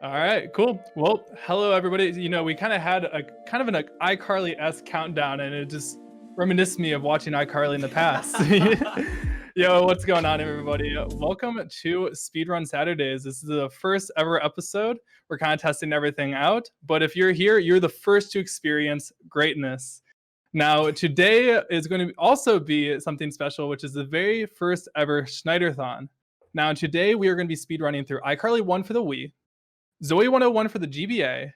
All right, cool. Well, hello everybody. We kind of had a kind of an iCarly-esque countdown, and it just reminisced me of watching iCarly in the past. Yo, what's going on, everybody? Welcome to Speedrun Saturdays. This is the first ever episode. We're kind of testing everything out, but if you're here, you're the first to experience greatness. Now, today is going to also be something special, which is the very first ever Schneiderthon. Now, today we are going to be speedrunning through iCarly 1 for the Wii, Zoey 101 for the GBA,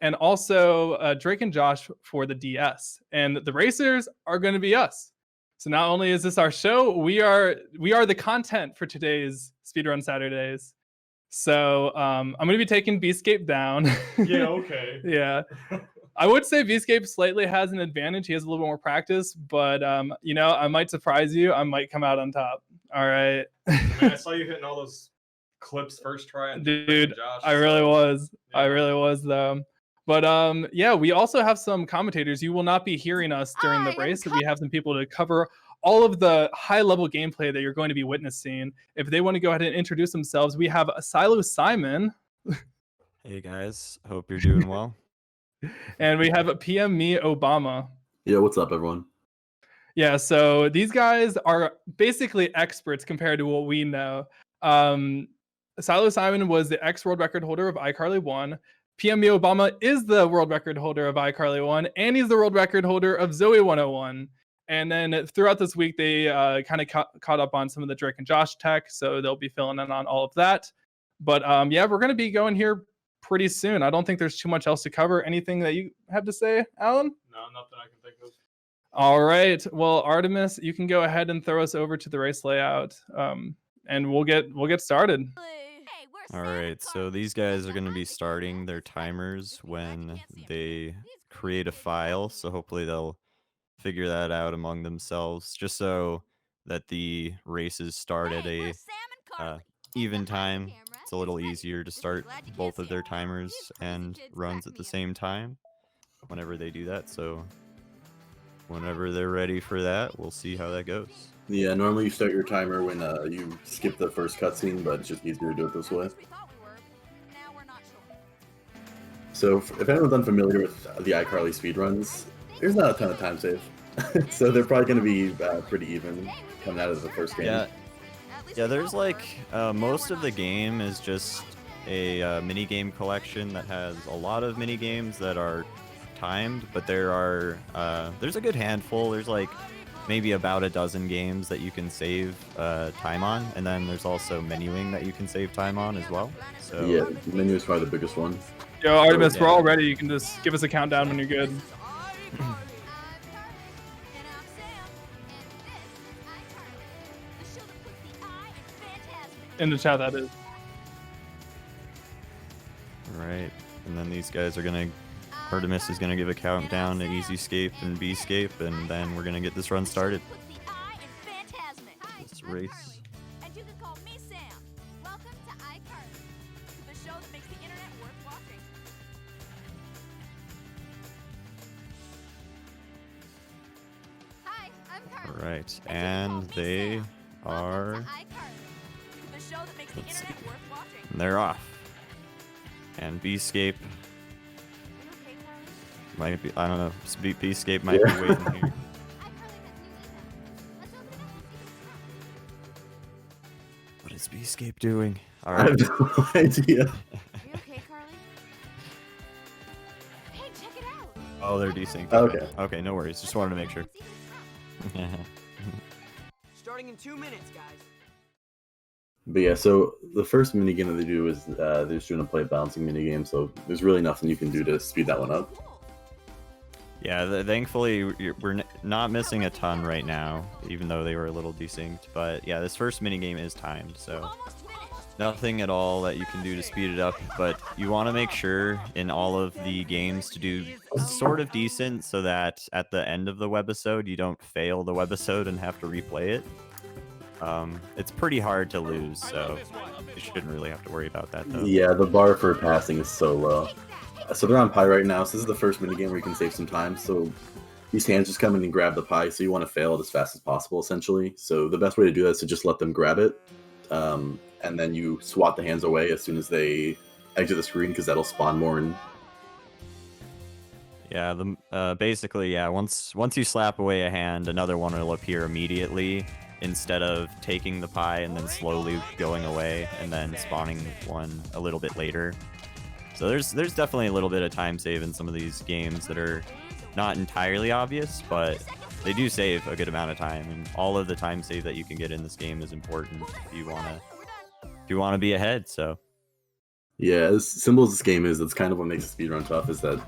and also Drake and Josh for the DS. And the racers are going to be us. So not only is this our show, we are the content for today's Speedrun Saturdays. So I'm going to be taking Bescape down. Yeah, okay. Yeah. I would say Bescape slightly has an advantage. He has a little bit more practice, but I might surprise you. I might come out on top. All right. Man, I saw you hitting all those clips first try. Dude, Josh, I really was. Yeah. I really was though. But yeah, we also have some commentators. You will not be hearing us during the race. We have some people to cover all of the high-level gameplay that you're going to be witnessing. If they want to go ahead and introduce themselves, we have Silo Simon. Hey guys, hope you're doing well. And we have PMMeObama. Yeah, what's up, everyone? Yeah, so these guys are basically experts compared to what we know. Silo Simon was the ex-world record holder of iCarly 1. PMMeObama is the world record holder of iCarly 1, and he's the world record holder of Zoey 101. And then throughout this week, they kind of caught up on some of the Drake and Josh tech, so they'll be filling in on all of that. But yeah, we're going to be going here pretty soon. I don't think there's too much else to cover. Anything that you have to say, Alan? No, nothing I can think of. All right. Well, Artemis, you can go ahead and throw us over to the race layout, and we'll get started. All right, so these guys are going to be starting their timers when they create a file, so hopefully they'll figure that out among themselves, just so that the races start at a even time. It's a little easier to start both of their timers and runs at the same time whenever they do that, so whenever they're ready for that, we'll see how that goes. Yeah, normally you start your timer when you skip the first cutscene, but it's just easier to do it this way. So, if anyone's unfamiliar with the iCarly speedruns, there's not a ton of time save. So they're probably going to be pretty even coming out of the first game. Yeah, there's like, most of the game is just a minigame collection that has a lot of minigames that are timed, but there's a good handful. There's like maybe about a dozen games that you can save time on, and then there's also menuing that you can save time on as well. So yeah, menu is probably the biggest one. Yo, Artemis, we're all ready. You can just give us a countdown when you're good. In the chat, that is. Alright, and then these guys are gonna... Artemis is gonna give a countdown to EZScape and Bescape, and then we're gonna get this run started. This race. And you can call me Sam. Welcome to iCarly, the show that makes the internet worth watching. Hi, I'm Carly. Alright, and they are... Let's see. They're off. And Bescape might be, I don't know, Bescape might be waiting here. What is Bescape doing? All right. I have no idea. Are you okay, Carly? Hey, check it out. Oh, they're desynced. Okay. Okay, no worries. Just wanted to make sure. Starting in 2 minutes, guys. But yeah, so the first minigame that they do is they're just doing a play balancing minigame, so there's really nothing you can do to speed that one up. Yeah, thankfully we're not missing a ton right now, even though they were a little desynced. But yeah, this first minigame is timed, so nothing at all that you can do to speed it up. But you want to make sure in all of the games to do sort of decent, so that at the end of the webisode you don't fail the webisode and have to replay it. It's pretty hard to lose, so you shouldn't really have to worry about that, though. Yeah, the bar for passing is so low. So they're on pie right now, so this is the first minigame where you can save some time. So these hands just come in and grab the pie, so you want to fail it as fast as possible, essentially. So the best way to do that is to just let them grab it, and then you swat the hands away as soon as they exit the screen because that'll spawn more. And Yeah, basically, yeah, once you slap away a hand, another one will appear immediately instead of taking the pie and then slowly going away and then spawning one a little bit later. So there's definitely a little bit of time save in some of these games that are not entirely obvious, but they do save a good amount of time, and all of the time save that you can get in this game is important if you wanna be ahead. So yeah, as simple as this game is, that's kind of what makes a speedrun tough, is that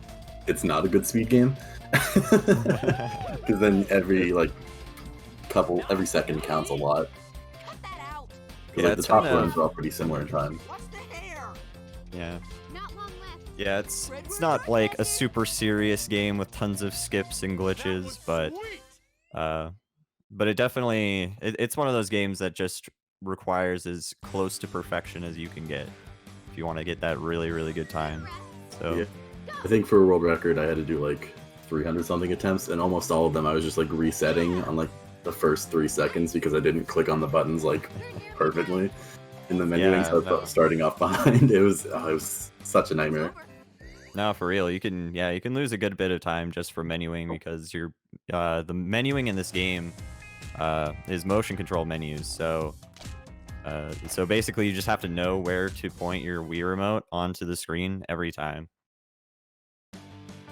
it's not a good speed game. Because then every second counts a lot. Cut that out. Yeah, The it's top kind of- runs are all pretty similar in time. What's the hair? yeah. Not long left. Yeah, it's not like a super serious game with tons of skips and glitches, but it definitely it's one of those games that just requires as close to perfection as you can get if you want to get that really, really good time. So Yeah. I think for a world record, I had to do like 300 something attempts, and almost all of them I was just like resetting on like the first 3 seconds because I didn't click on the buttons like perfectly in the menu, Yeah, so I was starting off behind. It was such a nightmare. no, for real, you can lose a good bit of time just for menuing because the menuing in this game is motion control menus. So basically you just have to know where to point your Wii remote onto the screen every time.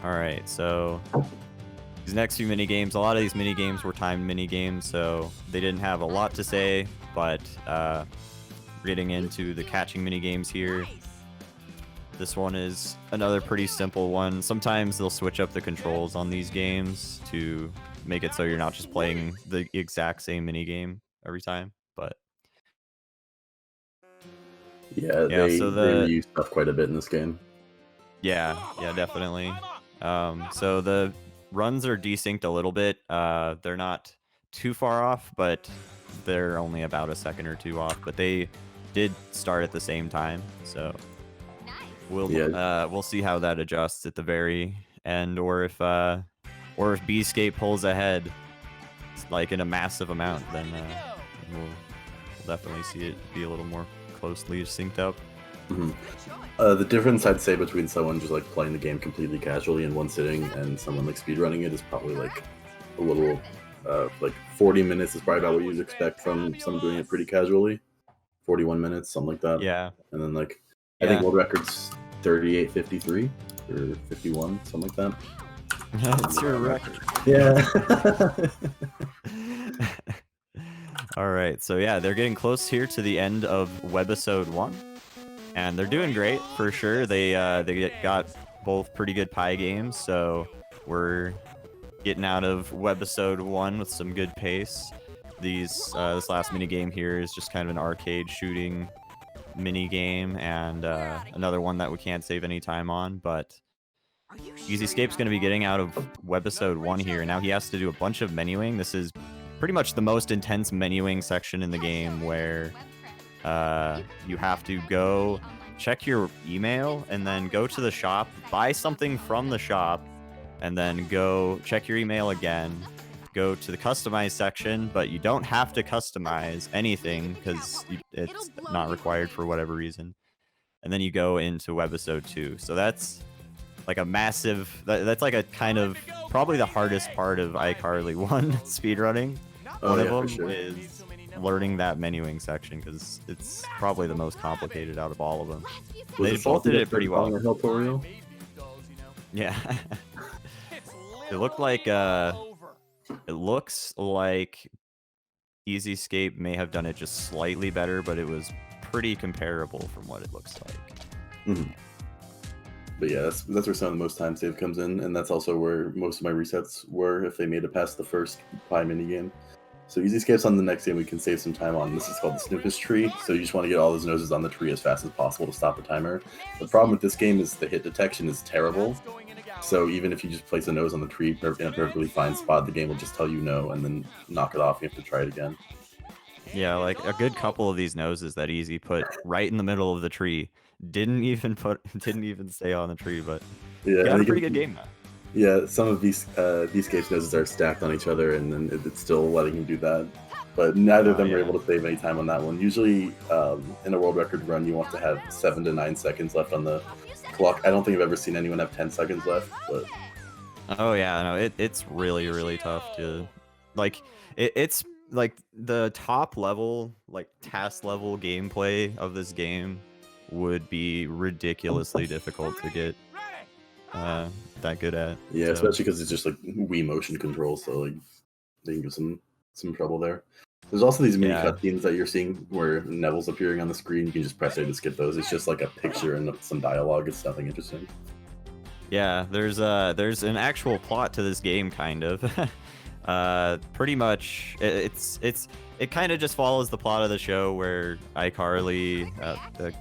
All right, so these next few mini games, a lot of these mini games were timed mini games, so they didn't have a lot to say, but we're getting into the catching mini games here. This one is another pretty simple one. Sometimes they'll switch up the controls on these games to make it so you're not just playing the exact same mini game every time, but Yeah, Yeah, they so reuse stuff quite a bit in this game. yeah, definitely. So the runs are desynced a little bit. They're not too far off, but they're only about a second or two off. But they did start at the same time, so Nice. we'll see how that adjusts at the very end, or if Beescape pulls ahead, like in a massive amount, then we'll definitely see it be a little more closely synced up. The difference I'd say between someone just like playing the game completely casually in one sitting and someone like speedrunning it is probably like a little like 40 minutes is probably about what you'd expect from someone doing it pretty casually. 41 minutes, something like that. Yeah. And then like I think world record's 38:53 or 51, something like that. That's your record. Yeah. All right, so yeah, they're getting close here to the end of webisode 1, and they're doing great for sure. They got both pretty good pie games, so we're getting out of webisode 1 with some good pace. This last mini game here is just kind of an arcade shooting mini game, and another one that we can't save any time on, but EZScape's going to be getting out of webisode 1 here, and now he has to do a bunch of menuing. This is pretty much the most intense menuing section in the game, where you have to go check your email and then go to the shop, buy something from the shop, and then go check your email again, go to the customize section, but you don't have to customize anything because it's not required for whatever reason, and then you go into webisode 2. So that's like a massive, that's like a kind of probably the hardest part of iCarly 1 speedrunning. One of them is learning that menuing section because it's probably the most complicated out of all of them. They both did it pretty well. Yeah. It looks like EZScape may have done it just slightly better, but it was pretty comparable from what it looks like. But yeah, that's where some of the most time save comes in, and that's also where most of my resets were if they made it past the first pie minigame. So EZScape's on the next game we can save some time on. This is called the Snoopus tree, so you just want to get all those noses on the tree as fast as possible to stop the timer. The problem with this game is the hit detection is terrible, so even if you just place a nose on the tree in a perfectly fine spot, the game will just tell you no and then knock it off. You have to try it again. Yeah, like a good couple of these noses that Easy put right in the middle of the tree didn't even stay on the tree, but yeah, got a pretty good game now. Yeah, some of these Escape's noses are stacked on each other, and then it's still letting him do that. But neither of them were able to save any time on that one. Usually, in a world record run, you want to have 7 to 9 seconds left on the clock. I don't think I've ever seen anyone have 10 seconds left. But oh yeah, no, it's really tough to, like, it's like the top level, like task level gameplay of this game would be ridiculously difficult to get that good at. yeah, so. especially because it's just like Wii motion control, so like they can give some trouble there. There's also these mini cutscenes that you're seeing where Neville's appearing on the screen. You can just press A to skip those. It's just like a picture and some dialogue. It's nothing interesting. Yeah, there's an actual plot to this game, kind of. Pretty much, it kind of just follows the plot of the show where iCarly,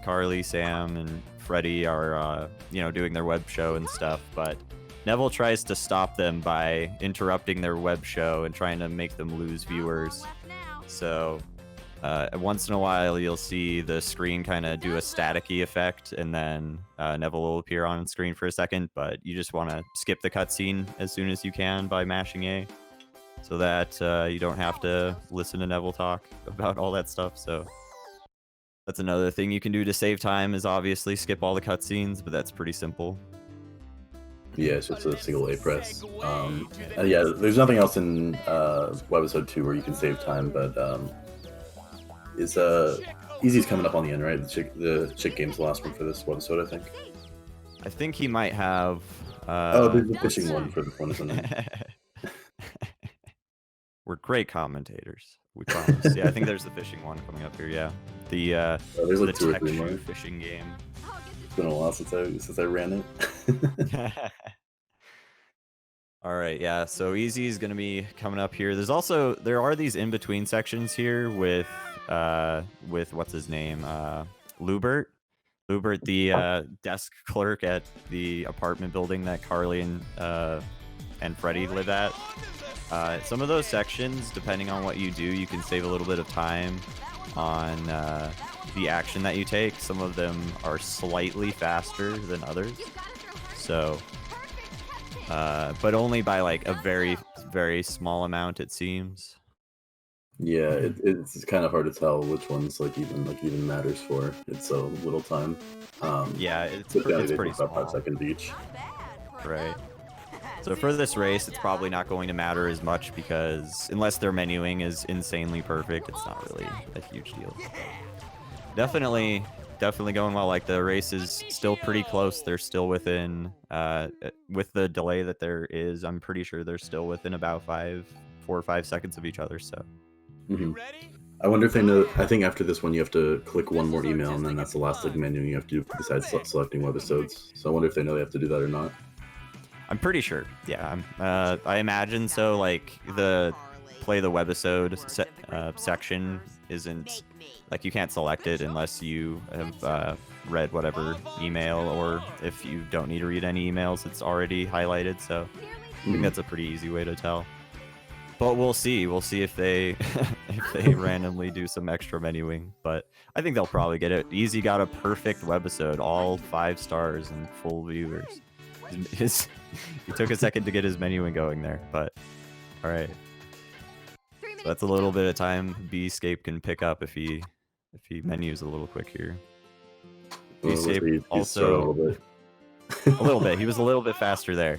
Carly, Sam, and Freddy are doing their web show and stuff, but Neville tries to stop them by interrupting their web show and trying to make them lose viewers. So once in a while you'll see the screen kind of do a staticky effect, and then Neville will appear on screen for a second, but you just want to skip the cutscene as soon as you can by mashing A, so that you don't have to listen to Neville talk about all that stuff. So that's another thing you can do to save time, is obviously skip all the cutscenes, but that's pretty simple. Yeah, it's just a single A press. And yeah, there's nothing else in Webisode 2 where you can save time, but is Easy's coming up on the end, right? The chick game's the last one for this webisode, I think. I think he might have. Oh, there's the fishing one for this one, isn't it? We're great commentators. We promise. Yeah, I think there's the fishing one coming up here. Yeah, there's like the 2 or 3 more. fishing game. It's been a while since I ran it. All right, yeah. So Easy is gonna be coming up here. There are these in between sections here with what's his name, Lubert, the desk clerk at the apartment building that Carly and Freddy live at. Some of those sections, depending on what you do, you can save a little bit of time on the action that you take. Some of them are slightly faster than others, so but only by like a very small amount, it seems. Yeah, it's kind of hard to tell which ones even matters for. It's so little time. Yeah, it's pretty small. 5 seconds each. Right. So for this race, it's probably not going to matter as much, because unless their menuing is insanely perfect, it's not really a huge deal. Definitely going well. Like, the race is still pretty close. They're still within, with the delay that there is, I'm pretty sure they're still within about 4 or 5 seconds of each other. So. Mm-hmm. I wonder if they know. I think after this one, you have to click one more email, and then that's the last menu you have to do besides selecting webisodes. So I wonder if they know they have to do that or not. I'm pretty sure. Yeah, I imagine so. Like, the play the webisode section isn't, like, you can't select it unless you have read whatever email, or if you don't need to read any emails, it's already highlighted. So I think that's a pretty easy way to tell. But we'll see. We'll see if they randomly do some extra menuing. But I think they'll probably get it. Easy got a perfect webisode, all 5 stars and full viewers. He took a second to get his menuing going there, but all right. So that's a little bit of time EZScape can pick up if he menus a little quick here. EZScape also a little bit. He was a little bit faster there.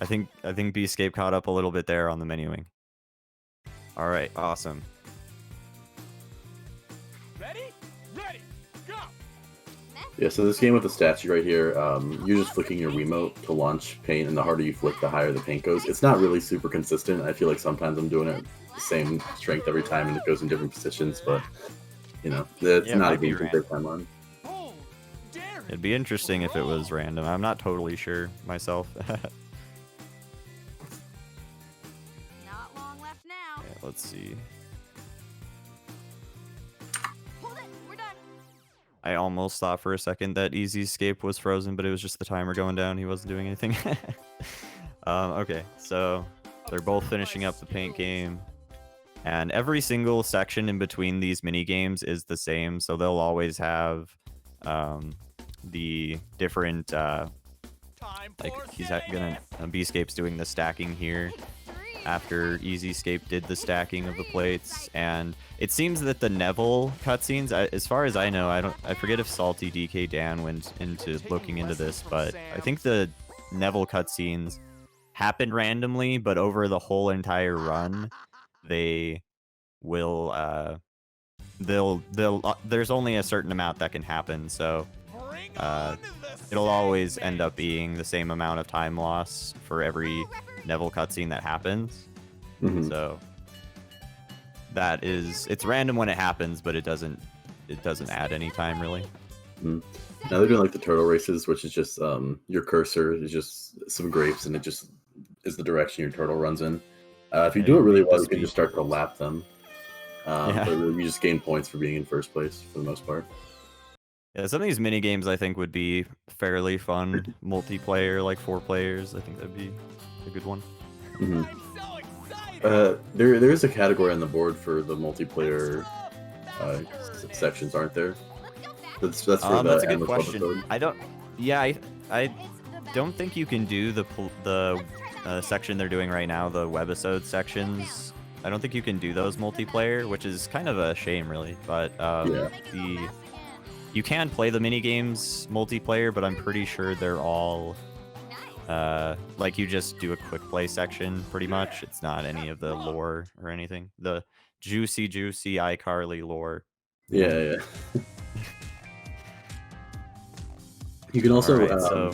I think EZScape caught up a little bit there on the menuing. All right, awesome. Yeah, so this game with the statue right here, you're just flicking your Wiimote to launch paint, and the harder you flick, the higher the paint goes. It's not really super consistent. I feel like sometimes I'm doing it the same strength every time, and it goes in different positions, but, it's not even complete time on. It'd be interesting if it was random. I'm not totally sure myself. Not long left now. Yeah, let's see. I almost thought for a second that EZScape was frozen, but it was just the timer going down. He wasn't doing anything. Okay, so they're both finishing up the paint game, and every single section in between these mini games is the same. So they'll always have the different Like he's gonna Bescape's doing the stacking here after EZScape did the stacking of the plates, and it seems that the Neville cutscenes, as far as I know, I forget if Salty DK Dan went into looking into this, but I think the Neville cutscenes happen randomly, but over the whole entire run, they will there's only a certain amount that can happen, so it'll always end up being the same amount of time loss for every Neville cutscene that happens. So that is, it's random when it happens, but it doesn't add any time really. Now they're doing like the turtle races, which is just your cursor is just some grapes, and it just is the direction your turtle runs in. If you do it really well, you can just start to lap them. But you just gain points for being in first place for the most part. Yeah, some of these mini games I think would be fairly fun multiplayer, like 4 players. I think that'd be a good one. There is a category on the board for the multiplayer sections, aren't there? That's for the that's a good endless question. episode. I don't think you can do the section they're doing right now, the webisode sections. I don't think you can do those multiplayer, which is kind of a shame, really. But you can play the mini games multiplayer, but I'm pretty sure they're all like you just do a quick play section, pretty much. It's not any of the lore or anything. The juicy iCarly lore. Yeah. You can also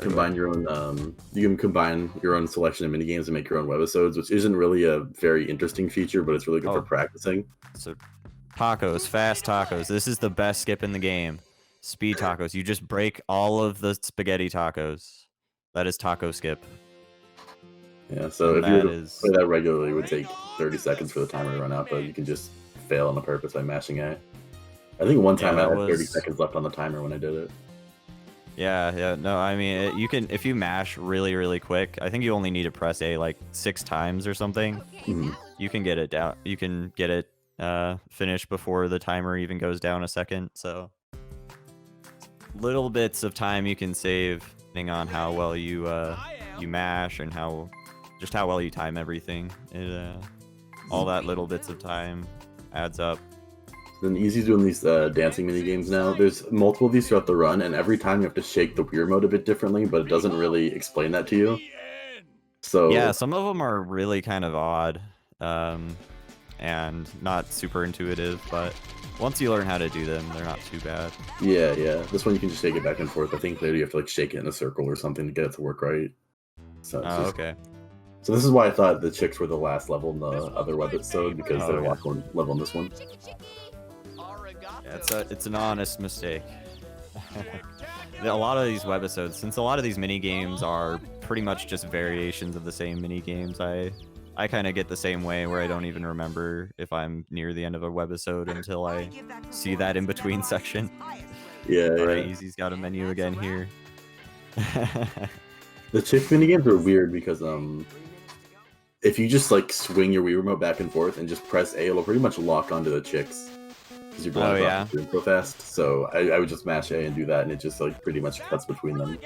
combine your own. You can combine your own selection of minigames and make your own webisodes, which isn't really a very interesting feature, but it's really good for practicing. So tacos, fast tacos. This is the best skip in the game. Speed tacos. You just break all of the spaghetti tacos. That is taco skip. Yeah, so if you were to play that regularly, it would take 30 seconds for the timer to run out, but you can just fail on the purpose by mashing A. I think one time I had 30 seconds left on the timer when I did it. Yeah. No, I mean, you can, if you mash really, really quick, I think you only need to press A like 6 times or something. You can get it down. You can get it finished before the timer even goes down a second. So little bits of time you can save depending on how well you mash and how well you time everything. All that little bits of time adds up. Then Easy's doing these dancing mini games now. There's multiple of these throughout the run, and every time you have to shake the weird mode a bit differently, but it doesn't really explain that to you. So yeah, some of them are really kind of odd and not super intuitive, but once you learn how to do them, they're not too bad. Yeah. This one you can just shake it back and forth. I think later you have to like shake it in a circle or something to get it to work right. So okay. So this is why I thought the chicks were the last level in the other webisode, because they're the last level in this one. Yeah, it's an honest mistake. A lot of these webisodes, since a lot of these mini games are pretty much just variations of the same mini games, I kind of get the same way where I don't even remember if I'm near the end of a webisode until I see that in between section. Yeah. Alright, Easy's got a menu again here. The chick mini games are weird because if you just like swing your Wii remote back and forth and just press A, it'll pretty much lock onto the chicks. Because you're going across the screen so fast. So I would just mash A and do that, and it just like pretty much cuts between them.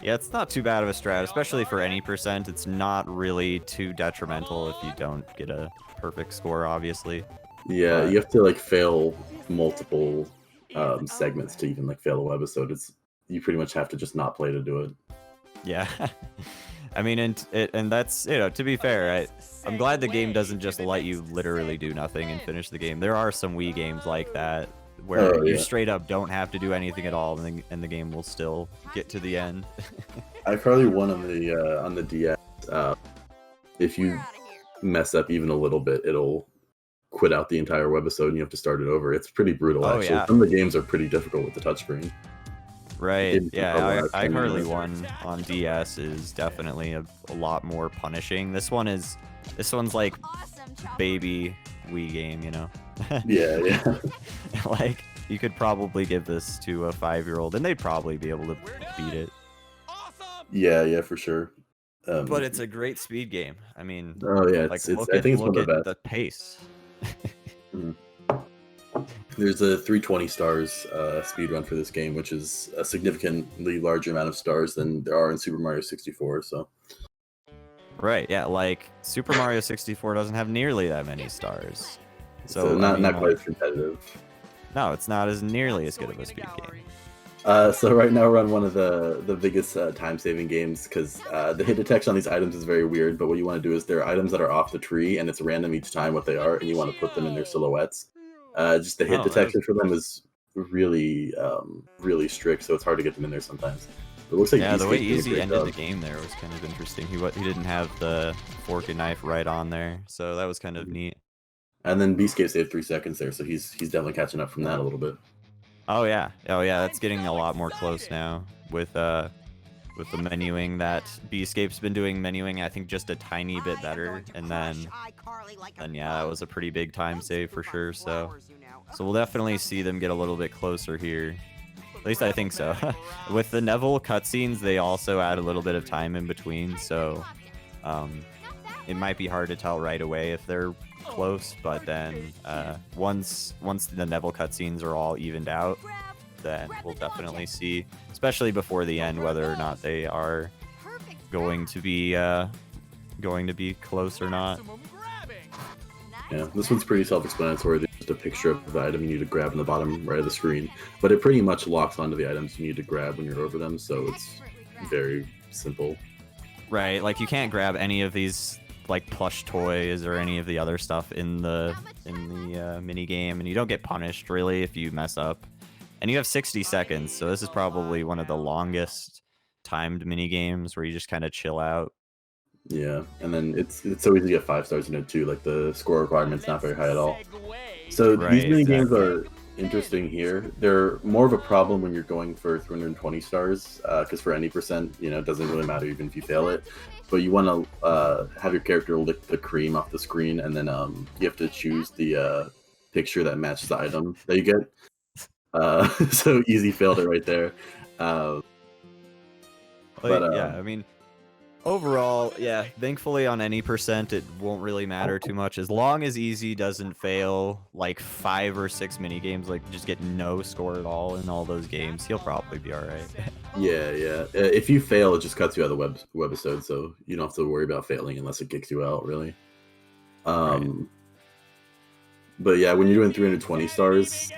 Yeah, it's not too bad of a strat, especially for any percent. It's not really too detrimental if you don't get a perfect score, obviously. Yeah, you have to like fail multiple segments to even like fail a webisode. You pretty much have to just not play to do it. Yeah. I mean, and that's, to be fair, I'm glad the game doesn't just let you literally do nothing and finish the game. There are some Wii games like that where you straight up don't have to do anything at all, and the game will still get to the end. iCarly won on the DS. If you mess up even a little bit, it'll quit out the entire webisode and you have to start it over. It's pretty brutal, actually. Yeah. Some of the games are pretty difficult with the touchsame. Right, yeah, iCarly 1 on DS is definitely a lot more punishing. This one's like baby Wii game, Yeah. Like, you could probably give this to a 5-year-old and they'd probably be able to beat it. Yeah, for sure. But it's a great speed game. I mean, I think it's one of the best. The pace. There's a 320 stars speed run for this game, which is a significantly larger amount of stars than there are in Super Mario 64. So Right, yeah, like Super Mario 64 doesn't have nearly that many stars. so I not mean, quite as competitive. No, it's not as nearly as good of a speed game. So right now we're on one of the biggest time-saving games because the hit detection on these items is very weird. But what you want to do is there are items that are off the tree, and it's random each time what they are, and you want to put them in their silhouettes. Just the hit detection for them is really really strict, so it's hard to get them in there sometimes. But it looks like the way EZScape did a Easy great ended job. the game there was kind of interesting. He didn't have the fork and knife right on there, so that was kind of neat. And then Beascape saved 3 seconds there, so he's definitely catching up from that a little bit. Oh yeah, that's getting a lot more close now with the menuing that Beascape's been doing. Menuing, I think, just a tiny bit better, and then yeah, that was a pretty big time save for sure. So we'll definitely see them get a little bit closer here. At least I think so. With the Neville cutscenes, they also add a little bit of time in between, so it might be hard to tell right away if they're close, but then once the Neville cutscenes are all evened out, then we'll definitely see, especially before the end, whether or not they are going to be close or not. Yeah, this one's pretty self-explanatory. There's just a picture of the item you need to grab in the bottom right of the screen, but it pretty much locks onto the items you need to grab when you're over them, so it's very simple. Right, like you can't grab any of these like plush toys or any of the other stuff in the mini game, and you don't get punished really if you mess up. And you have 60 seconds, so this is probably one of the longest timed mini games where you just kind of chill out. Yeah, and then it's so easy to get 5 stars in it too. Like the score requirement's not very high at all. So these mini games are interesting here. They're more of a problem when you're going for 320 stars, because for any percent, it doesn't really matter even if you fail it. But you want to have your character lick the cream off the screen, and then you have to choose the picture that matches the item that you get. So Easy failed it right there. Yeah, I mean, overall, yeah, thankfully on any percent it won't really matter too much as long as Easy doesn't fail like 5 or 6 mini games, like just get no score at all in all those games. He'll probably be all right. Yeah. If you fail, it just cuts you out of the webisode, so you don't have to worry about failing unless it kicks you out, really. Right. But yeah, when you're doing 320 stars,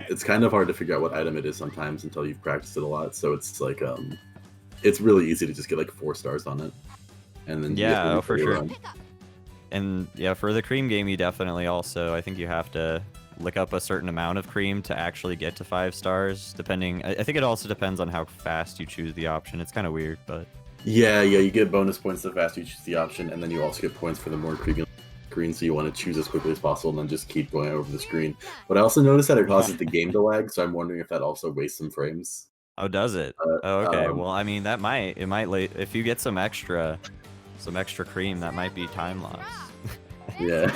it's kind of hard to figure out what item it is sometimes until you've practiced it a lot. So it's like it's really easy to just get like 4 stars on it, and then yeah, for sure. And yeah, for the cream game, you definitely also, I think you have to lick up a certain amount of cream to actually get to 5 stars. Depending, I think it also depends on how fast you choose the option. It's kind of weird, but yeah, you get bonus points the faster you choose the option, and then you also get points for the more creamy screen, so you want to choose as quickly as possible and then just keep going over the screen. But I also noticed that it causes the game to lag, so I'm wondering if that also wastes some frames. Oh, does it? Oh, okay. Well, I mean, it might if you get some extra cream, that might be time loss. Yeah.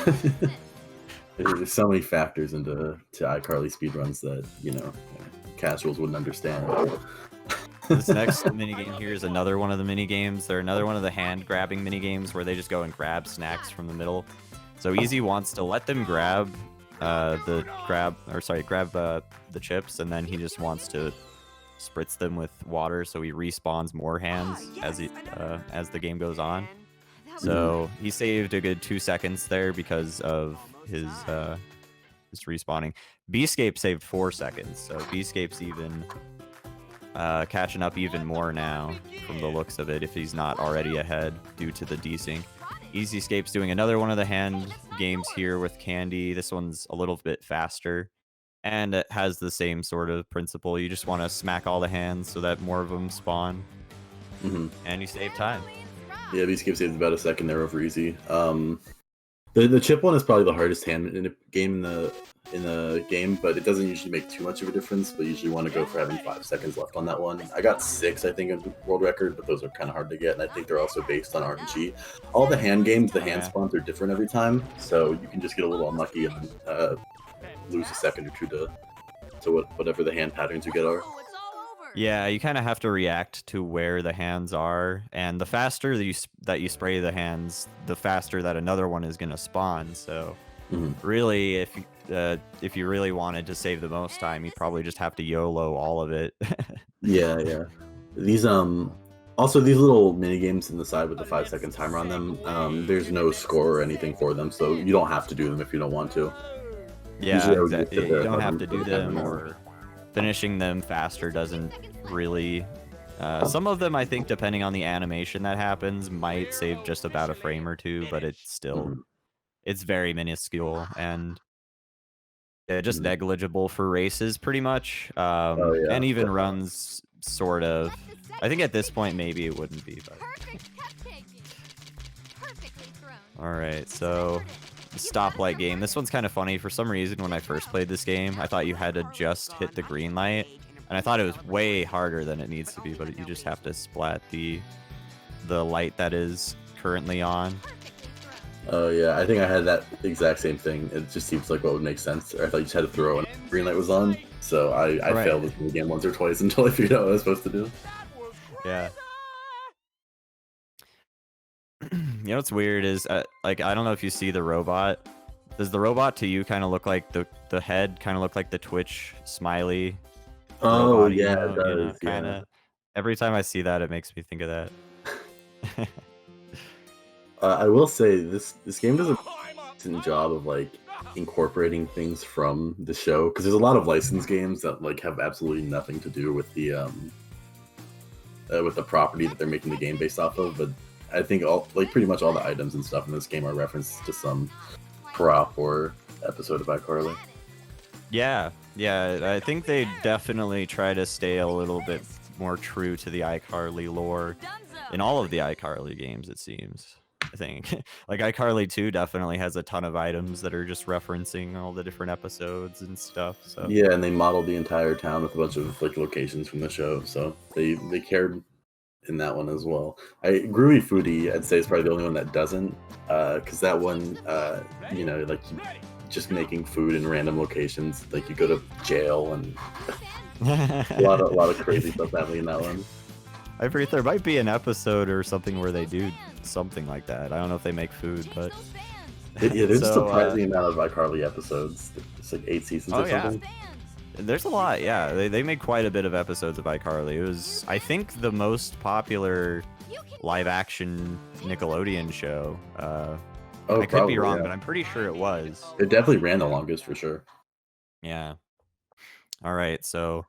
There's so many factors into iCarly speedruns that casuals wouldn't understand. This next minigame here is another one of the minigames. They're another one of the hand grabbing minigames where they just go and grab snacks from the middle. So Easy wants to let them grab the chips, and then he just wants to spritz them with water so he respawns more hands as the game goes on. So he saved a good 2 seconds there because of his respawning. Beascape saved 4 seconds, so Beascape's even catching up even more now from the looks of it, if he's not already ahead due to the desync. EZScape's doing another one of the hand games here with Candy. This one's a little bit faster, and it has the same sort of principle. You just want to smack all the hands so that more of them spawn, and you save time. Yeah, Beascape saves about a second there over Easy. The chip one is probably the hardest hand in a game in the game, but it doesn't usually make too much of a difference. But usually want to go for having 5 seconds left on that one. I got 6, I think, as the world record, but those are kind of hard to get, and I think they're also based on RNG. All the hand games, the hand spawns are different every time, so you can just get a little unlucky and lose a second or two to whatever the hand patterns you get are. Yeah, you kind of have to react to where the hands are, and the faster that you spray the hands, the faster that another one is going to spawn. So really, if you really wanted to save the most time, you'd probably just have to YOLO all of it. Yeah. These also these little mini games in the side with the 5-second timer on them. There's no score or anything for them, so you don't have to do them if you don't want to. Yeah, Usually I would exactly. just sit there You don't and have let to them do go down them, and or finishing them faster doesn't really. Some of them, I think, depending on the animation that happens, might save just about a frame or two, but it's still, Mhm. it's very minuscule and just Mhm. negligible for races, pretty much. Oh yeah. And even runs, sort of. I think at this point, maybe it wouldn't be, but. Perfect cupcaking. Perfectly thrown. All right, so the stoplight game. This one's kind of funny. For some reason, when I first played this game, I thought you had to just hit the green light, and I thought it was way harder than it needs to be. But you just have to splat the light that is currently on. Oh yeah, I think I had that exact same thing. It just seems like what would make sense. Or I thought you just had to throw when the green light was on. So I Right. failed this game once or twice until I figured out what I was supposed to do. Yeah. You know what's weird is, like, I don't know if you see the robot. Does the robot to you kind of look like the head kind of look like the Twitch smiley? Oh robot yeah, emote, it does. Yeah. kinda. Every time I see that, it makes me think of that. I will say this game does a decent job of like incorporating things from the show, because there's a lot of licensed games that like have absolutely nothing to do with the property that they're making the game based off of. But I think pretty much all the items and stuff in this game are references to some prop or episode of iCarly. Yeah, I think they definitely try to stay a little bit more true to the iCarly lore in all of the iCarly games, it seems. I think. Like, iCarly 2 definitely has a ton of items that are just referencing all the different episodes and stuff, so. Yeah, and they modeled the entire town with a bunch of like locations from the show, so they cared in that one as well. Groovy Foodie, I'd say, is probably the only one that doesn't, because that one, you know, like just making food in random locations, like you go to jail and a lot of crazy stuff happening in that one. I think there might be an episode or something where they do something like that. I don't know if they make food, but Yeah, there's a So, surprising amount of iCarly episodes. It's like 8 seasons or yeah. something. There's a lot. Yeah, they made quite a bit of episodes of iCarly. It was, I think, the most popular live-action Nickelodeon show. Oh, I could probably, be wrong, yeah. but I'm pretty sure it was. It definitely ran the longest for sure. Yeah. All right, so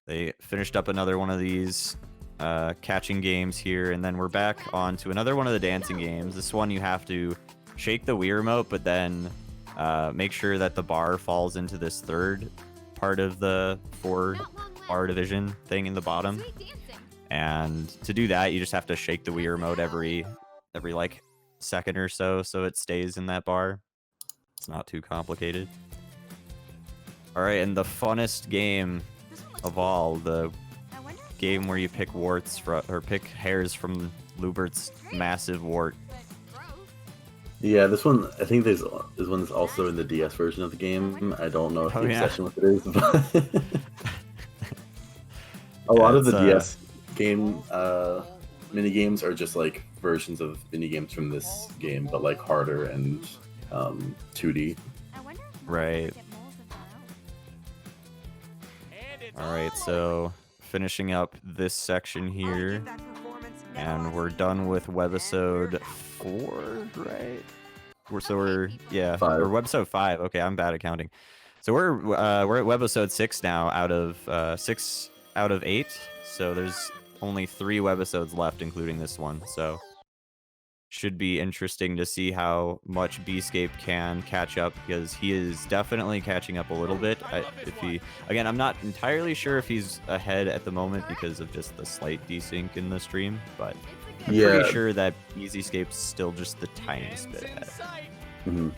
they finished up another one of these catching games here, and then we're back on to another one of the dancing games. This one you have to shake the Wii remote, but then make sure that the bar falls into this third part of the 4-bar division thing in the bottom. And to do that, you just have to shake the Wii remote every like second or so it stays in that bar. It's not too complicated. All right, and the funnest game of all, the game where you pick warts or pick hairs from Lubert's massive wart. Yeah, this one, I think this one is also in the DS version of the game. I don't know if the obsession with it is, but a lot of the DS game mini games are just like versions of mini games from this game, but like harder and 2D. Right. All right, so finishing up this section here, and we're done with webisode 4, right? We're 5. or webisode 5. Okay, I'm bad at counting. So we're at webisode 6 now out of 6 out of 8. So there's only 3 webisodes left, including this one. So should be interesting to see how much Bescape can catch up, because he is definitely catching up a little bit. Again, I'm not entirely sure if he's ahead at the moment because of just the slight desync in the stream, but I'm pretty sure that EZScape's still just the tiniest bit ahead. Mm-hmm.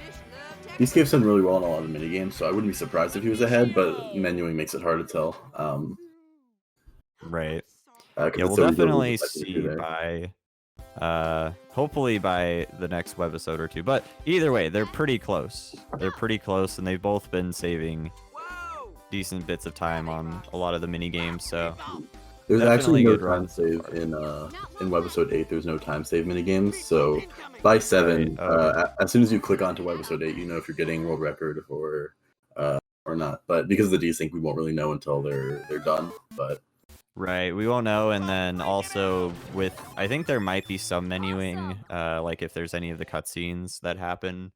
Bescape's done really well in a lot of mini games, so I wouldn't be surprised if he was ahead, but menuing makes it hard to tell. Right. Yeah, we'll definitely see by hopefully by the next webisode or 2, but either way, they're pretty close. And they've both been saving decent bits of time on a lot of the mini games, so there's actually no good time save in webisode 8. There's no time save mini games, so by 7 as soon as you click onto webisode 8, you know if you're getting world record or or not. But because of the desync, we won't really know until they're done. But Right, we won't know, and then also I think there might be some menuing, like if there's any of the cutscenes that happen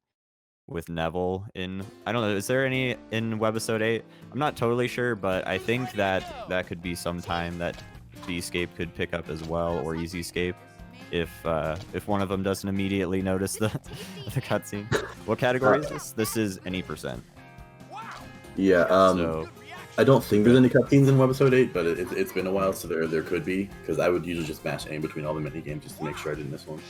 with Neville I don't know, is there any in Webisode 8? I'm not totally sure, but I think that could be some time that Bscape could pick up as well, or EZScape, if one of them doesn't immediately notice the cutscene. What category is this? This is any %. yeah, So I don't think there's any cutscenes in Webisode 8, but it's been a while, so there could be, because I would usually just mash aim between all the mini games just to make sure I didn't miss one.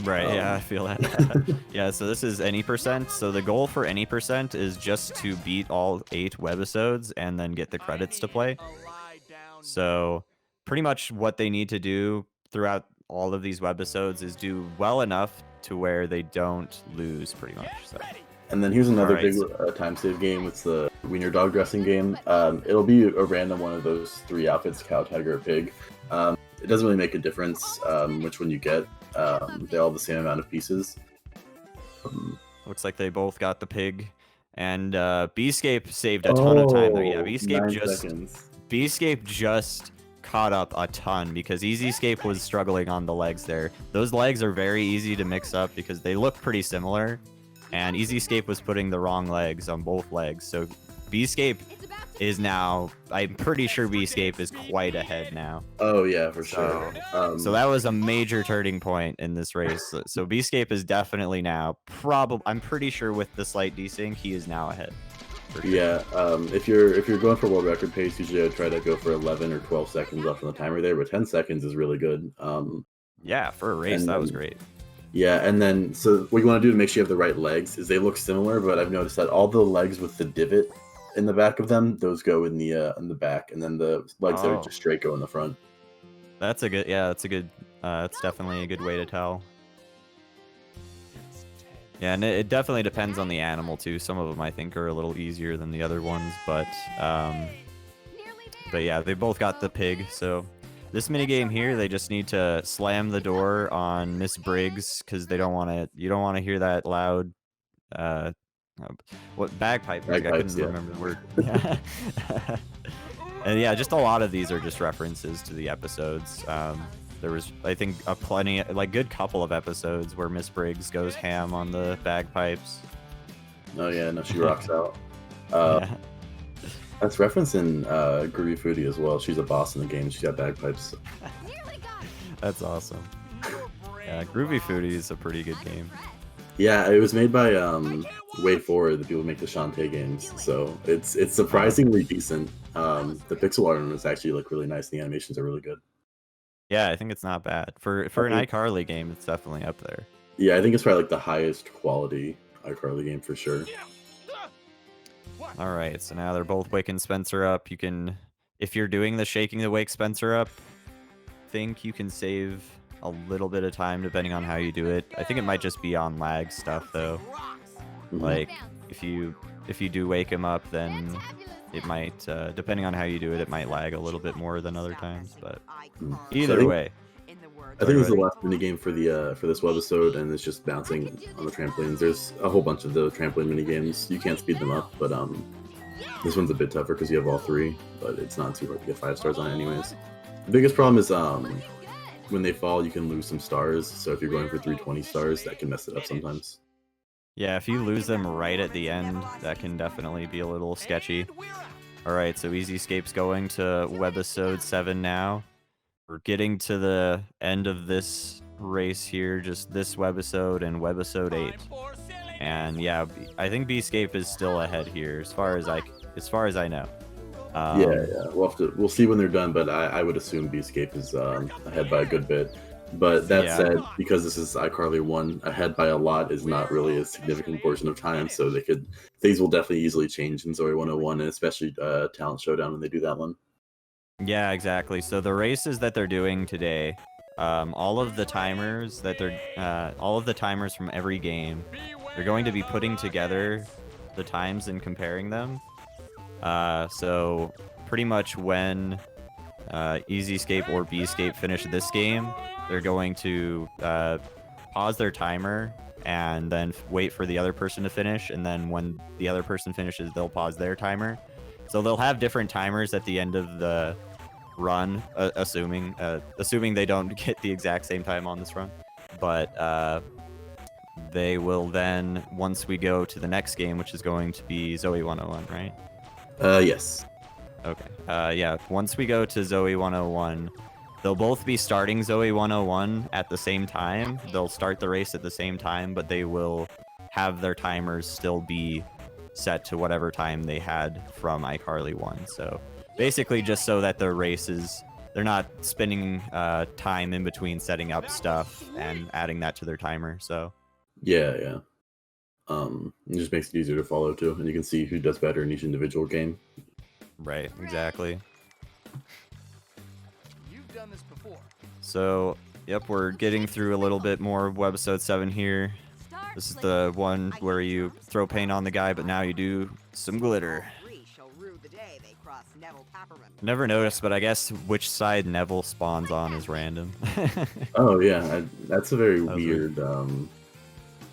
right, yeah, I feel that. Yeah, so this is any %. So the goal for any % is just to beat all 8 webisodes and then get the credits to play. So pretty much what they need to do throughout all of these webisodes is do well enough to where they don't lose, pretty much. So. And then here's another Alright, big time save game. It's the Wiener dog dressing game. It'll be a random one of those 3 outfits: cow, tiger, or pig. It doesn't really make a difference which one you get. They all have the same amount of pieces. Looks like they both got the pig, and Bscape saved a ton of time there. Yeah, Bscape just caught up a ton because EZScape was struggling on the legs there. Those legs are very easy to mix up because they look pretty similar, and EZScape was putting the wrong legs on both legs. So Bscape is now, I'm pretty sure Bscape is quite ahead now. Oh yeah, for sure. So that was a major turning point in this race. So Bscape is definitely now I'm pretty sure with the slight desync, he is now ahead. Sure. Yeah, if you're going for world record pace, usually I try to go for 11 or 12 seconds off on the timer there, but 10 seconds is really good. Yeah, for a race, that was great. Yeah, and then so what you want to do to make sure you have the right legs is they look similar, but I've noticed that all the legs with the divot in the back of them, those go in the back, and then the legs that are just straight go in the front. That's a good, that's definitely a good way to tell. Yeah, and it definitely depends on the animal too. Some of them I think are a little easier than the other ones, but yeah, they both got the pig. So this minigame here, they just need to slam the door on Miss Briggs because you don't want to hear that loud bagpipe music. I couldn't remember the word. Yeah. And yeah, just a lot of these are just references to the episodes. There was, I think, a good couple of episodes where Miss Briggs goes ham on the bagpipes. Oh yeah, no, she rocks out. Yeah. That's referenced in Groovy Foodie as well. She's a boss in the game. She's got bagpipes. That's awesome. Yeah, Groovy Foodie is a pretty good game. Yeah, it was made by Way Forward, the people who make the Shantae games. So it's surprisingly decent. The pixel art on it is actually really nice. The animations are really good. Yeah, I think it's not bad. For an iCarly game, it's definitely up there. Yeah, I think it's probably the highest quality iCarly game for sure. All right, so now they're both waking Spencer up. You can, if you're doing the shaking to wake Spencer up, think you can save a little bit of time depending on how you do it. I think it might just be on lag stuff though. Like if you do wake him up, then it might, depending on how you do it, it might lag a little bit more than other times. But either way, I think this is the last minigame for this webisode, and it's just bouncing on the trampolines. There's a whole bunch of the trampoline minigames. You can't speed them up, but this one's a bit tougher because you have all 3, but it's not too hard to get 5 stars on it anyways. The biggest problem is when they fall, you can lose some stars. So if you're going for 320 stars, that can mess it up sometimes. Yeah, if you lose them right at the end, that can definitely be a little sketchy. Alright, so EZScape's going to webisode 7 now. We're getting to the end of this race here, just this webisode and webisode 8. And yeah, I think Bscape is still ahead here, as far as I know. Yeah, we'll see when they're done, but I would assume Bscape is ahead by a good bit. But that said, because this is iCarly 1, ahead by a lot is not really a significant portion of time, so things will definitely easily change in Zoey 101, and especially Talent Showdown when they do that one. Yeah, exactly. So the races that they're doing today, all of the timers from every game, they're going to be putting together the times and comparing them. So pretty much when EZScape or Bscape finish this game, they're going to pause their timer and then wait for the other person to finish, and then when the other person finishes, they'll pause their timer. So they'll have different timers at the end of the run, assuming they don't get the exact same time on this run. But they will then, once we go to the next game, which is going to be Zoey 101, right? Yes. Okay. Yeah, once we go to Zoey 101, they'll both be starting Zoey 101 at the same time. They'll start the race at the same time, but they will have their timers still be set to whatever time they had from iCarly 1. So basically just so that the races, they're not spending time in between setting up stuff and adding that to their timer. So Yeah. It just makes it easier to follow too, and you can see who does better in each individual game. right, exactly. You've done this before. So, yep, we're getting through a little bit more of Webisode 7 here. This is the one where you throw paint on the guy, but now you do some glitter. Never noticed, but I guess which side Neville spawns on is random. Oh yeah, that's a very That was weird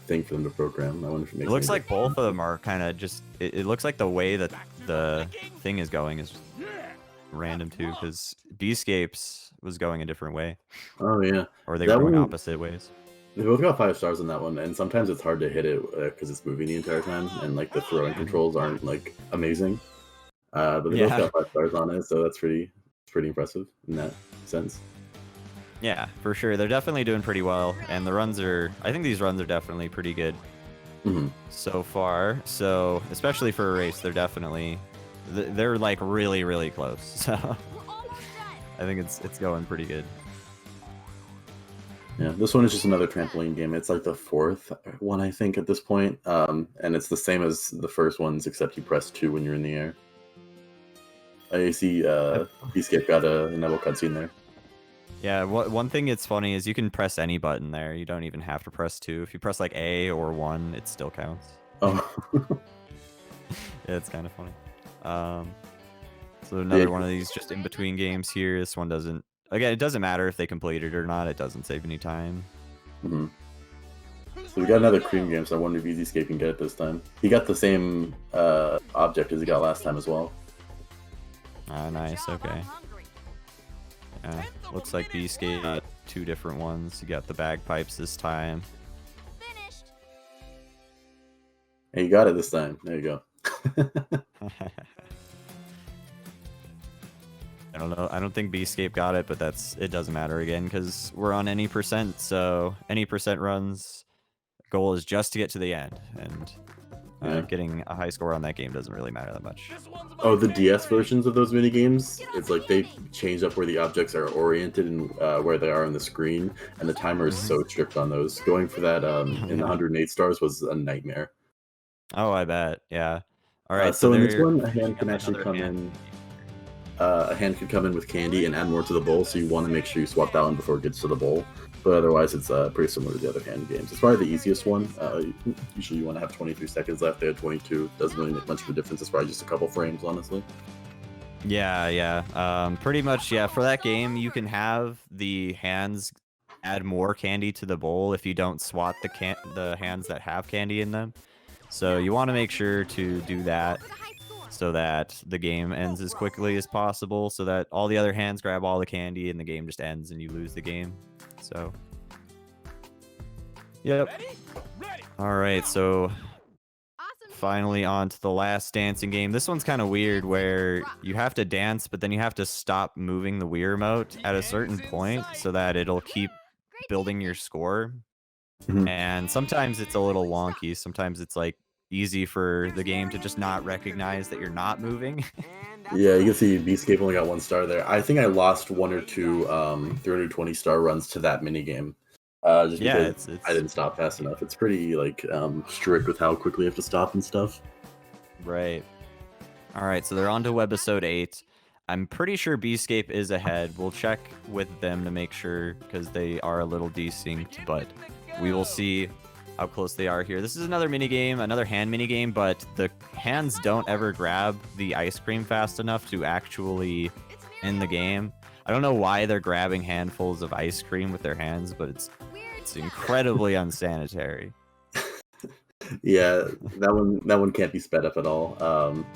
thing for them to program. I wonder if it makes. It looks any like both of them are kind of just. It looks like the way that the thing is going is random too, because Beescapes was going a different way, Oh yeah, or they That were going one- opposite ways. they both got 5 stars on that one, and sometimes it's hard to hit it because it's moving the entire time, and like the throwing controls aren't like amazing. But they Yeah. both got 5 stars on it, so that's pretty impressive in that sense. Yeah, for sure. They're definitely doing pretty well, and the runs are. I think these runs are definitely pretty good hmm so far. So, especially for a race, they're definitely. They're like really, really close. So, We're almost done. I think it's going pretty good. Yeah, this one is just another trampoline game. It's like the 4th one, I think, at this point, and it's the same as the first ones, except you press 2 when you're in the air. I see Escape got a Neville cutscene there. Yeah, one thing that's funny is you can press any button there. You don't even have to press 2. If you press like A or 1, it still counts. Oh, Yeah, it's kind of funny. So another one of these just in between games here. This one doesn't. Again, it doesn't matter if they complete it or not. It doesn't save any time. mhm. So we got another cream game, so I wonder if EZScape can get it this time. He got the same object as he got last time as well. Ah, nice. Good job, Okay. I'm hungry. Yeah, looks like Beescape got 2 different ones. You got the bagpipes this time. Finished. Hey, you got it this time. There you go. I don't know. I don't think Beescape got it, but it doesn't matter again because we're on any percent. So any percent runs, goal is just to get to the end, and Yeah. getting a high score on that game doesn't really matter that much. Oh, the DS versions of those mini games, it's like they changed up where the objects are oriented and where they are on the screen, and the timer is so strict on those. Going for that in the 108 stars was a nightmare. Oh, I bet. Yeah. All right. So in this they're one, a hand putting can up actually another come hand. in. A hand could come in with candy and add more to the bowl, so you want to make sure you swap that one before it gets to the bowl. But otherwise, it's pretty similar to the other hand games. It's probably the easiest one. Usually, you want to have 23 seconds left. They had 22. Doesn't really make much of a difference. It's probably just a couple frames, honestly. Yeah. Pretty much, yeah. For that game, you can have the hands add more candy to the bowl if you don't swat the hands that have candy in them. So you want to make sure to do that What's the high score? so that the game ends as quickly as possible, so that all the other hands grab all the candy and the game just ends and you lose the game. So, yep. All right, so Awesome. finally on to the last dancing game. This one's kind of weird where you have to dance, but then you have to stop moving the Wii remote at a certain point so that it'll keep Great building your score. Mhm. And sometimes it's a little wonky. Sometimes it's like easy for the game to just not recognize that you're not moving. Yeah, you can see Beescape only got 1 star there. I think I lost 1 or 2 320 star runs to that mini game. Just Yeah, because it's I didn't stop fast enough. It's pretty like strict with how quickly you have to stop and stuff. right. All right, so they're on to Webisode 8. I'm pretty sure Beescape is ahead. We'll check with them to make sure because they are a little desynced, but we will see how close they are here. This is another mini game, another hand mini game, but the hands don't ever grab the ice cream fast enough to actually end the game. I don't know why they're grabbing handfuls of ice cream with their hands, but it's incredibly unsanitary. Yeah, that one can't be sped up at all.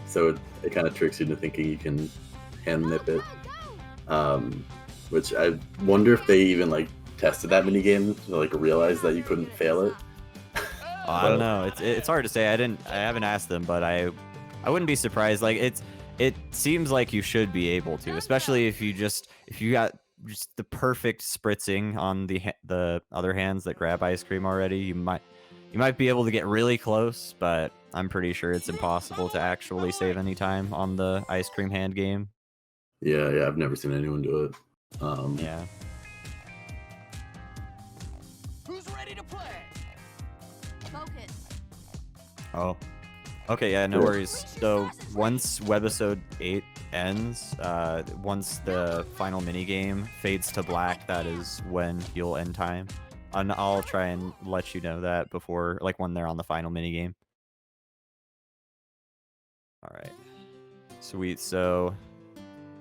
So it kind of tricks you into thinking you can hand nip it. Which I wonder if they even like tested that mini game to like realize that you couldn't fail it. I don't know. It's hard to say. I haven't asked them, but I wouldn't be surprised. Like it seems like you should be able to, especially if you got just the perfect spritzing on the other hands that grab ice cream already. You might be able to get really close, but I'm pretty sure it's impossible to actually save any time on the ice cream hand game. Yeah, I've never seen anyone do it. Yeah. Who's ready to play? Focus. Oh. Okay, yeah, no Sure. worries. So once webisode 8 ends, once the final minigame fades to black, that is when you'll end time. And I'll try and let you know that before, like when they're on the final minigame. Alright. Sweet, so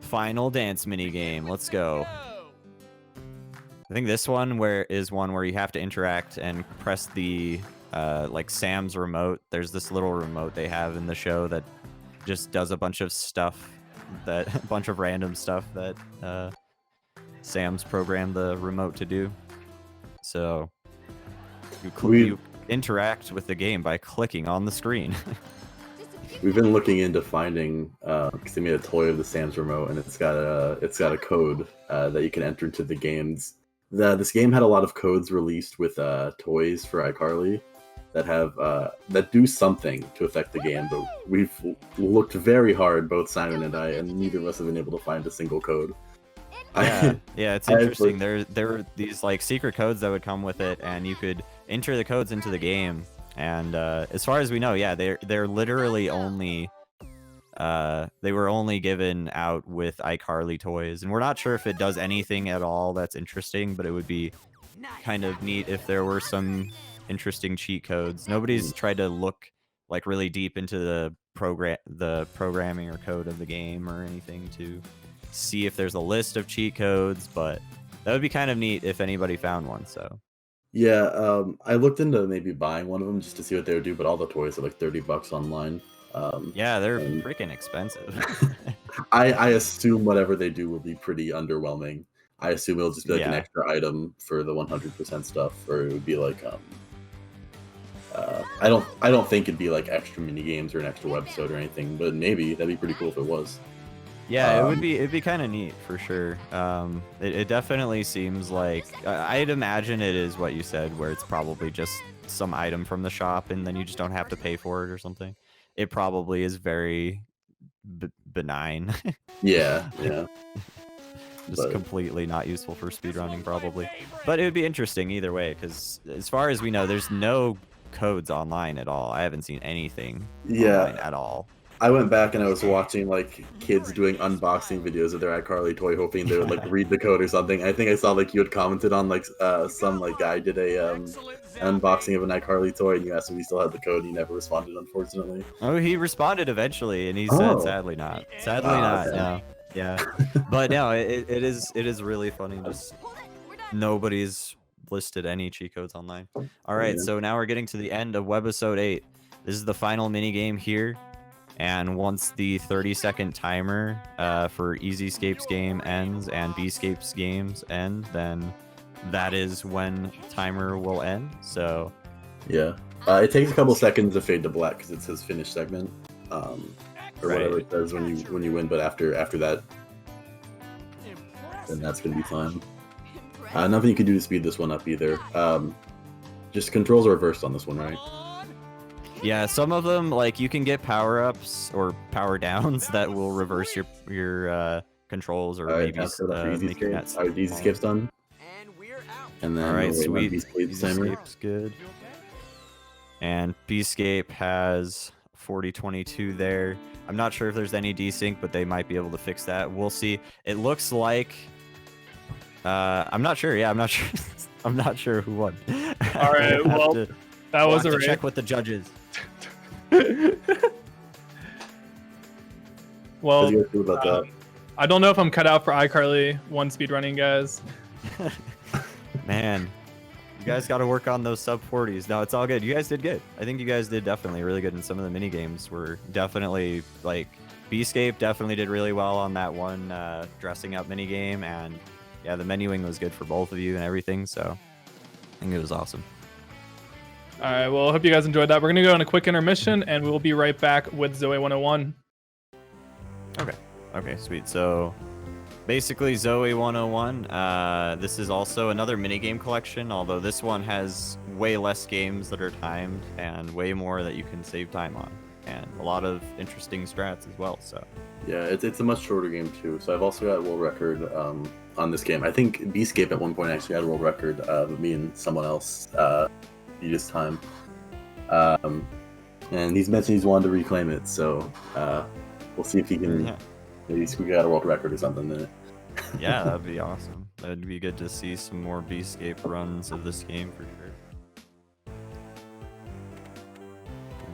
final dance minigame. Let's go. I think this one is one where you have to interact and press the like Sam's remote. There's this little remote they have in the show that just does a bunch of stuff, a bunch of random stuff that Sam's programmed the remote to do. So you interact with the game by clicking on the screen. We've been looking into finding because they made a toy of the Sam's remote, and it's got a code that you can enter into the games. This game had a lot of codes released with toys for iCarly that have that do something to affect the game, but we've looked very hard, both Simon and I, and neither of us have been able to find a single code. Yeah, it's interesting. There were these like secret codes that would come with it, and you could enter the codes into the game. And as far as we know, yeah, they're literally only they were only given out with iCarly toys, and we're not sure if it does anything at all that's interesting, but it would be kind of neat if there were some interesting cheat codes. Nobody's tried to look like really deep into the programming or code of the game or anything to see if there's a list of cheat codes, but that would be kind of neat if anybody found one. So yeah, I looked into maybe buying one of them just to see what they would do, but all the toys are like $30 online. yeah, they're freaking expensive. I assume whatever they do will be pretty underwhelming. I assume it'll just be like an extra item for the 100% stuff, or it would be like I don't think it'd be like extra mini games or an extra webisode or anything, but maybe that'd be pretty cool if it was. Yeah, it'd be kind of neat for sure. It definitely seems like I'd imagine it is what you said, where it's probably just some item from the shop and then you just don't have to pay for it or something. It probably is very benign. Yeah. Just completely not useful for speedrunning probably. But it would be interesting either way, because as far as we know, there's no codes online at all. I haven't seen anything online at all. I went back and I was watching like kids doing unboxing videos of their iCarly toy, hoping they would like read the code or something. I think I saw like you had commented on like some like guy did a unboxing of an iCarly toy, and you asked if he still had the code. And he never responded, unfortunately. Oh, he responded eventually, and he said, "Sadly not. Sadly not." Okay. No. Yeah, but no, it is really funny. Just nobody's listed any cheat codes online. All right, so now we're getting to the end of webisode 8. This is the final mini game here. And once the 30-second timer for EZScape's game ends and Bescape's games end, then that is when timer will end. So yeah, it takes a couple seconds to fade to black because it says finish segment, or whatever it says when you win. But after that, then that's gonna be fine. Nothing you can do to speed this one up either. Just controls are reversed on this one, right? Yeah, some of them, like, you can get power-ups or power-downs that will reverse your controls or maybe make your nets. Alright, EZScape's done. And we're out. And then Alright, sweet. Bescape's good. And Bescape has 4022 there. I'm not sure if there's any desync, but they might be able to fix that. We'll see. It looks like... I'm not sure. Yeah, I'm not sure. I'm not sure who won. Alright, well, that was a race. Check with the judges. Well, about that? I don't know if I'm cut out for iCarly one speedrunning, guys. Man, You guys got to work on those sub 40s. No, it's all good. You guys did good. I think you guys did definitely really good in some of the mini games. Were definitely like Bescape definitely did really well on that one dressing up mini game, and yeah, the menuing was good for both of you and everything. So I think it was awesome. All right, well, I hope you guys enjoyed that. We're going to go on a quick intermission, and we'll be right back with Zoey 101. Okay, sweet. So basically Zoey 101, this is also another minigame collection, although this one has way less games that are timed and way more that you can save time on, and a lot of interesting strats as well. So Yeah, it's a much shorter game too. So I've also got a world record on this game. I think Beescape at one point actually had a world record, but me and someone else beat his time. And he's mentioned he's wanted to reclaim it, so we'll see if he can maybe squeak out a world record or something in it. yeah, that'd be awesome. That'd be good to see some more Beescape runs of this game for sure.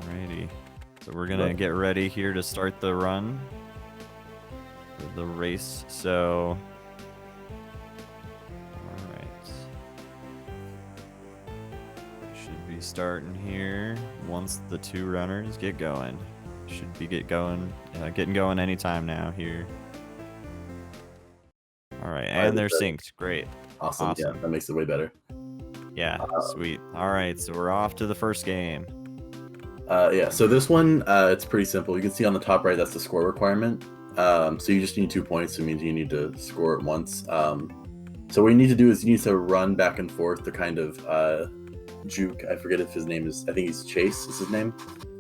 Alrighty, so we're gonna get ready here to start the run, the race. So, all right, should be starting here once the two runners get going. Should be getting going anytime now here. All right, and they're synced. Great. Awesome. Yeah, that makes it way better. Yeah, sweet. All right, so we're off to the first game. Yeah, so this one, it's pretty simple. You can see on the top right, that's the score requirement. So you just need 2 points. It means you need to score it once. So what you need to do is you need to run back and forth to kind of juke. I forget if his name is, I think he's Chase is his name.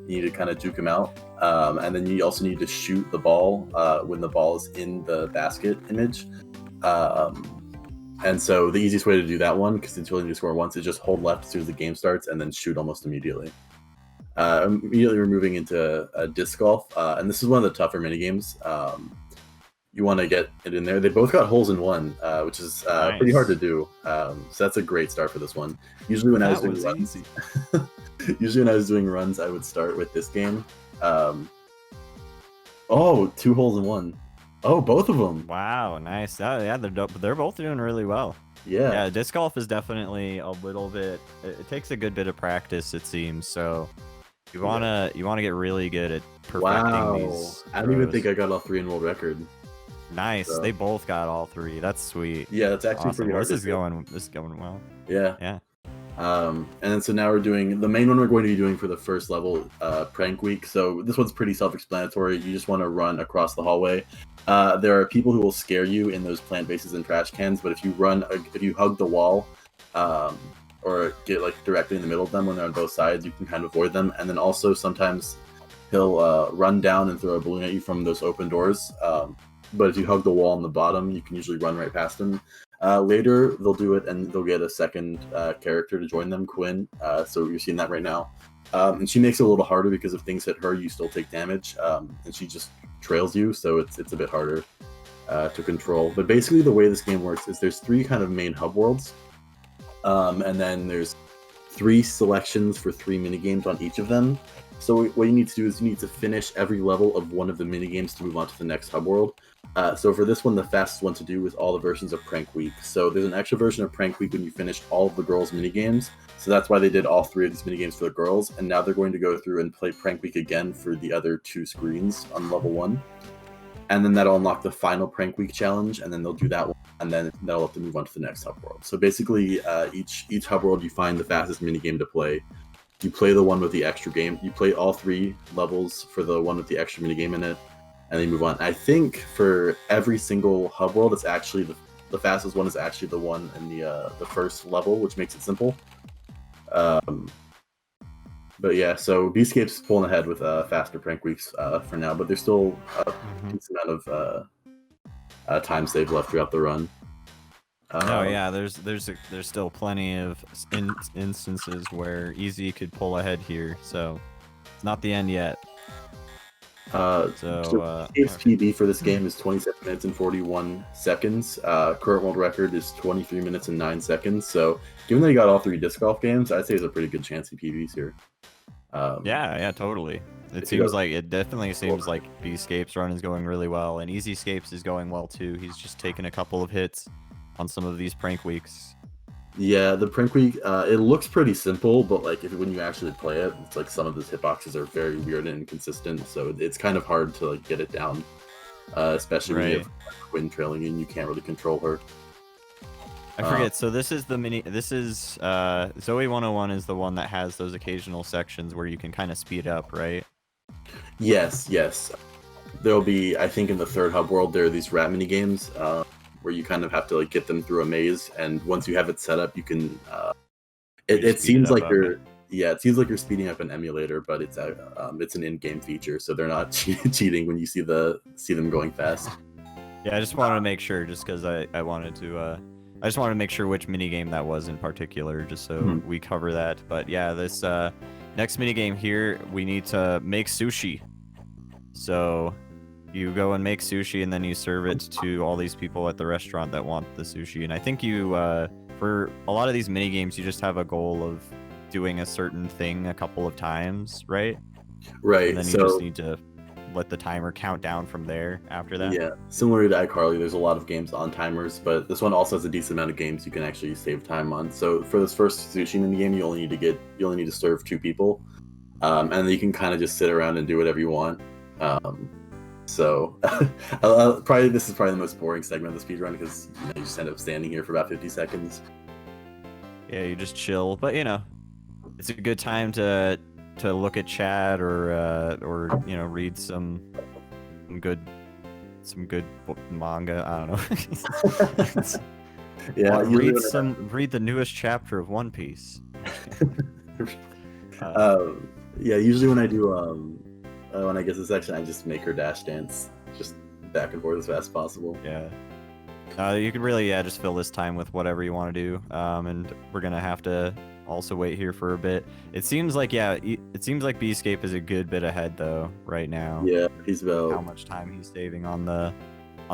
You need to kind of juke him out. And then you also need to shoot the ball when the ball is in the basket image. And so the easiest way to do that one, because it's really need to score once, is just hold left as soon as the game starts and then shoot almost immediately. Immediately we're moving into disc golf, and this is one of the tougher mini games. You want to get it in there. They both got holes in one, which is pretty hard to do. So that's a great start for this one. Usually when I was doing runs, I would start with this game. Oh, 2 holes in one. Oh, both of them. Wow, nice. Yeah, they're both doing really well. Yeah, disc golf is definitely a little bit. It takes a good bit of practice, it seems. So you wanna get really good at perfecting these. I don't even think I got all 3 in world record. Nice. So. They both got all 3. That's sweet. Yeah, that's actually pretty hard. This is going well. Yeah. Yeah. And then so now we're doing the main one we're going to be doing for the first level, prank week. So this one's pretty self-explanatory. You just want to run across the hallway. There are people who will scare you in those plant bases and trash cans, but if you hug the wall, or get like directly in the middle of them when they're on both sides, you can kind of avoid them. And then also sometimes he'll run down and throw a balloon at you from those open doors. But if you hug the wall on the bottom, you can usually run right past them. Later, they'll do it and they'll get a second character to join them, Quinn. So you're seeing that right now. And she makes it a little harder because if things hit her, you still take damage. And she just trails you, so it's a bit harder to control. But basically, the way this game works is there's 3 kind of main hub worlds. And then there's 3 selections for 3 minigames on each of them. So what you need to do is you need to finish every level of one of the minigames to move on to the next hub world. So for this one, the fastest one to do is all the versions of Prank Week. So there's an extra version of Prank Week when you finish all of the girls' minigames. So that's why they did all 3 of these minigames for the girls. And now they're going to go through and play Prank Week again for the other 2 screens on level 1. And then that'll unlock the final Prank Week challenge, and then they'll do that one, and then that'll have to move on to the next hub world. So basically, each hub world, you find the fastest minigame to play. You play the one with the extra game. You play all 3 levels for the one with the extra minigame in it, and then you move on. I think for every single hub world, it's actually the fastest one is actually the one in the first level, which makes it simple. But yeah, so Beescape's pulling ahead with faster prank weeks for now, but there's still a decent amount of time saved left throughout the run. Oh yeah, there's still plenty of instances where Easy could pull ahead here, so it's not the end yet. Beescape's PB for this game is 27 minutes and 41 seconds. Current world record is 23 minutes and 9 seconds. So given that he got all 3 disc golf games, I'd say there's a pretty good chance he PBs here. Yeah, totally. It definitely seems like Beescape's run is going really well, and EZScape's is going well too. He's just taken a couple of hits on some of these prank weeks. Yeah, the prank week, it looks pretty simple, but like when you actually play it, it's like some of the hitboxes are very weird and inconsistent, so it's kind of hard to like get it down. Especially when you have Quinn trailing and you can't really control her. I forget. So this is the mini. This is Zoey 101 is the one that has those occasional sections where you can kind of speed up, right? Yes, yes. There'll be, I think, in the third hub world, there are these rat mini games where you kind of have to like get them through a maze, and once you have it set up, you can. It seems like it seems like you're speeding up an emulator, but it's an in-game feature, so they're not cheating when you see them going fast. Yeah, I just wanted to make sure, just because I wanted to. I just wanted to make sure which minigame that was in particular, just so we cover that. But yeah, this next minigame here, we need to make sushi. So you go and make sushi, and then you serve it to all these people at the restaurant that want the sushi. And I think you, for a lot of these minigames, you just have a goal of doing a certain thing a couple of times, right? Right. And then you just need to let the timer count down from there after that. Yeah, similar to iCarly, there's a lot of games on timers, but this one also has a decent amount of games you can actually save time on. So for this first sushi mini game, you only need to serve 2 people, and then you can kind of just sit around and do whatever you want. So this is probably the most boring segment of the speedrun because you just end up standing here for about 50 seconds. Yeah, you just chill, but it's a good time to look at chat or read some good manga. I don't know. Yeah, read the newest chapter of One Piece. Yeah, usually when I do when I get to this section, I just make her dash dance just back and forth as fast as possible. Yeah. You can really just fill this time with whatever you want to do, and we're gonna have to also wait here for a bit. It seems like Beescape is a good bit ahead though right now. Yeah, he's about how much time he's saving on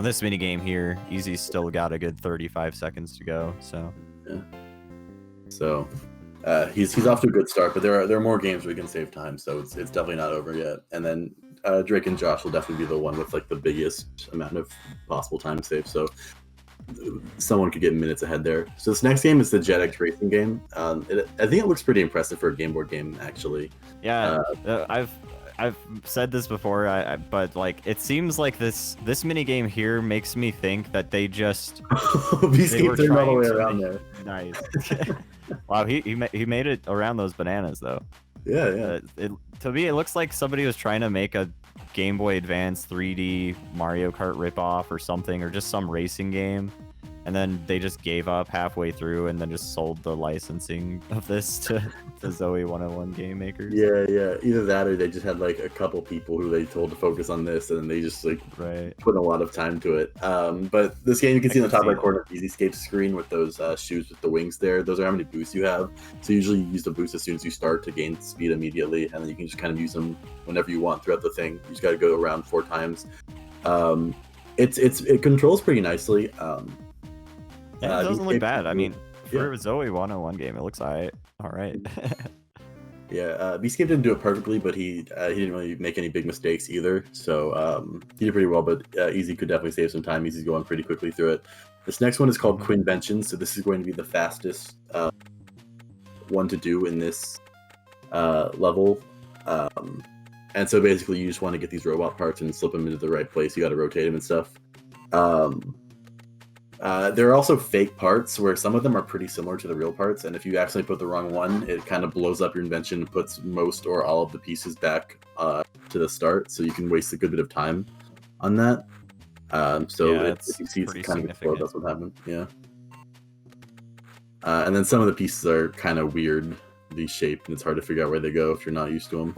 this mini game here. Easy's still got a good 35 seconds to go. So yeah. So he's off to a good start, but there are more games where we can save time, so it's definitely not over yet. And then Drake and Josh will definitely be the one with like the biggest amount of possible time save. So someone could get minutes ahead there. So this next game is the JetX racing game. I think it looks pretty impressive for a Game Boy game, actually. Yeah, I've said this before, but like it seems like this mini game here makes me think that they just Beescape turned all the way around there. Nice. Wow, he made it around those bananas though. Yeah. To me, it looks like somebody was trying to make a Game Boy Advance 3D Mario Kart ripoff or something, or just some racing game, and then they just gave up halfway through and then just sold the licensing of this to Zoey 101 game makers. Yeah. Either that or they just had like a couple people who they told to focus on this, and then they just like put a lot of time to it. But this game, you can see in the top right corner of EZScape's screen with those shoes with the wings there. Those are how many boosts you have. So usually you use the boost as soon as you start to gain speed immediately, and then you can just kind of use them whenever you want throughout the thing. You just got to go around 4 times. It controls pretty nicely. It doesn't look bad. I mean, for a Zoey 101 game, it looks alright. Yeah, Beescape didn't do it perfectly, but he didn't really make any big mistakes either. So he did pretty well, but Easy could definitely save some time. Easy's going pretty quickly through it. This next one is called Quinvention, so this is going to be the fastest one to do in this level. And so basically you just want to get these robot parts and slip them into the right place. You got to rotate them and stuff. There are also fake parts where some of them are pretty similar to the real parts, and if you accidentally put the wrong one, it kind of blows up your invention and puts most or all of the pieces back to the start, so you can waste a good bit of time on that. If you see it's kind of explode, that's what happened. Yeah. And then some of the pieces are kind of weird, these shaped, and it's hard to figure out where they go if you're not used to them.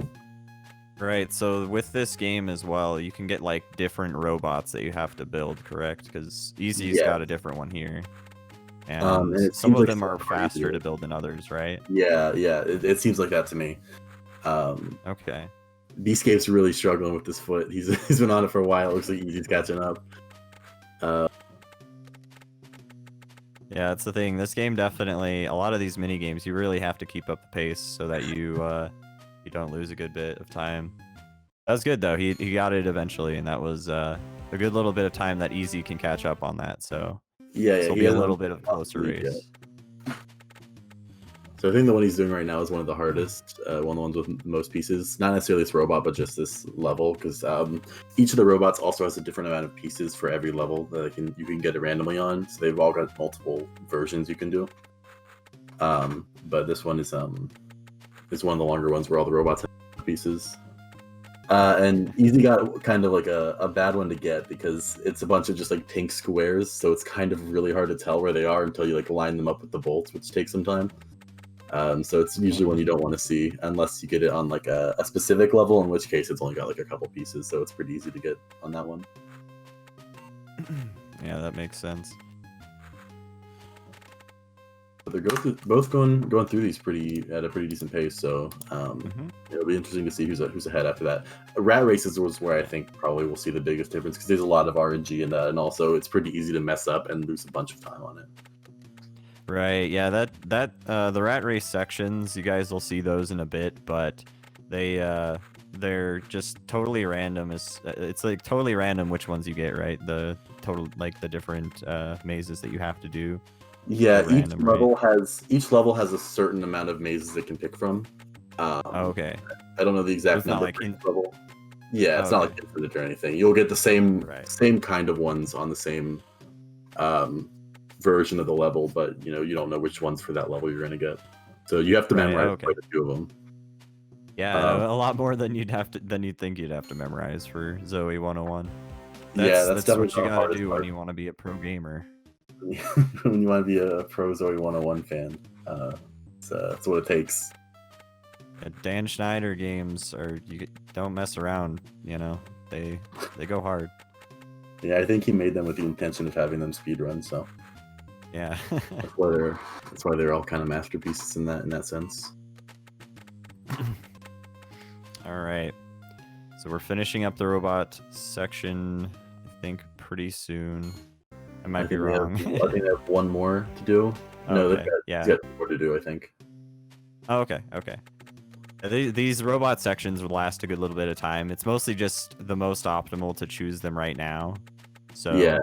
Right, so with this game as well, you can get like different robots that you have to build, correct? Because Easy's got a different one here. And some of them are faster to build than others, right? Yeah, it seems like that to me. Okay. Beescape's really struggling with this foot. He's been on it for a while. It looks like Easy's catching up. Yeah, that's the thing. This game definitely, a lot of these mini games, you really have to keep up the pace so that you don't lose a good bit of time. That was good though. He got it eventually, and that was a good little bit of time that Easy can catch up on that. So yeah, it'll be a little bit of a closer race. So I think the one he's doing right now is one of the hardest, one of the ones with most pieces. Not necessarily this robot, but just this level, because each of the robots also has a different amount of pieces for every level that you can get it randomly on. So they've all got multiple versions you can do. But this one is one of the longer ones where all the robots have pieces. And Easy got kind of like a bad one to get because it's a bunch of just like pink squares, so it's kind of really hard to tell where they are until you like line them up with the bolts, which takes some time. So it's usually one you don't want to see unless you get it on like a specific level, in which case it's only got like a couple pieces, so it's pretty easy to get on that one. Yeah, that makes sense. But they're both going through these at a pretty decent pace, so it'll be interesting to see who's ahead after that. Rat Races was where I think probably we'll see the biggest difference because there's a lot of RNG in that, and also it's pretty easy to mess up and lose a bunch of time on it. Right, yeah, the rat race sections, you guys will see those in a bit, but they're just totally random. It's like totally random which ones you get, right? The total, like the different mazes that you have to do. Yeah, Random, each level has a certain amount of mazes it can pick from. Okay. I don't know the exact It's not number like for each level. Yeah, it's not Okay. like infinite or anything. You'll get the same Right. kind of ones on the same version of the level, but you don't know which ones for that level you're gonna get. So you have to Right, memorize okay. quite a few of them. Yeah, a lot more than you'd think you'd have to memorize for Zoey 101. Yeah, that's what definitely you the gotta hardest do part. when you want to be a pro gamer. When you want to be a pro Zoey 101 fan, that's what it takes. Dan Schneider games don't mess around, they go hard. Yeah, I think he made them with the intention of having them speedrun, so Yeah. that's why they're all kind of masterpieces in that sense. All right. So we're finishing up the robot section, I think, pretty soon. I might be wrong. I think they have one more to do. No, Okay, they've got more to do, I think. Oh, okay. These robot sections will last a good little bit of time. It's mostly just the most optimal to choose them right now. So Yeah.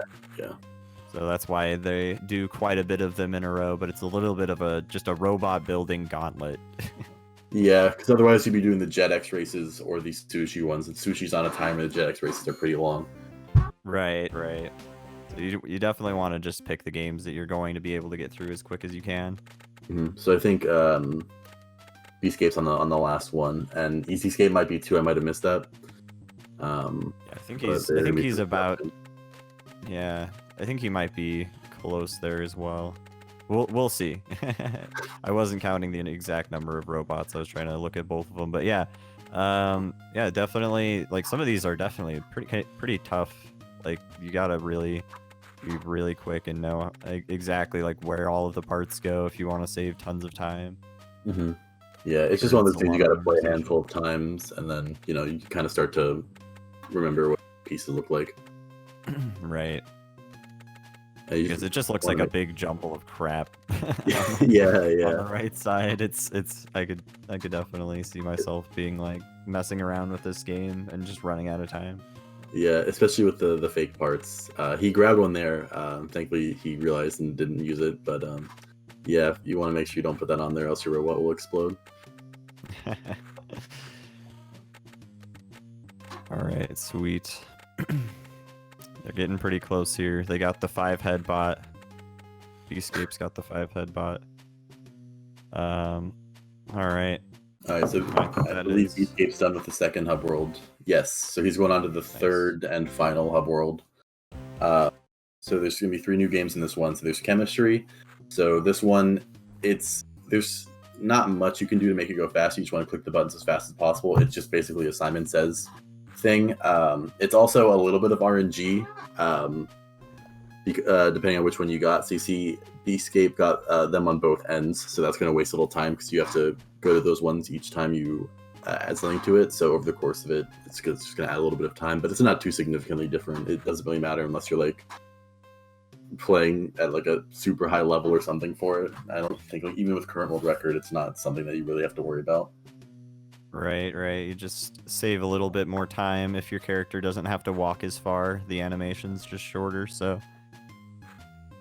So that's why they do quite a bit of them in a row, but it's a little bit of just a robot building gauntlet. Yeah, because otherwise you'd be doing the Jet X races or these Sushi ones, and Sushi's on a timer. The Jet X races are pretty long. Right. So you definitely want to just pick the games that you're going to be able to get through as quick as you can. So I think Beescape's on the last one, and EZScape might be too. I might have missed that. Yeah, I think but he's about. Yeah, I think he might be close there as well. We'll see. I wasn't counting the exact number of robots. I was trying to look at both of them, but yeah, definitely. Like some of these are definitely pretty tough. Like you gotta really be really quick and know exactly like where all of the parts go if you want to save tons of time. Yeah, it's just one of those things you got to play a memorization. handful of times, and then you kind of start to remember what pieces look like. Right. I usually- Because it just looks like a big jumble of crap. Yeah. On the right side, I could definitely see myself being like messing around with this game and just running out of time. Yeah, especially with the fake parts. He grabbed one there. Thankfully, he realized and didn't use it. But yeah, you want to make sure you don't put that on there, else your robot will explode. All right, sweet. They're getting pretty close here. They got the 5-head bot. Beescape's got the 5-head bot. All right. All right, so I believe Escape's done with the second hub world. Yes, so he's going on to the third and final hub world. So there's going to be 3 new games in this one. So there's chemistry. So this one, there's not much you can do to make it go fast. You just want to click the buttons as fast as possible. It's just basically a Simon Says thing. It's also a little bit of RNG, depending on which one you got. So you see Escape got them on both ends, so that's going to waste a little time because you have to go to those ones each time you add something to it. So over the course of it, it's just going to add a little bit of time, but it's not too significantly different. It doesn't really matter unless you're like playing at like a super high level or something for it. I don't think even with current world record, it's not something that you really have to worry about. Right. You just save a little bit more time if your character doesn't have to walk as far. The animation's just shorter, so.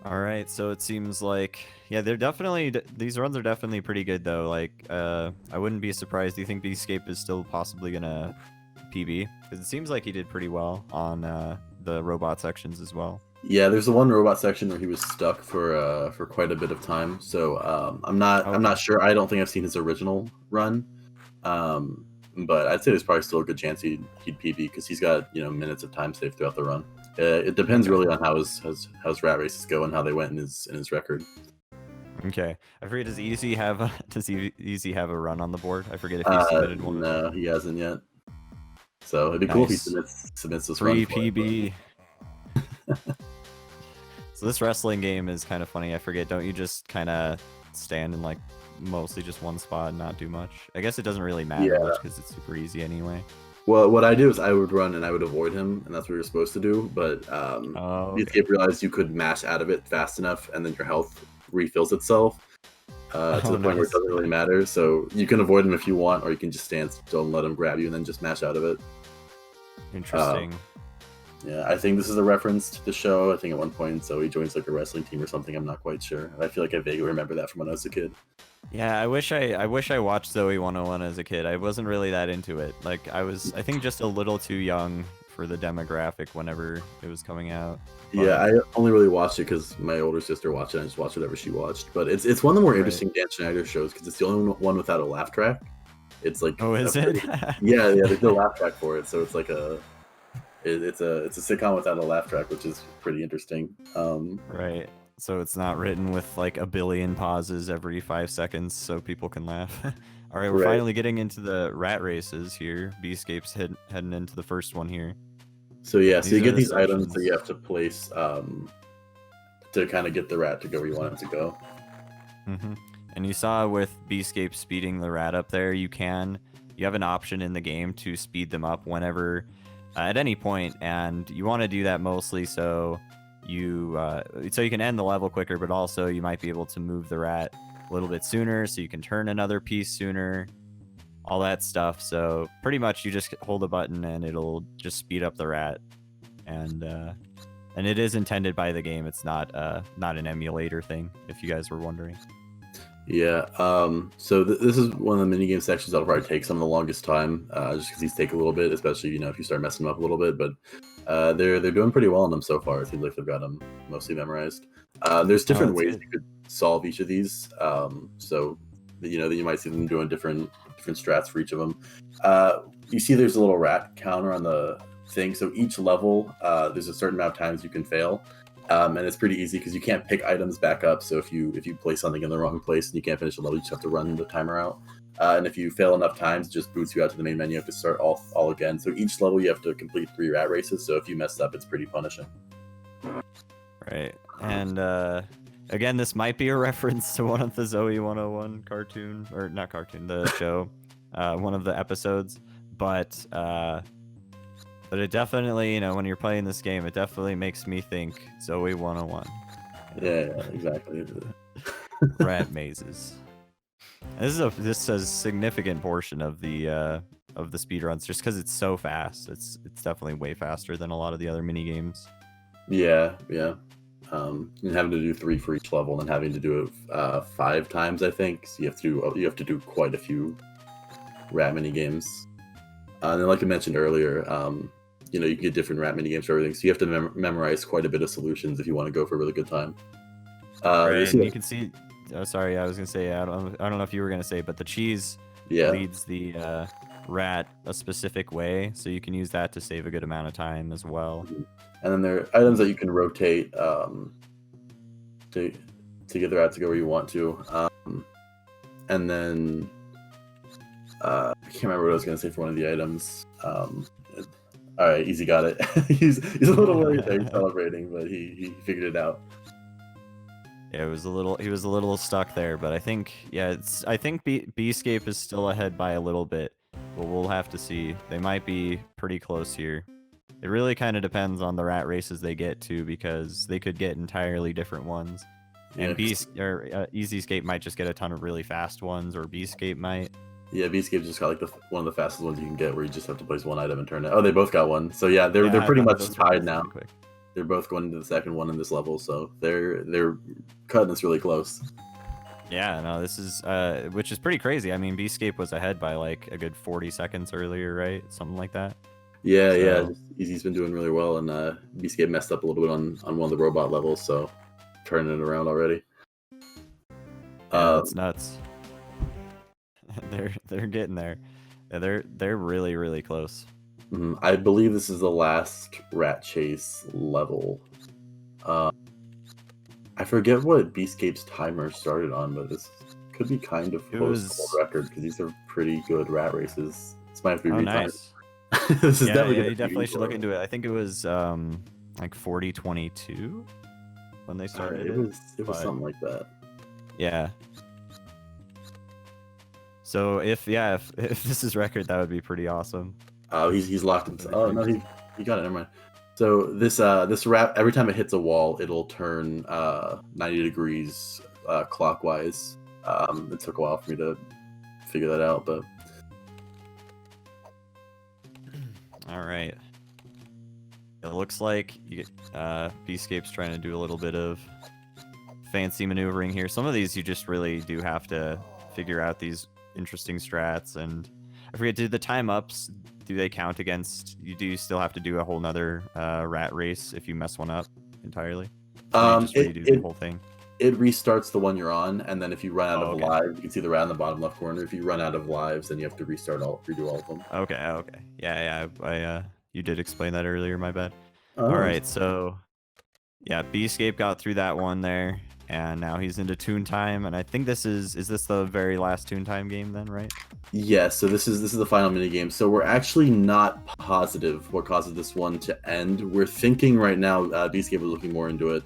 All right, so it seems like yeah, they're definitely these runs are definitely pretty good though. Like I wouldn't be surprised. Do you think Beescape is still possibly gonna PB? Because it seems like he did pretty well on the robot sections as well. Yeah, there's the one robot section where he was stuck for quite a bit of time. So I'm not sure. I don't think I've seen his original run, but I'd say there's probably still a good chance he'd PB because he's got minutes of time saved throughout the run. It depends really on how his rat races go and how they went in his record. Okay, I forget. Does Easy have a run on the board? I forget if he submitted one. No, he hasn't yet. So it'd be cool if he submits this free run. PB. So this wrestling game is kind of funny. I forget. Don't you just kind of stand in like mostly just one spot and not do much? I guess it doesn't really matter much because it's super easy anyway. Well, what I do is I would run and I would avoid him, and that's what you're supposed to do. But EZScape realized you could mash out of it fast enough, and then your health refills itself to the point where it doesn't really matter. So you can avoid him if you want, or you can just stand still and let him grab you, and then just mash out of it. Interesting. Yeah, I think this is a reference to the show. I think at one point Zoey joins like a wrestling team or something. I'm not quite sure. I feel like I vaguely remember that from when I was a kid. Yeah, I wish I watched Zoey 101 as a kid. I wasn't really that into it. Like I think just a little too young for the demographic whenever it was coming out. But... Yeah, I only really watched it because my older sister watched it. I just watched whatever she watched. But it's one of the more interesting Dan Schneider shows because it's the only one without a laugh track. It's like is it? yeah, there's no laugh track for it, so it's like it's a sitcom without a laugh track, which is pretty interesting. Right. So it's not written with like a billion pauses every 5 seconds so people can laugh. All right, we're finally getting into the rat races here. Beescape's heading into the first one here. So yeah, so you get these items that you have to place to kind of get the rat to go where you want it to go. Mm-hmm. And you saw with Beescape speeding the rat up there, you have an option in the game to speed them up whenever, at any point, and you want to do that mostly so you can end the level quicker, but also you might be able to move the rat a little bit sooner so you can turn another piece sooner, all that stuff. So pretty much you just hold a button and it'll just speed up the rat, and it is intended by the game. It's not an emulator thing, if you guys were wondering. Yeah, so this is one of the minigame sections that'll probably take some of the longest time, just because these take a little bit, especially if you start messing them up a little bit. But they're doing pretty well on them so far. It seems like they've got them mostly memorized. There's different ways you could solve each of these, so that you might see them doing different strats for each of them. You see, there's a little rat counter on the thing. So each level, there's a certain amount of times you can fail. And it's pretty easy because you can't pick items back up. So if you place something in the wrong place and you can't finish the level, you just have to run the timer out. And if you fail enough times, it just boots you out to the main menu. You have to start all again. So each level you have to complete 3 rat races. So if you mess up, it's pretty punishing. Right. And again, this might be a reference to one of the Zoey 101 cartoon, or not cartoon, the show, one of the episodes. But it definitely, when you're playing this game, it definitely makes me think Zoey 101. Yeah, exactly. Rat mazes. This is a significant portion of the speedruns just because it's so fast. It's definitely way faster than a lot of the other mini games. Yeah. And having to do 3 for each level and having to do it 5 times, I think. So you have to do quite a few rat mini games. And then, like I mentioned earlier, you can get different rat mini games for everything. So you have to memorize quite a bit of solutions if you want to go for a really good time. Right, and you can see. Oh, sorry, I was gonna say. I don't know if you were gonna say, but the cheese leads the rat a specific way, so you can use that to save a good amount of time as well. And then there are items that you can rotate to get the rat to go where you want to. And then I can't remember what I was gonna say for one of the items. All right, Easy got it. he's a little worried there, he's celebrating, but he figured it out. Yeah, he was a little stuck there, but I think Beescape is still ahead by a little bit, but we'll have to see. They might be pretty close here. It really kind of depends on the rat races they get to, because they could get entirely different ones. And EZScape might just get a ton of really fast ones, or Beescape might. Yeah, Beescape just got like one of the fastest ones you can get, where you just have to place one item and turn it. Oh, they both got one. So yeah, they're pretty much tied now. They're both going into the second one in this level, so they're cutting this really close. Yeah, no, this is which is pretty crazy. I mean, Beascape was ahead by like a good 40 seconds earlier, right? Something like that. Yeah, So- yeah. Easy's been doing really well, and Beascape messed up a little bit on one of the robot levels, so turning it around already. Yeah, that's nuts. they're getting there. Yeah, they're really, really close. I believe this is the last rat chase level. I forget what Beascape's timer started on, but this could be kind of close to the record because these are pretty good rat races. This might have to be retimed. Nice. This is Yeah, definitely you definitely should look into it. I think it was like 40-22 when they started. It was but- something like that. Yeah. So if this is record, that would be pretty awesome. He's locked himself. Oh no, he got it. Never mind. So this rat, every time it hits a wall, it'll turn 90 degrees clockwise. It took a while for me to figure that out, but All right. It looks like Beascape's trying to do a little bit of fancy maneuvering here. Some of these you just really do have to figure out these interesting strats. And I forget, do the time ups, do they count against you? Do you still have to do a whole nother rat race if you mess one up entirely? Or you just redo the whole thing? It restarts the one you're on, and then if you run out of okay. lives, you can see the rat in the bottom left corner. If you run out of lives, then you have to redo all of them. Okay. Yeah, I you did explain that earlier, my bad. Oh, All right, so yeah, Beascape got through that one there, and now he's into Toon Time, and I think this is this the very last Toon Time game then, right? Yes, so this is the final mini game. So we're actually not positive what causes this one to end. We're thinking right now, Beascape is looking more into it.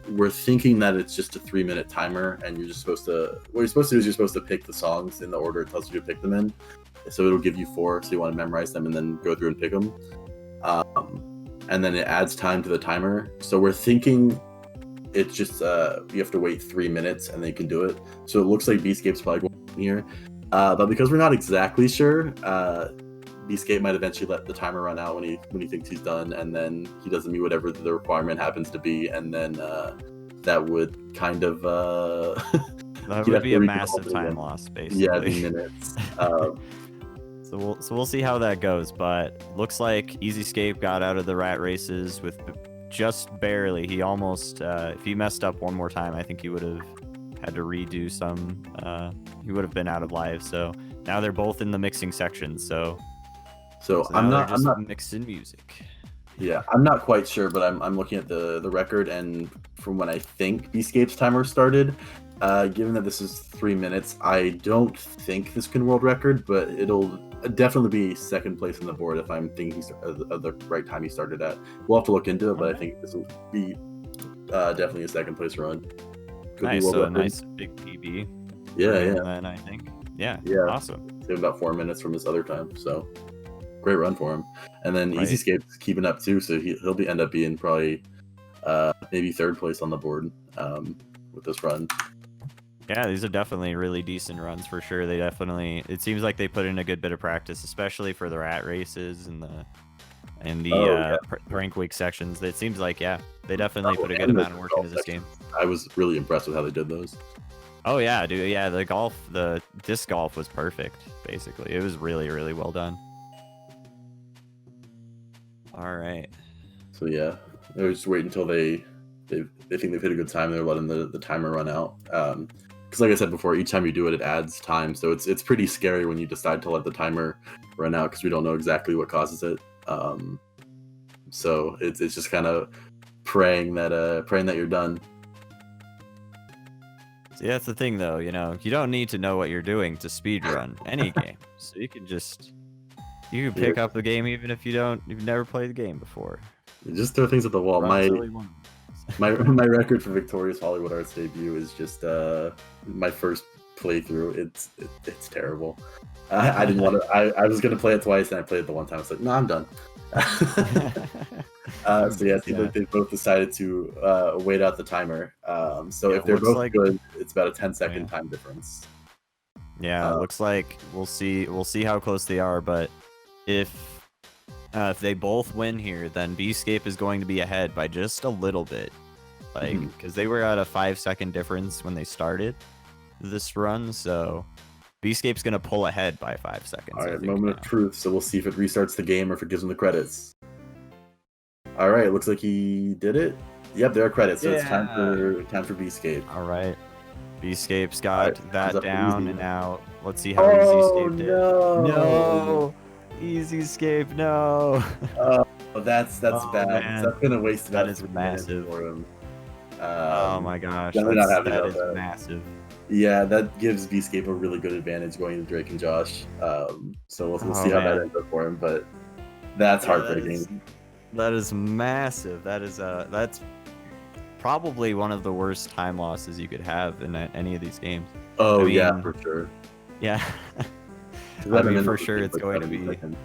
We're thinking that it's just a 3-minute timer, and you're just supposed to. What you're supposed to do is you're supposed to pick the songs in the order it tells you to pick them in. So it'll give you 4, so you want to memorize them and then go through and pick them. And then it adds time to the timer. So we're thinking it's just you have to wait 3 minutes and then you can do it. So it looks like Beascape's probably going here, but because we're not exactly sure, Beascape might eventually let the timer run out when he thinks he's done, and then he doesn't meet whatever the requirement happens to be, and then that would kind of That would be a massive time loss, basically. Yeah, minutes. So we'll see how that goes, but looks like EZScape got out of the rat races with just barely. He almost, if he messed up one more time, I think he would have had to redo some. He would have been out of live. So now they're both in the mixing section. So I'm not mixing music. Yeah, I'm not quite sure, but I'm looking at the record, and from when I think Beascape's timer started, given that this is 3 minutes, I don't think this can world record, but it'll definitely be second place on the board if I'm thinking of the right time he started at. We'll have to look into it, but I think this will be definitely a second place run. Could Nice, be world so a record. nice big PB. Yeah. And I think, yeah, awesome. Saved about 4 minutes from his other time, so great run for him. And then Right. EZScape's keeping up too, so he'll end up being probably maybe third place on the board with this run. Yeah, these are definitely really decent runs for sure. It seems like they put in a good bit of practice, especially for the rat races and the rank week sections. It seems like, yeah, they definitely put a good amount of work into this game. I was really impressed with how they did those. Oh yeah, dude. Yeah, the disc golf was perfect, basically. It was really, really well done. All right. So yeah, they were just waiting until they think they've hit a good time. They're letting the timer run out. Because like I said before, each time you do it, it adds time. So it's pretty scary when you decide to let the timer run out because we don't know exactly what causes it. So it's just kind of praying that you're done. See, that's the thing, though. You don't need to know what you're doing to speedrun any game. So you can pick up the game even if you've never played the game before. You just throw things at the wall. Run My record for Victorious Hollywood Arts debut is just my first playthrough. It's terrible. I didn't want to. I was gonna play it twice, and I played it the one time. I was like, no, I'm done. So yeah, they both decided to wait out the timer. So if they're both good, it's about a 10-second time difference. Yeah, it looks like we'll see how close they are, but if If they both win here, then Beescape is going to be ahead by just a little bit. Like, because they were at a 5-second difference when they started this run, so Beescape's going to pull ahead by 5 seconds. All I right, think, moment now. of truth. So we'll see if it restarts the game or if it gives him the credits. All right, looks like he did it. Yep, there are credits. So it's time for Beescape. All right. Beescape's got Alright, that thumbs up for down, Easy. and now let's see how Oh EZScape did. no! EZScape, no! Oh, that's Oh, bad. man. That's gonna waste That about is 3 minutes massive. for him. Oh my gosh, definitely not happy that about is that. massive. Yeah, that gives Beescape a really good advantage going to Drake and Josh. So we'll Oh, see how that man. ends up for him, but that's Yeah, heartbreaking. That is massive. That's probably one of the worst time losses you could have in any of these games. Oh I yeah, mean, for sure. Yeah. 'Cause I that mean, minimum for sure takes it's like going to 70 be. seconds.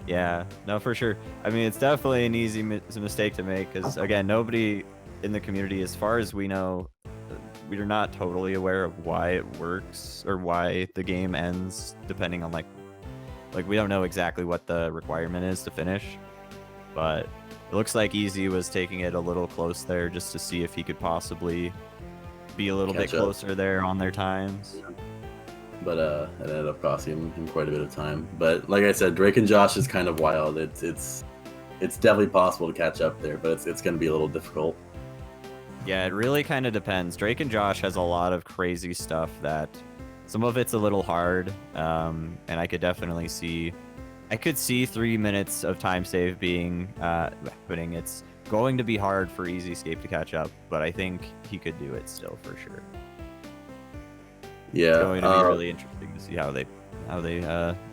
Yeah, no, for sure. I mean, it's definitely an easy mistake to make because, again, nobody in the community, as far as we know, we are not totally aware of why it works or why the game ends, depending on like we don't know exactly what the requirement is to finish. But it looks like Easy was taking it a little close there just to see if he could possibly be a little bit Catch up. closer there on their times. But it ended up costing him quite a bit of time. But like I said, Drake and Josh is kind of wild. It's definitely possible to catch up there, but it's going to be a little difficult. Yeah, it really kind of depends. Drake and Josh has a lot of crazy stuff that some of it's a little hard, and I could definitely see. I could see 3 minutes of time save being happening. It's going to be hard for EZScape to catch up, but I think he could do it still for sure. Yeah, It's going to be really interesting to see how they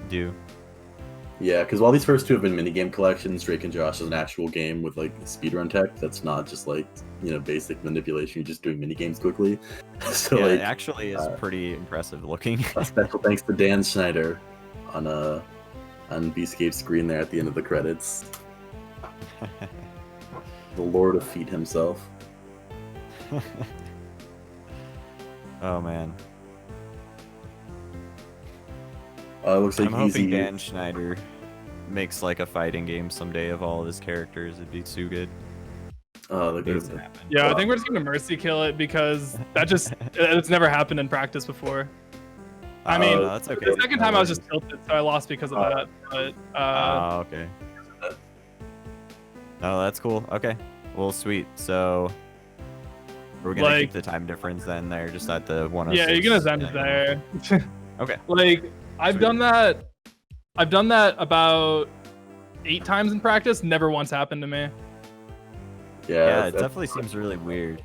do. Yeah, because while these first two have been minigame collections, Drake and Josh is an actual game with like speedrun tech. That's not just like basic manipulation. You're just doing minigames quickly. So Yeah, like, it actually is pretty impressive looking. a special thanks to Dan Schneider on Beescape's screen there at the end of the credits. The Lord of Feet himself. Oh man. It looks like I'm hoping Easy. Dan Schneider makes like a fighting game someday of all of his characters. It'd be too good. Oh, the Needs good. to happen. Yeah, I think we're just gonna mercy kill it because it's never happened in practice before. I mean, no, that's okay. the second No time I was worries. just tilted, so I lost because of that. But Oh, okay. Oh, that's cool. Okay. Well, sweet. So we're gonna keep Like- the time difference then there, just at the 106. yeah, you're gonna send it there. Okay. Like I've Sweet. done that. I've done that about 8 times in practice. Never once happened to me. Yeah, it that's- definitely seems really weird.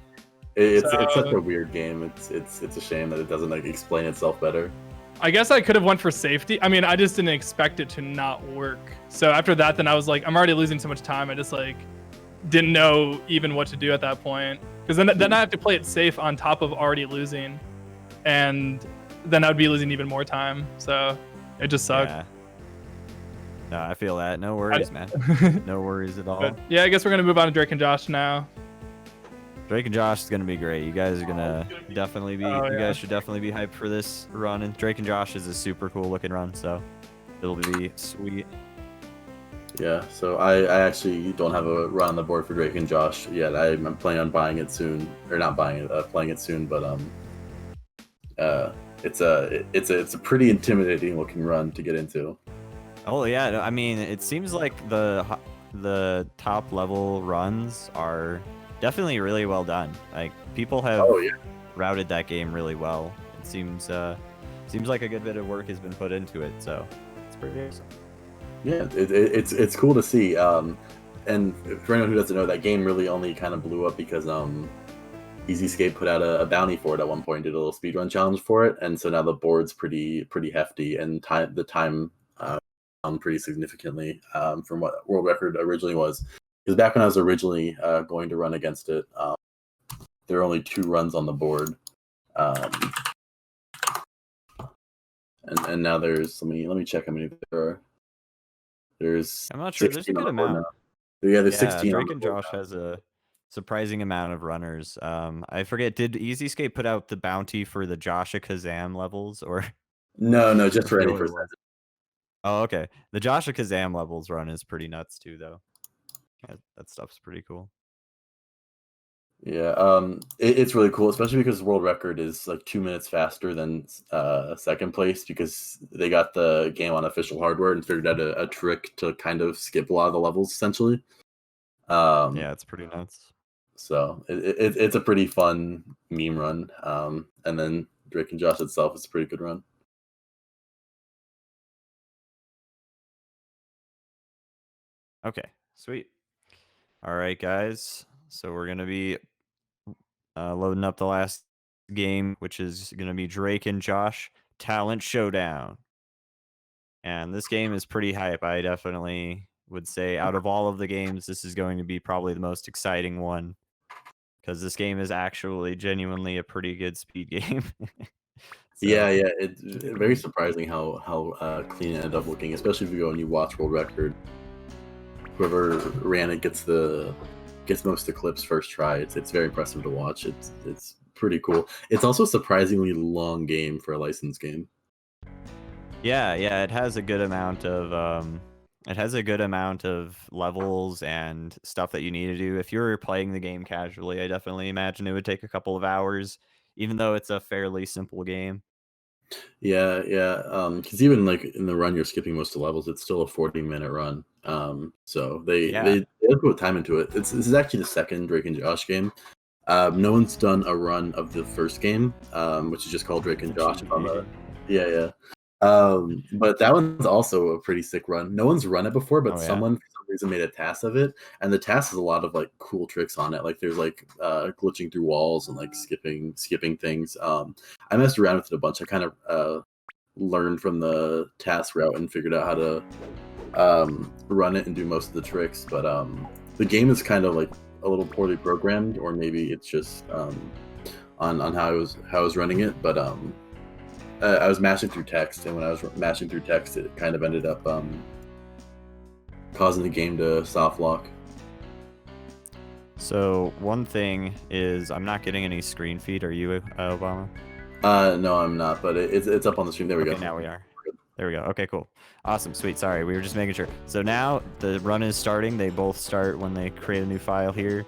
It's such So- a weird game. It's a shame that it doesn't like explain itself better. I guess I could have went for safety. I mean, I just didn't expect it to not work. So after that, then I was like, I'm already losing so much time. I just like didn't know even what to do at that point. Because then I have to play it safe on top of already losing, and then I'd be losing even more time. So it just sucked. Yeah. No, I feel that. No worries, man. No worries at all. But yeah, I guess we're gonna move on to Drake and Josh now. Drake and Josh is gonna be great. You guys are gonna definitely be. Oh, You yeah. guys should definitely be hyped for this run. And Drake and Josh is a super cool looking run, so it'll be sweet. Yeah, so I actually don't have a run on the board for Drake and Josh yet. I'm planning on buying it soon, or not buying it, playing it soon. But it's a pretty intimidating looking run to get into. Oh yeah, no, I mean, it seems like the top level runs are definitely really well done. Like people have Oh yeah, routed that game really well. It seems like a good bit of work has been put into it, so it's pretty awesome. yeah, it's cool to see. And for anyone who doesn't know, that game really only kind of blew up because EZScape put out a bounty for it at one point, did a little speedrun challenge for it, and so now the board's pretty hefty, and the time down pretty significantly from what world record originally was. Because back when I was originally going to run against it, there were only 2 runs on the board, and now there's let me check how many there are. There's I'm not sure. There's a 16 on good the board amount. now. Yeah, there's Yeah, 16. on Drake the and board Josh now. has a surprising amount of runners. I forget. Did EZScape put out the bounty for the Joshua Kazam levels, or No, just I for any forget what it percentage. Oh, okay. The Joshua Kazam levels run is pretty nuts too, though. That stuff's pretty cool. Yeah, it's really cool, especially because the world record is like 2 minutes faster than second place because they got the game on official hardware and figured out a trick to kind of skip a lot of the levels essentially. Yeah, it's pretty nuts. So it's a pretty fun meme run. And then Drake and Josh itself is a pretty good run. Okay, sweet. All right, guys. So we're gonna be loading up the last game, which is gonna be Drake and Josh Talent Showdown. And this game is pretty hype. I definitely would say out of all of the games, this is going to be probably the most exciting one because this game is actually genuinely a pretty good speed game. So, Yeah, it's very surprising how clean it ended up looking, especially if you go and you watch world record. Whoever ran it gets most of the clips first try. It's very impressive to watch. It's pretty cool. It's also a surprisingly long game for a licensed game. yeah, it has a good amount of levels and stuff that you need to do. If you're playing the game casually, I definitely imagine it would take a couple of hours, even though it's a fairly simple game. Yeah. Because even like in the run, you're skipping most of the levels. It's still a 40-minute run. So they put time into it. This is actually the second Drake and Josh game. No one's done a run of the first game, which is just called Drake and Josh. Yeah. But that one's also a pretty sick run. No one's run it before, but someone for some reason made a task of it, and the task has a lot of like cool tricks on it. Like there's like glitching through walls and like skipping things. I messed around with it a bunch. I kind of learned from the task route and figured out how to run it and do most of the tricks. But the game is kind of like a little poorly programmed, or maybe it's just on how I was running it. But I was mashing through text, and when I was mashing through text, it kind of ended up causing the game to soft lock. So one thing is I'm not getting any screen feed. Are you, Obama? No, I'm not, but it's up on the stream. There we go. Now we are. There we go. Okay, cool. Awesome, sweet. Sorry, we were just making sure. So now the run is starting. They both start when they create a new file here.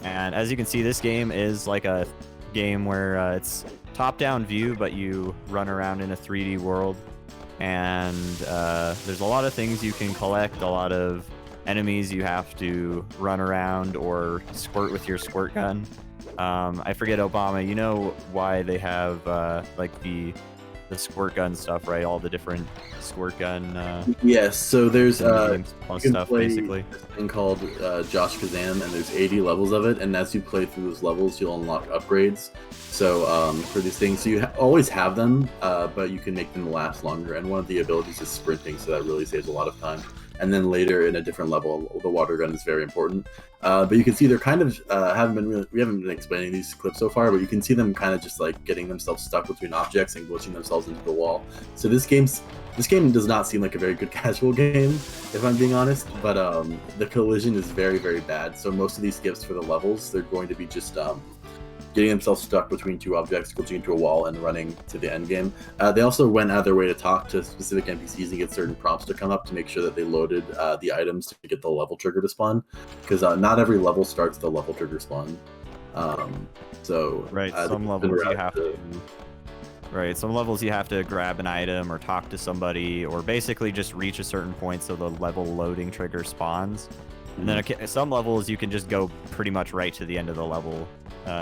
And as you can see, this game is like a game where it's top-down view, but you run around in a 3D world. And there's a lot of things you can collect, a lot of enemies you have to run around or squirt with your squirt gun. I forget, Obama, you know why they have like the squirt gun stuff, right? All the different squirt gun yes, so there's stuff basically this thing called Josh Kazam, and there's 80 levels of it, and as you play through those levels you'll unlock upgrades. So for these things, so you always have them, but you can make them last longer, and one of the abilities is sprinting, so that really saves a lot of time. And then later in a different level, the water gun is very important. But you can see they're kind of we haven't been explaining these clips so far, but you can see them kind of just like getting themselves stuck between objects and glitching themselves into the wall. So this game does not seem like a very good casual game, if I'm being honest. But the collision is very, very bad. So most of these skips for the levels, they're going to be just getting themselves stuck between two objects, glitching into a wall, and running to the end game. They also went out of their way to talk to specific NPCs and get certain prompts to come up to make sure that they loaded the items to get the level trigger to spawn, because not every level starts the level trigger spawn. So right, some levels you have to. Right, some levels you have to grab an item or talk to somebody, or basically just reach a certain point so the level loading trigger spawns. And then some levels you can just go pretty much right to the end of the level.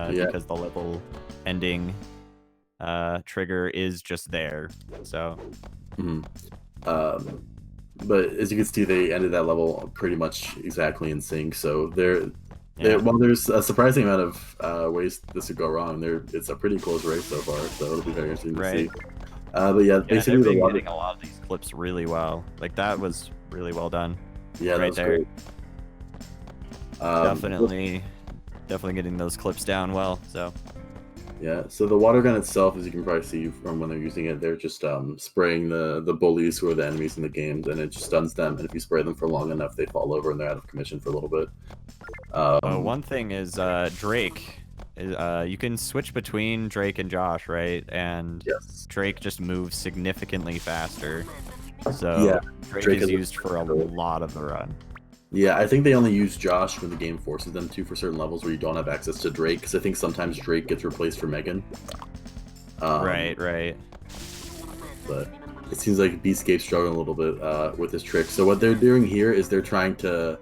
Because the level ending trigger is just there. So, but as you can see, they ended that level pretty much exactly in sync. So while there's a surprising amount of ways this could go wrong, it's a pretty close race so far. So it'll be very interesting to see. But yeah, basically they've been getting a lot of these clips really well. Like that was really well done. Yeah, that was great. Definitely getting those clips down well. So yeah, so the water gun itself, as you can probably see from when they're using it, they're just spraying the bullies who are the enemies in the games, and it just stuns them. And if you spray them for long enough, they fall over and they're out of commission for a little bit. One thing is Drake. You can switch between Drake and Josh, right? And yes. Drake just moves significantly faster. So Yeah, Drake Drake is is a- used for a lot of the run. Yeah, I think they only use Josh when the game forces them to for certain levels where you don't have access to Drake, because I think sometimes Drake gets replaced for Megan. Right. But it seems like Beascape's struggling a little bit with this trick. So what they're doing here is they're trying to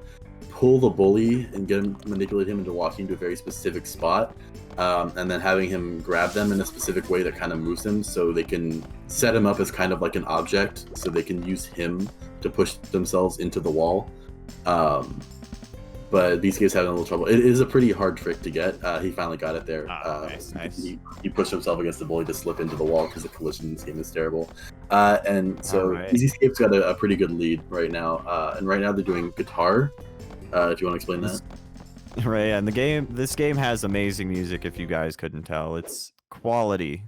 pull the bully and manipulate him into walking to a very specific spot, and then having him grab them in a specific way that kind of moves him, so they can set him up as kind of like an object, so they can use him to push themselves into the wall. But Beascape's having a little trouble. It is a pretty hard trick to get. He finally got it there. Nice. He pushed himself against the bully to slip into the wall because the collision in this game is terrible. And so Alright. EZScape's got a pretty good lead right now. And right now they're doing guitar. If you want to explain that. Right, and this game has amazing music. If you guys couldn't tell, it's quality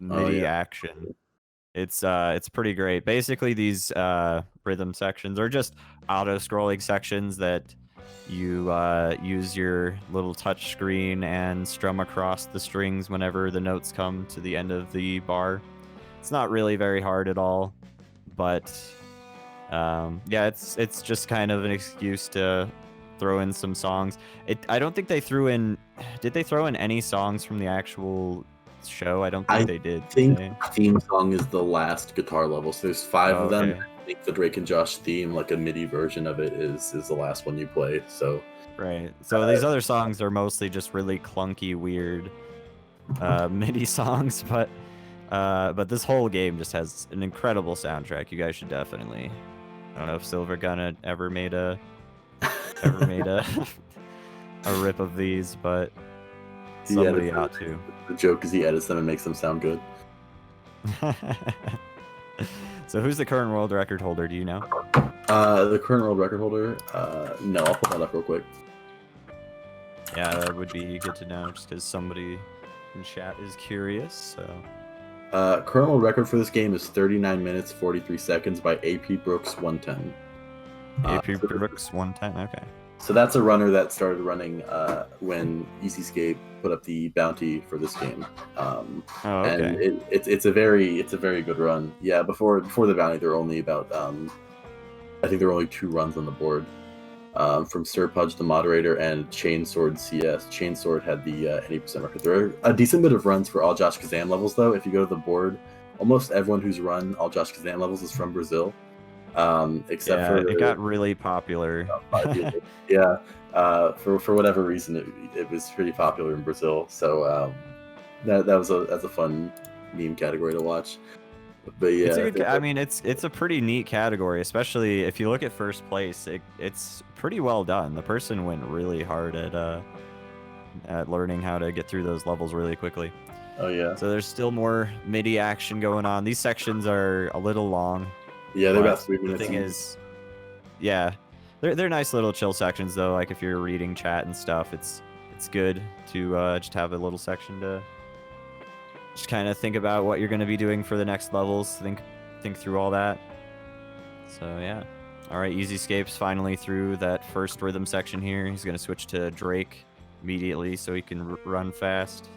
MIDI action. It's pretty great. Basically, these rhythm sections are just auto-scrolling sections that you use your little touch screen and strum across the strings whenever the notes come to the end of the bar. It's not really very hard at all, but yeah, it's just kind of an excuse to throw in some songs. I don't think they threw in. Did they throw in any songs from the actual show? I don't think they did. I think did they? theme song is the last guitar level. So there's 5 of them. Okay. I think the Drake and Josh theme, like a MIDI version of it, is the last one you play. So Right. So these other songs are mostly just really clunky, weird MIDI songs, but this whole game just has an incredible soundtrack. You guys should definitely. I don't know if Silver Gun ever made a a rip of these, but somebody ought to. The joke is he edits them and makes them sound good. So who's the current world record holder? Do you know? The current world record holder? No, I'll pull that up real quick. Yeah, that would be good to know, just because somebody in chat is curious. So. Current world record for this game is 39 minutes 43 seconds by AP Brooks 110. AP Brooks 110. Okay. So that's a runner that started running when EZScape put up the bounty for this game. Okay. And it's a very good run. Yeah, before the bounty there were only about I think there were only 2 runs on the board. From Sir Pudge the moderator and Chainsword CS. Chainsword had the 80% record. There are a decent bit of runs for all Josh Kazam levels though. If you go to the board, almost everyone who's run all Josh Kazam levels is from Brazil. Except for it got really popular. Yeah, for whatever reason, it was pretty popular in Brazil. So that's a fun meme category to watch. But yeah, it's a pretty neat category, especially if you look at first place. It's pretty well done. The person went really hard at learning how to get through those levels really quickly. Oh yeah. So there's still more MIDI action going on. These sections are a little long. Yeah, they're about 3 minutes. The thing is, yeah, they're nice little chill sections though. Like if you're reading chat and stuff, it's good to just have a little section to just kind of think about what you're going to be doing for the next levels. Think through all that. So yeah, all right. EZScape's finally through that first rhythm section here. He's going to switch to Drake immediately so he can run fast.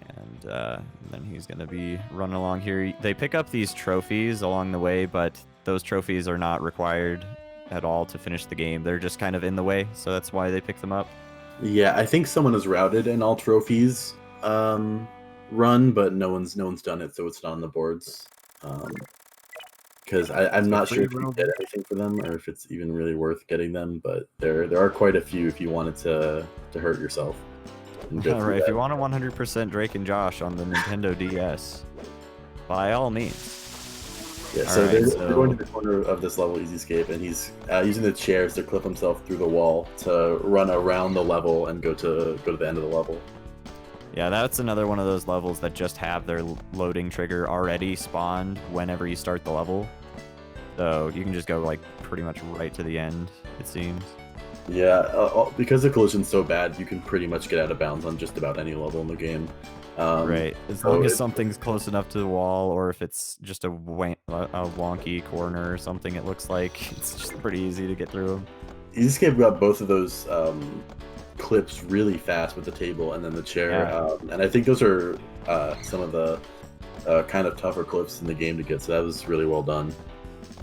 And then he's going to be running along here. They pick up these trophies along the way, but those trophies are not required at all to finish the game. They're just kind of in the way, so that's why they pick them up. Yeah, I think someone has routed and all trophies run, but no one's done it, so it's not on the boards. Because I'm not sure if you get anything for them or if it's even really worth getting them, but there are quite a few if you wanted to hurt yourself. All right, if you want a 100% Drake and Josh on the Nintendo DS, by all means. Yeah, so they're going to the corner of this level, EZScape, and he's using the chairs to clip himself through the wall to run around the level and go to the end of the level. Yeah, that's another one of those levels that just have their loading trigger already spawned whenever you start the level. So you can just go like pretty much right to the end, it seems. Yeah, because the collision's so bad, you can pretty much get out of bounds on just about any level in the game. Right, as long as something's close enough to the wall, or if it's just a wonky corner or something, it looks like it's just pretty easy to get through them. EZScape got both of those clips really fast with the table and then the chair, and I think those are some of the kind of tougher clips in the game to get. So that was really well done.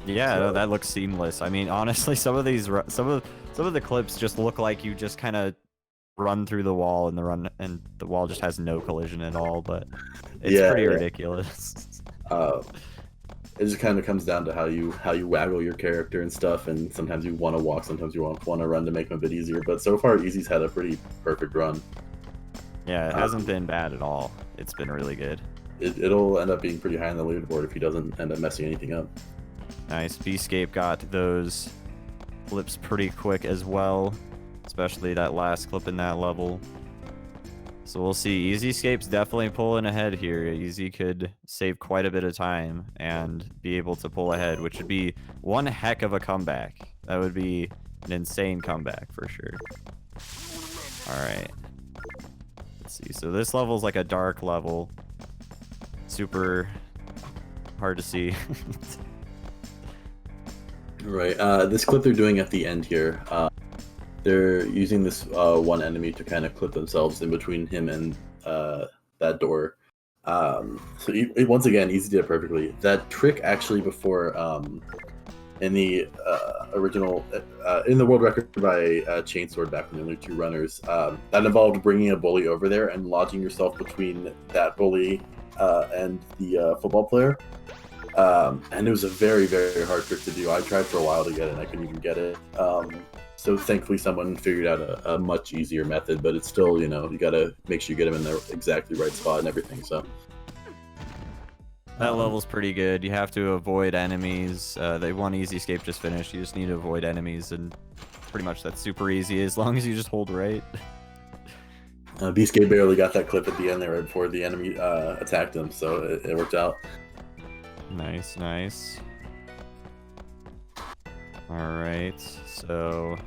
Yeah, So- no, that looks seamless. I mean, honestly, some of the clips just look like you just kind of run through the wall and the wall just has no collision at all. But it's pretty ridiculous. It just kind of comes down to how you waggle your character and stuff, and sometimes you want to walk, sometimes you want to run to make them a bit easier. But so far, Easy's had a pretty perfect run. Yeah, it hasn't been bad at all. It's been really good. It'll end up being pretty high on the leaderboard if he doesn't end up messing anything up. Nice. Bescape got those flips pretty quick as well, especially that last clip in that level. So we'll see. EZScape's definitely pulling ahead here. Easy could save quite a bit of time and be able to pull ahead, which would be one heck of a comeback. That would be an insane comeback for sure. All right. Let's see. So this level is like a dark level. Super hard to see. Right. This clip they're doing at the end here, they're using this one enemy to kind of clip themselves in between him and that door. Once again, Easy did it perfectly. That trick actually before in the original in the world record by Chainsword back when there were 2 runners, that involved bringing a bully over there and lodging yourself between that bully and the football player. And it was a very, very hard trick to do. I tried for a while to get it, and I couldn't even get it. So thankfully someone figured out a much easier method, but it's still, you gotta make sure you get them in the exactly right spot and everything, so. That level's pretty good. You have to avoid enemies. They want EZScape just finished. You just need to avoid enemies, and pretty much that's super easy as long as you just hold right. Bescape barely got that clip at the end there right before the enemy attacked him, so it worked out. Nice, nice. Alright, so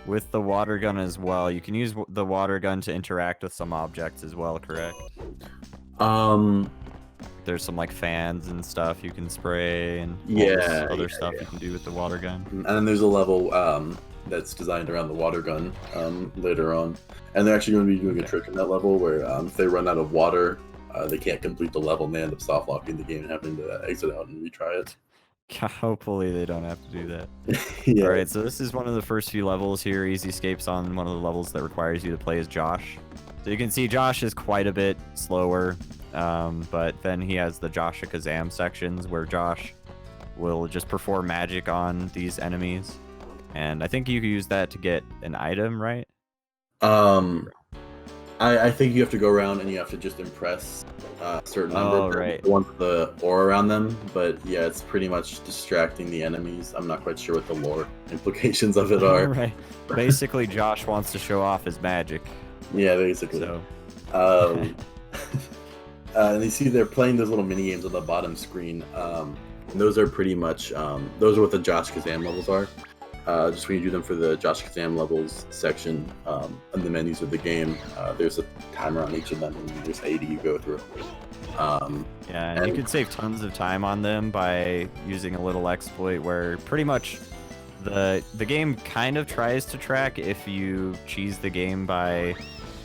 with the water gun as well, you can use the water gun to interact with some objects as well, correct? There's some like fans and stuff you can spray, and all this other stuff you can do with the water gun. And then there's a level that's designed around the water gun later on. And they're actually going to be doing a trick in that level where if they run out of water, they can't complete the level and they end up soft locking the game and having to exit out and retry it. Hopefully they don't have to do that. Yeah. Alright, so this is one of the first few levels here. EZScape's on one of the levels that requires you to play as Josh. So you can see Josh is quite a bit slower, but then he has the Josh Kazam sections where Josh will just perform magic on these enemies. And I think you can use that to get an item, right? I think you have to go around and you have to just impress a certain number of right. the ones with the aura around them. But yeah, it's pretty much distracting the enemies. I'm not quite sure what the lore implications of it are. Right. Basically, Josh wants to show off his magic. Yeah, basically. So. And you see they're playing those little mini games on the bottom screen. And those are pretty much those are what the Josh Kazam levels are. Just when you do them for the Josh Kazam levels section in the menus of the game, there's a timer on each of them, and there's 80 you go through. Yeah, and you can save tons of time on them by using a little exploit where pretty much the game kind of tries to track if you cheese the game by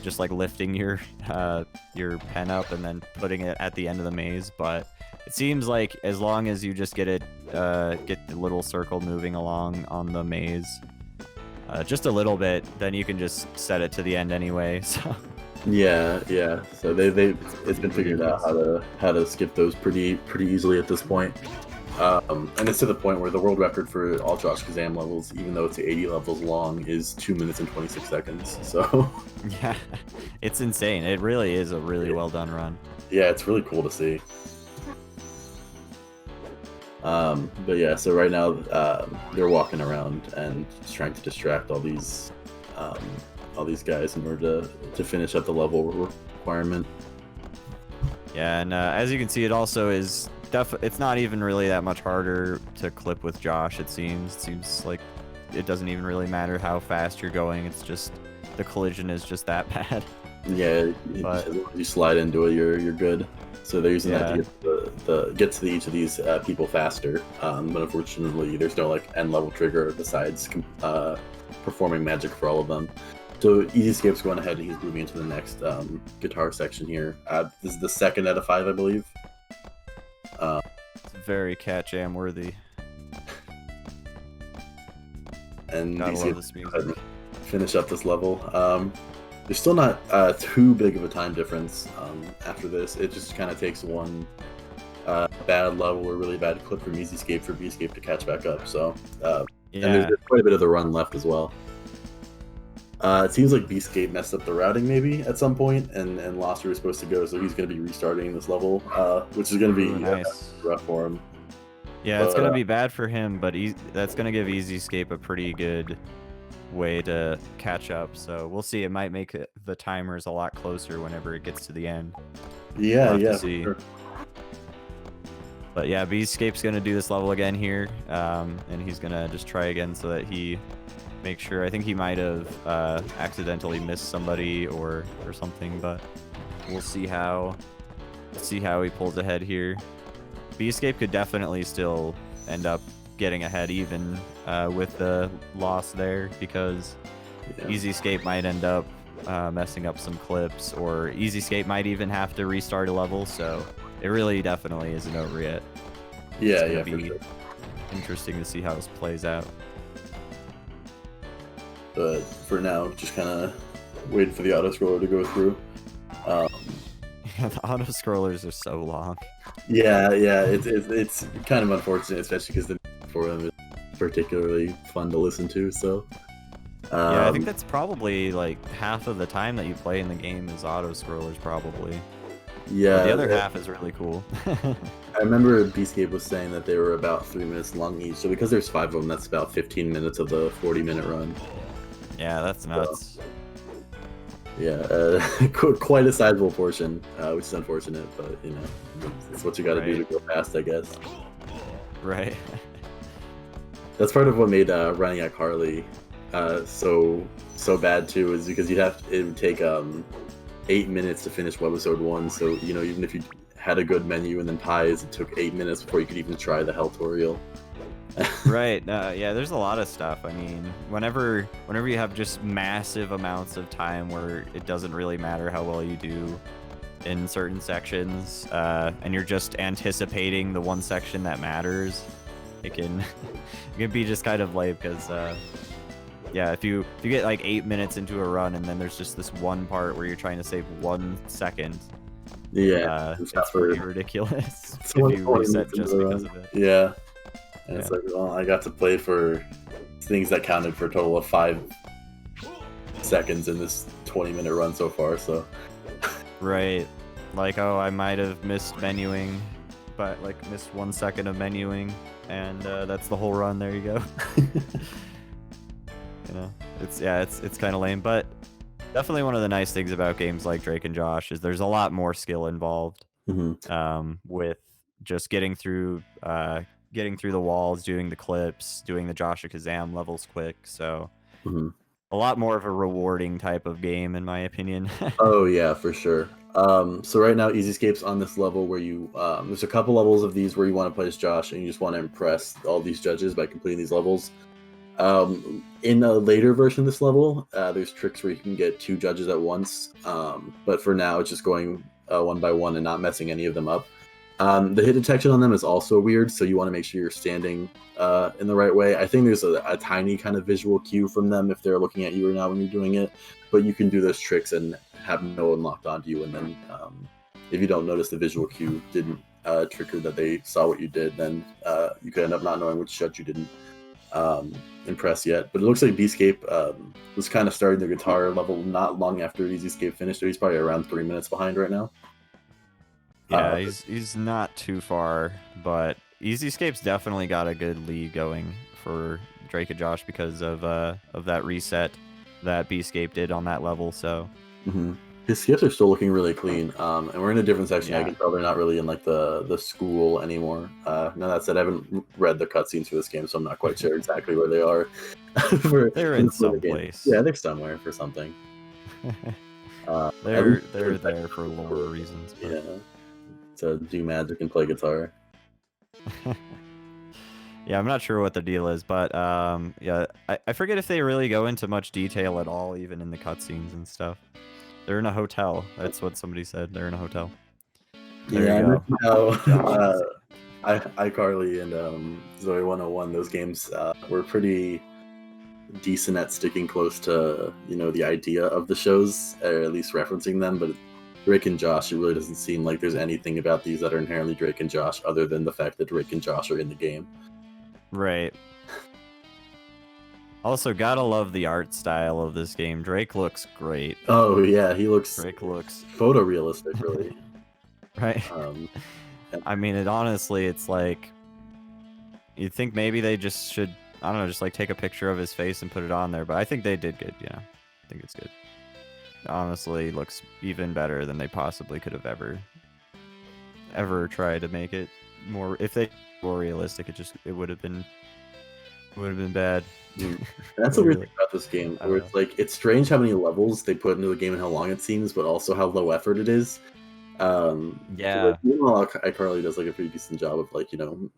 just like lifting your pen up and then putting it at the end of the maze, but it seems like as long as you just get the little circle moving along on the maze just a little bit, then you can just set it to the end anyway. So yeah. So it's been figured out how to skip those pretty easily at this point. And it's to the point where the world record for all Josh Kazam levels, even though it's 80 levels long, is 2 minutes and 26 seconds. So yeah, it's insane. It really is a really well done run. Yeah, it's really cool to see. But yeah, so right now they're walking around and just trying to distract all these guys in order to finish up the level requirement. Yeah, and as you can see, it also is it's not even really that much harder to clip with Josh. It seems like it doesn't even really matter how fast you're going. It's just the collision is just that bad. Yeah, but you slide into it, you're good. So they're using that to get to each of these people faster. But unfortunately, there's no like end level trigger besides performing magic for all of them. So EZScape's going ahead and he's moving into the next guitar section here. This is the second out of 5, I believe. It's very cat jam worthy. And Gotta love EZScape this go ahead and music. finish up this level. There's still not too big of a time difference after this. It just kind of takes one bad level or really bad clip from EZScape for Bescape to catch back up. So, and there's quite a bit of the run left as well. It seems like Bescape messed up the routing maybe at some point and lost where he was supposed to go, so he's going to be restarting this level, which is going to be nice. rough for him. Yeah, it's gonna be bad for him, but that's gonna give EZScape a pretty good way to catch up. So we'll see. It might make the timers a lot closer whenever it gets to the end. Yeah, We'll have yeah. to see. Sure. But yeah, Bescape's gonna do this level again here, and he's gonna just try again so that he makes sure. I think he might have accidentally missed somebody or something, but we'll see how he pulls ahead here. Bescape could definitely still end up getting ahead even with the loss there, because EZScape might end up messing up some clips, or EZScape might even have to restart a level, so it really definitely isn't over yet. Yeah, It's yeah, gonna for be sure. interesting to see how this plays out. But for now, just kind of waiting for the auto scroller to go through. Yeah, the auto scrollers are so long. Yeah, it's kind of unfortunate, especially because the for them is particularly fun to listen to. So Yeah, I think that's probably like half of the time that you play in the game is auto scrollers, probably. yeah. But the other half is really cool. I remember Beascape was saying that they were about 3 minutes long each. So because there's 5 of them, that's about 15 minutes of the 40-minute run. Yeah, that's nuts. Yeah, quite a sizable portion, which is unfortunate, but you know, it's what you got to do to go fast, I guess. Right. That's part of what made running iCarly so bad too, is because it would take 8 minutes to finish webisode 1. So you know, even if you had a good menu and then pies, it took 8 minutes before you could even try the hell tutorial. Right. Yeah, there's a lot of stuff. I mean, whenever you have just massive amounts of time where it doesn't really matter how well you do in certain sections, and you're just anticipating the one section that matters, it can be just kind of lame, because yeah, if you get like 8 minutes into a run and then there's just this one part where you're trying to save 1 second, it's pretty ridiculous if you reset just because of it. Yeah. And it's like, well, I got to play for things that counted for a total of 5 seconds in this 20-minute run so far, so. Right. Like, oh, I might have missed menuing, but like missed 1 second of menuing, and that's the whole run. There you go. You know, it's kind of lame, but definitely one of the nice things about games like Drake and Josh is there's a lot more skill involved, with just getting through the walls, doing the clips, doing the Josh and Kazam levels quick. So a lot more of a rewarding type of game, in my opinion. Oh yeah, for sure. So right now, EZScape's on this level where you there's a couple levels of these where you want to play as Josh and you just want to impress all these judges by completing these levels. In a later version of this level, there's tricks where you can get 2 judges at once, but for now it's just going one by one and not messing any of them up. The hit detection on them is also weird, so you want to make sure you're standing in the right way. I think there's a tiny kind of visual cue from them if they're looking at you right now when you're doing it, but you can do those tricks and have no one locked onto you, and then if you don't notice the visual cue didn't trigger that they saw what you did, then you could end up not knowing which judge you didn't impress yet. But it looks like Bescape was kind of starting the guitar level not long after EZScape finished, so he's probably around 3 minutes behind right now. Yeah, he's not too far, but EZScape's definitely got a good lead going for Drake and Josh because of that reset that Bescape did on that level. So his skips are still looking really clean, and we're in a different section. Yeah. I can tell they're not really in like the school anymore. Now that said, I haven't read the cutscenes for this game, so I'm not quite sure exactly where they are. They're in some place. Yeah, they're somewhere for something. They're there for lore reasons. But... Yeah. To do magic and play guitar. Yeah, I'm not sure what the deal is, but yeah, I forget if they really go into much detail at all, even in the cutscenes and stuff. They're in a hotel. That's what somebody said. They're in a hotel. There Yeah, I you mentioned how Josh. iCarly and Zoey 101, those games were pretty decent at sticking close to, the idea of the shows, or at least referencing them, but Drake and Josh, it really doesn't seem like there's anything about these that are inherently Drake and Josh other than the fact that Drake and Josh are in the game. Right. Also, gotta love the art style of this game. Drake looks great. Oh yeah, he looks Drake looks photorealistic, really. right. I mean, it's like you'd think maybe they just should, I don't know, just like take a picture of his face and put it on there. But I think they did good. Yeah, I think it's good. It honestly, looks even better than they possibly could have ever tried to make it more. If they were more realistic, it would have been bad. That's the weird thing about this game, where it's like it's strange how many levels they put into the game and how long it seems, but also how low effort it is. Yeah. iCarly does like a pretty decent job of like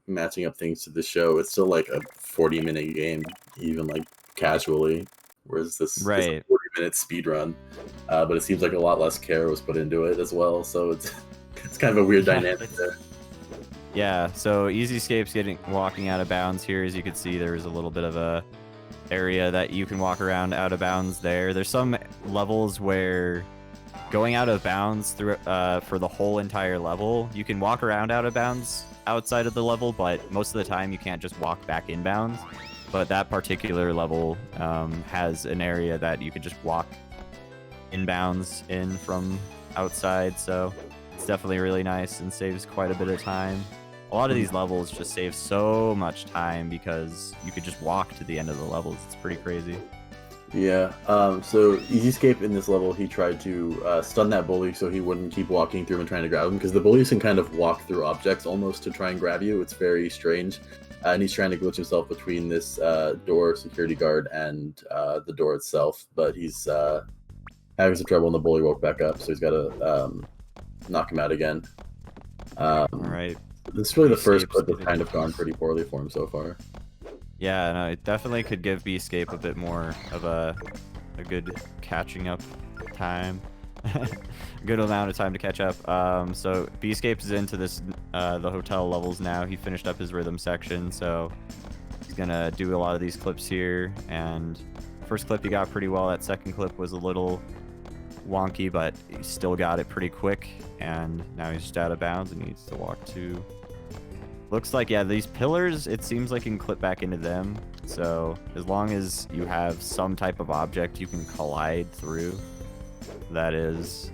matching up things to the show. It's still like a 40-minute game, even like casually, whereas this right. is a 40-minute speed run, but it seems like a lot less care was put into it as well. So it's kind of a weird dynamic there. Yeah, so EZScape's walking out of bounds here. As you can see, there's a little bit of a area that you can walk around out of bounds there. There's some levels where going out of bounds through for the whole entire level, you can walk around out of bounds outside of the level, but most of the time you can't just walk back in bounds. But that particular level has an area that you could just walk in bounds in from outside, so it's definitely really nice and saves quite a bit of time. A lot of these levels just save so much time because you could just walk to the end of the levels. It's pretty crazy. Yeah, so EZScape in this level, he tried to stun that bully so he wouldn't keep walking through and trying to grab him, because the bullies can kind of walk through objects almost to try and grab you. It's very strange. And he's trying to glitch himself between this door security guard and the door itself, but he's having some trouble and the bully woke back up, so he's got to knock him out again. Right. This is really the first clip that's kind of gone pretty poorly for him so far. Yeah, no, it definitely could give Escape a bit more of a good catching up time. A good amount of time to catch up. So Escape is into this the hotel levels now. He finished up his rhythm section, so he's gonna do a lot of these clips here. And first clip he got pretty well. That second clip was a little wonky, but he still got it pretty quick. And now he's just out of bounds and needs to walk to. Looks like, yeah, these pillars, it seems like you can clip back into them. So as long as you have some type of object you can collide through, that is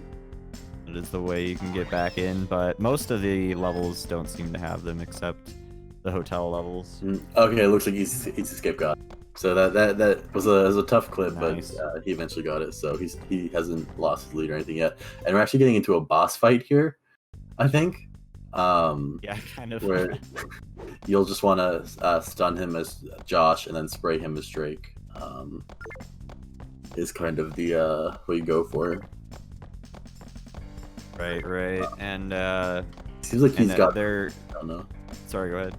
the way you can get back in. But most of the levels don't seem to have them except the hotel levels. Okay, it looks like EZScape got it. So that was a tough clip, Nice. but he eventually got it. So he hasn't lost his lead or anything yet. And we're actually getting into a boss fight here, I think. Yeah, kind of. Where you'll just want to stun him as Josh and then spray him as Drake. Is kind of the what you go for. Right. And Seems like he's got. their. I don't know. Sorry, go ahead.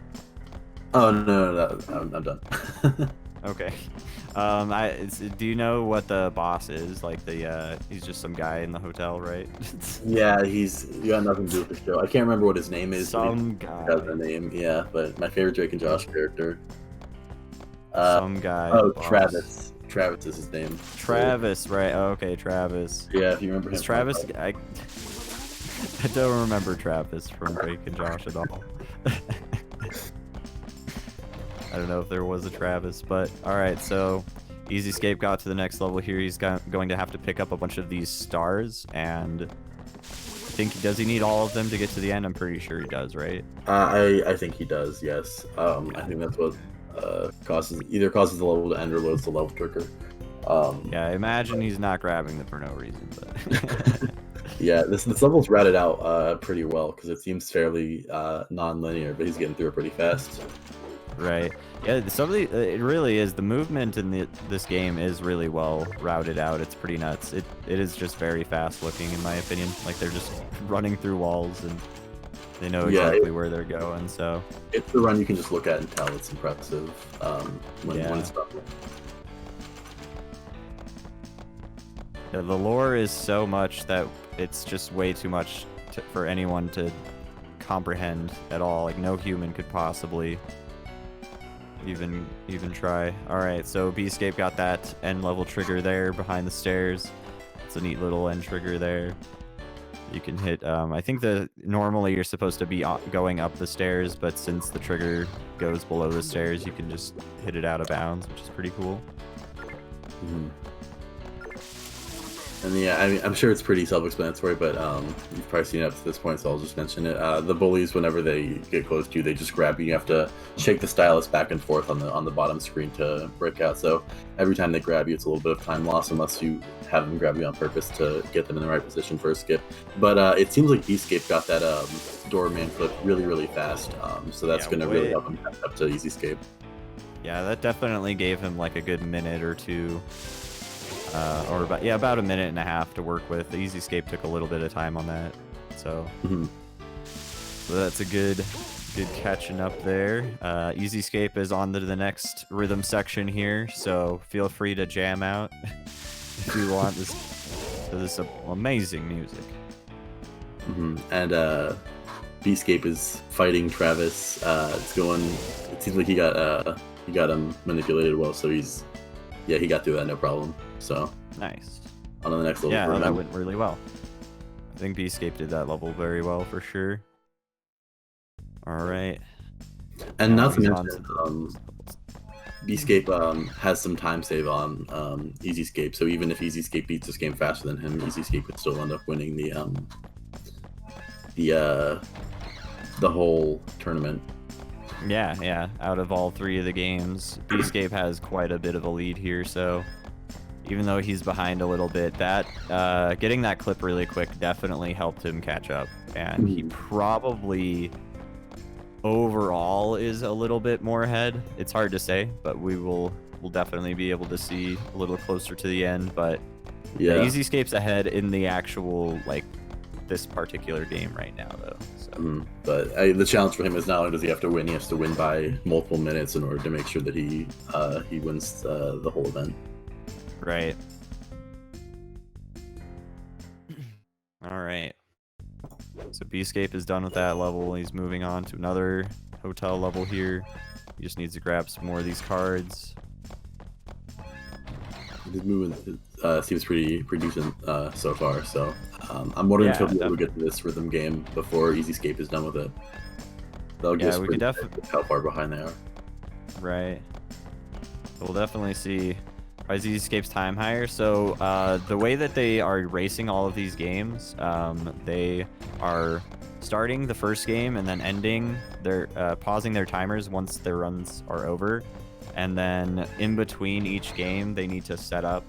Oh no, I'm done. Okay. Do you know what the boss is? Like he's just some guy in the hotel, right? Yeah, you got nothing to do with the show. I can't remember what his name is. Some guy. Got the name, yeah. But my favorite Drake and Josh character. Some guy. Oh, boss. Travis. Travis is his name. Travis, right? Oh, okay, Travis. Yeah, if you remember him. Is Travis? I don't remember Travis from Drake and Josh at all. I don't know if there was a Travis, but all right. So EZScape got to the next level here. He's going to have to pick up a bunch of these stars, and does he need all of them to get to the end? I'm pretty sure he does, right? I think he does. Yes. I think that's what causes the level to end or loads the level quicker. Yeah, I imagine he's not grabbing them for no reason, but yeah, this level's routed out pretty well because it seems fairly non-linear, but he's getting through it pretty fast. Right. Yeah, it really is. The movement in this game is really well routed out. It's pretty nuts. It is just very fast looking, in my opinion. Like they're just running through walls and They know Yeah, exactly where they're going, so It's the run you can just look at and tell it's impressive when Yeah. it's done. yeah, the lore is so much that it's just way too much for anyone to comprehend at all. Like no human could possibly even try. All right, so Beescape got that end level trigger there behind the stairs. It's a neat little end trigger there. You can hit. I think normally you're supposed to be going up the stairs, but since the trigger goes below the stairs, you can just hit it out of bounds, which is pretty cool. Mhm. And yeah, I mean, I'm sure it's pretty self-explanatory, but you've probably seen it up to this point, so I'll just mention it. The bullies, whenever they get close to you, they just grab you. You have to shake the stylus back and forth on the bottom screen to break out. So every time they grab you, it's a little bit of time loss, unless you have them grab you on purpose to get them in the right position for a skip. But it seems like EZScape got that doorman flip really, really fast. So that's going to really help him catch up to EZScape. Yeah, that definitely gave him like a good minute or two. Or about a minute and a half to work with. The EZScape took a little bit of time on that, so so that's a good catching up there. EZScape is on to the next rhythm section here, so feel free to jam out if you want this amazing music. And Beescape is fighting Travis. It seems like he got him manipulated well, so he got through that no problem. So Nice. On to the next level. Yeah, for that him. went really well. I think Beescape did that level very well for sure. All right. And Now not to he's on mention, Beescape has some time save on EZScape, so even if EZScape beats this game faster than him, EZScape would still end up winning the whole tournament. Yeah. Out of all three of the games, Beescape has quite a bit of a lead here, so even though he's behind a little bit, that getting that clip really quick definitely helped him catch up, and he probably overall is a little bit more ahead. It's hard to say, but we'll definitely be able to see a little closer to the end. But yeah, EZScape's ahead in the actual this particular game right now, though. So. But the challenge for him is not only does he have to win, he has to win by multiple minutes in order to make sure that he wins the whole event. Right. All right. So Beescape is done with that level. He's moving on to another hotel level here. He just needs to grab some more of these cards. His movement seems pretty decent so far. So I'm wondering if he'll be able to get to this rhythm game before EZScape is done with it. That'll give us we could definitely how far behind they are. Right. We'll definitely see. Why is EZScape's time higher? So the way that they are racing all of these games, they are starting the first game and then ending their pausing their timers once their runs are over, and then in between each game they need to set up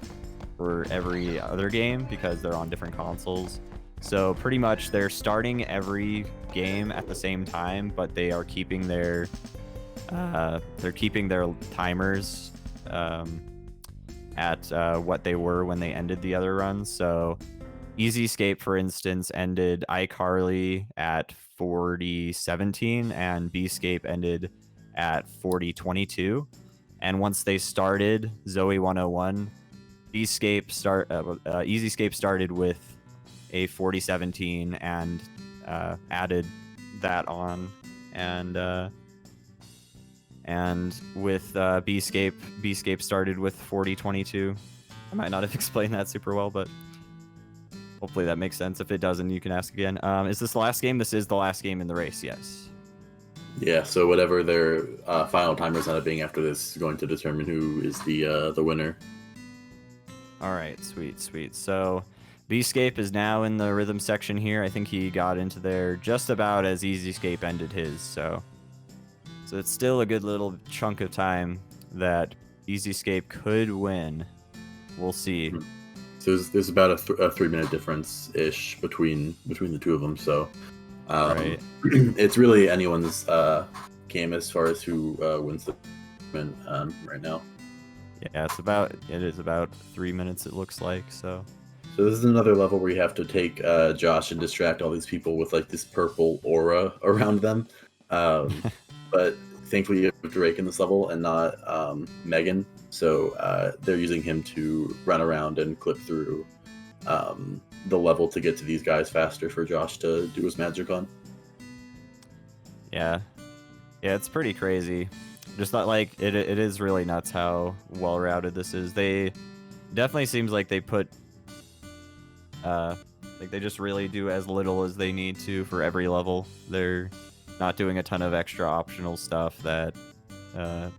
for every other game because they're on different consoles. So pretty much they're starting every game at the same time, but they are keeping their timers at what they were when they ended the other runs. So EZScape, for instance, ended iCarly at 40:17 and Beescape ended at 40:22. And once they started Zoey 101, EZScape started with a 40:17 and added that on, and with Beescape started with 40:22. I might not have explained that super well, but hopefully that makes sense. If it doesn't, you can ask again. Is this the last game? This is the last game in the race, yes. Yeah, so whatever their final timers end up being after this is going to determine who is the winner. All right, sweet. So Beescape is now in the rhythm section here. I think he got into there just about as EZScape ended his, so it's still a good little chunk of time that EZScape could win. We'll see. So there's about a 3-minute difference ish between the two of them. So right. It's really anyone's game as far as who wins the tournament right now. Yeah, it is about 3 minutes. It looks like so. So this is another level where you have to take Josh and distract all these people with like this purple aura around them. But thankfully you have Drake in this level and not Megan, so they're using him to run around and clip through the level to get to these guys faster for Josh to do his magic on. Yeah, it's pretty crazy. Just not like it is really nuts how well routed this is. They definitely seems like they put like they just really do as little as they need to for every level. They're not doing a ton of extra optional stuff that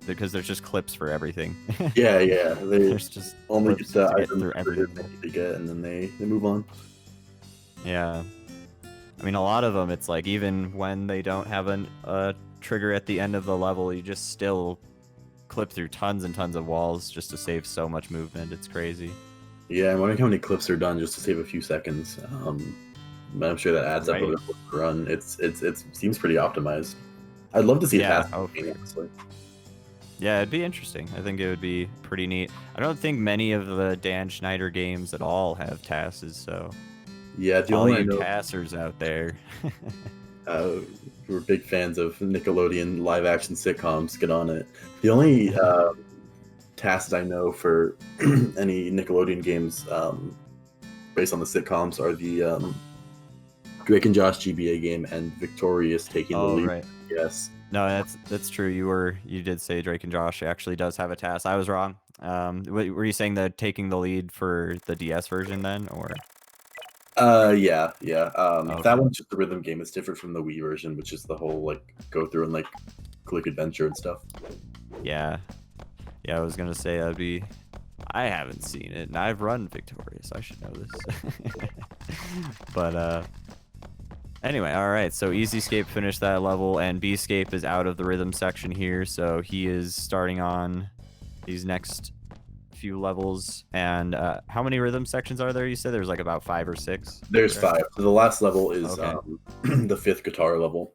because there's just clips for everything. Yeah, they There's just only clips get to the get through items everything. they need to get, and then they move on. Yeah, I mean a lot of them. It's like even when they don't have a trigger at the end of the level, you just still clip through tons and tons of walls just to save so much movement. It's crazy. Yeah, I'm wondering how many clips are done just to save a few seconds. But I'm sure that adds up Right. over the run. It seems pretty optimized. I'd love to see it Yeah, past oh, the game, honestly. Yeah, it'd be interesting. I think it would be pretty neat. I don't think many of the Dan Schneider games at all have TASs, so Yeah, the all only I you know, TASers out there. who are big fans of Nickelodeon live-action sitcoms, get on it. The only tasks I know for any Nickelodeon games based on the sitcoms are the Drake and Josh GBA game and Victorious taking the Oh, lead. right. Yes. No, that's true. You did say Drake and Josh actually does have a TAS. I was wrong. Were you saying that taking the lead for the DS version then, or? Yeah. Okay. That one's just the rhythm game. It's different from the Wii version, which is the whole like go through and like click adventure and stuff. Yeah, I was gonna say that'd be. I haven't seen it, and I've run Victorious. I should know this. But anyway, all right. So EZScape finished that level, and Bescape is out of the rhythm section here, so he is starting on these next few levels. And how many rhythm sections are there? You said there's like about 5 or 6. There's 5. So the last level is Okay. the 5th guitar level.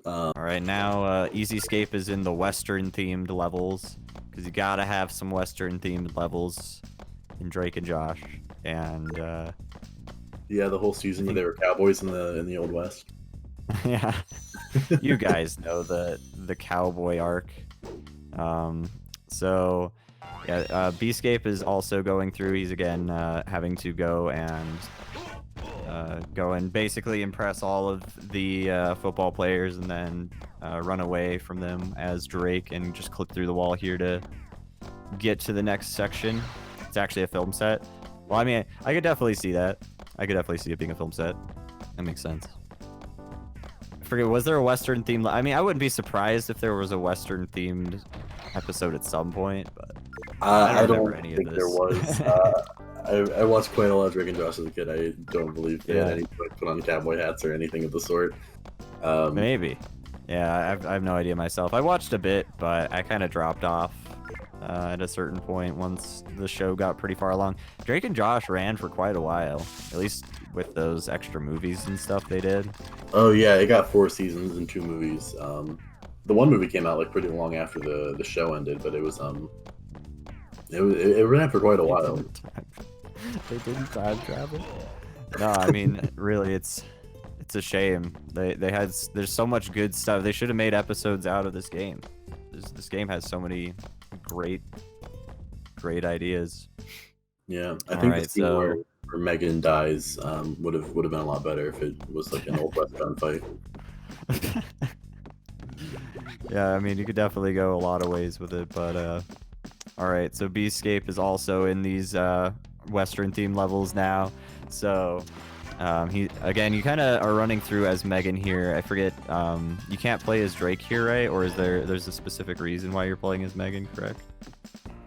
All right, now EZScape is in the Western themed levels because you gotta have some Western themed levels in Drake and Josh. And Yeah, the whole season where they were cowboys in the Old West. yeah, you guys know the cowboy arc. So yeah, Bescape is also going through. He's again having to go and basically impress all of the football players and then run away from them as Drake and just clip through the wall here to get to the next section. It's actually a film set. Well, I mean, I could definitely see that. I could definitely see it being a film set. That makes sense. I forget, was there a Western theme? I mean, I wouldn't be surprised if there was a Western themed episode at some point, but I don't remember any of think there this. was. I watched quite a lot of Drake and Josh as a kid. I don't believe they had Yeah. any put on cowboy hats or anything of the sort. Maybe. Yeah, I have no idea myself. I watched a bit, but I kind of dropped off at a certain point once the show got pretty far along. Drake and Josh ran for quite a while, at least with those extra movies and stuff they did. Oh yeah, it got 4 seasons and 2 movies. The one movie came out like pretty long after the show ended, but it ran for quite a while. They didn't time travel. No, I mean, really, it's a shame. There's so much good stuff. They should have made episodes out of this game. This game has so many great ideas. Yeah, I All think right, the scene so- where Megan dies would have been a lot better if it was like an old West gunfight. Yeah, I mean, you could definitely go a lot of ways with it, but all right. So Bescape is also in these Western themed levels now. So you kind of are running through as Megan here. I forget, you can't play as Drake here, right? Or there's a specific reason why you're playing as Megan, correct?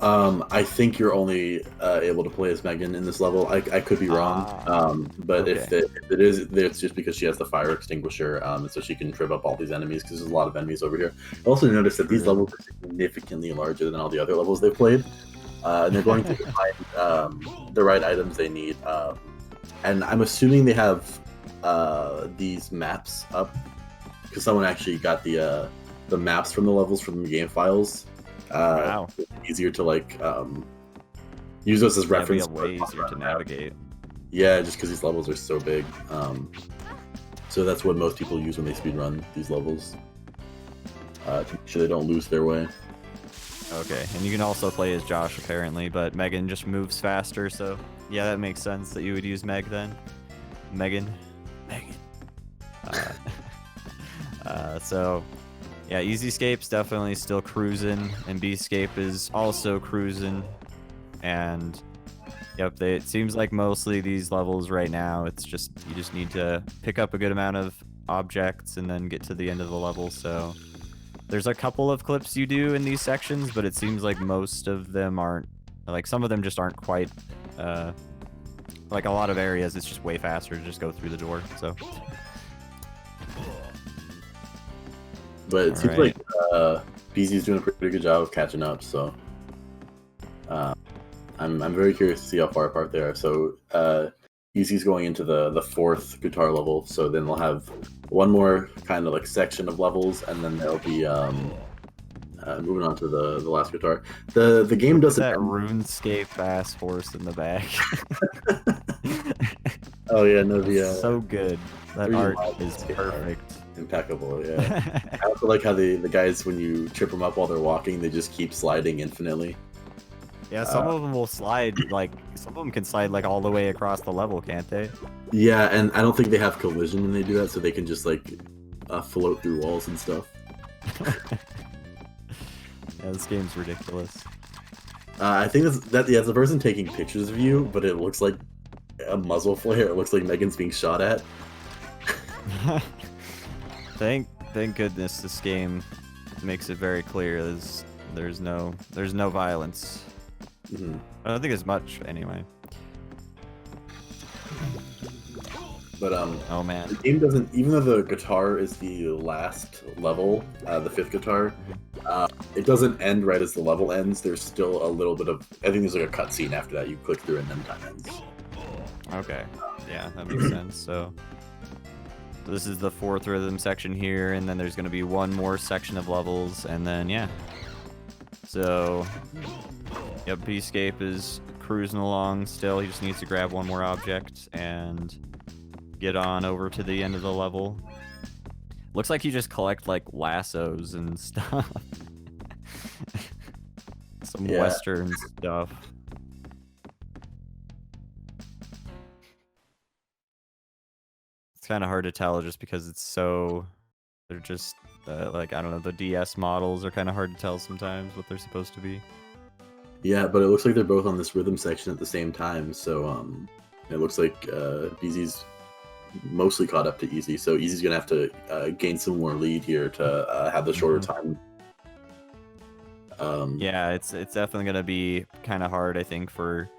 I think you're only able to play as Megan in this level. I could be wrong, but if it is, it's just because she has the fire extinguisher, and so she can trip up all these enemies because there's a lot of enemies over here. I also noticed that these levels are significantly larger than all the other levels they've played, and they're going to find the right items they need. And I'm assuming they have these maps up because someone actually got the maps from the levels from the game files. Wow. It's easier to like use those as That'd be reference. a way easier to navigate. Yeah, just because these levels are so big. So that's what most people use when they speedrun these levels. To make sure they don't lose their way. Okay, and you can also play as Josh apparently, but Megan just moves faster, so yeah, that makes sense that you would use Meg then. Megan. So yeah, EZScape's definitely still cruising, and Bescape is also cruising, and yep, it seems like mostly these levels right now, it's just you just need to pick up a good amount of objects and then get to the end of the level. So there's a couple of clips you do in these sections, but it seems like most of them aren't, like some of them just aren't quite, like a lot of areas it's just way faster to just go through the door, so. But it seems like BZ's doing a pretty good job of catching up, so I'm very curious to see how far apart they are. So BZ's going into the fourth guitar level, so then we'll have one more kind of like section of levels, and then there'll be moving on to the last guitar. The game doesn't that RuneScape ass horse in the back. Oh yeah, no, the so good. That art is perfect. Impeccable, yeah. I also like how the guys, when you trip them up while they're walking, they just keep sliding infinitely. Yeah, some of them will slide, like, some of them can slide, like, all the way across the level, can't they? Yeah, and I don't think they have collision when they do that, so they can just, like, float through walls and stuff. Yeah, this game's ridiculous. I think that's the person taking pictures of you, but it looks like a muzzle flare. It looks like Megan's being shot at. Thank goodness this game makes it very clear there's no violence. Mm-hmm. I don't think as much anyway. But oh man, the game doesn't. Even though the guitar is the last level, the fifth guitar, it doesn't end right as the level ends. There's still a little bit of. I think there's like a cutscene after that. You click through and then time ends. Okay, yeah, that makes sense. So this is the fourth rhythm section here, and then there's gonna be one more section of levels, and then yeah. So yep, Bescape is cruising along still. He just needs to grab one more object and get on over to the end of the level. Looks like you just collect like lassos and stuff. Some Western stuff. It's kind of hard to tell just because it's so... They're just, like, I don't know, the DS models are kind of hard to tell sometimes what they're supposed to be. Yeah, but it looks like they're both on this rhythm section at the same time, so it looks like BZ's mostly caught up to Easy, so Easy's gonna have to gain some more lead here to have the shorter time. Yeah, it's definitely gonna be kind of hard, I think, for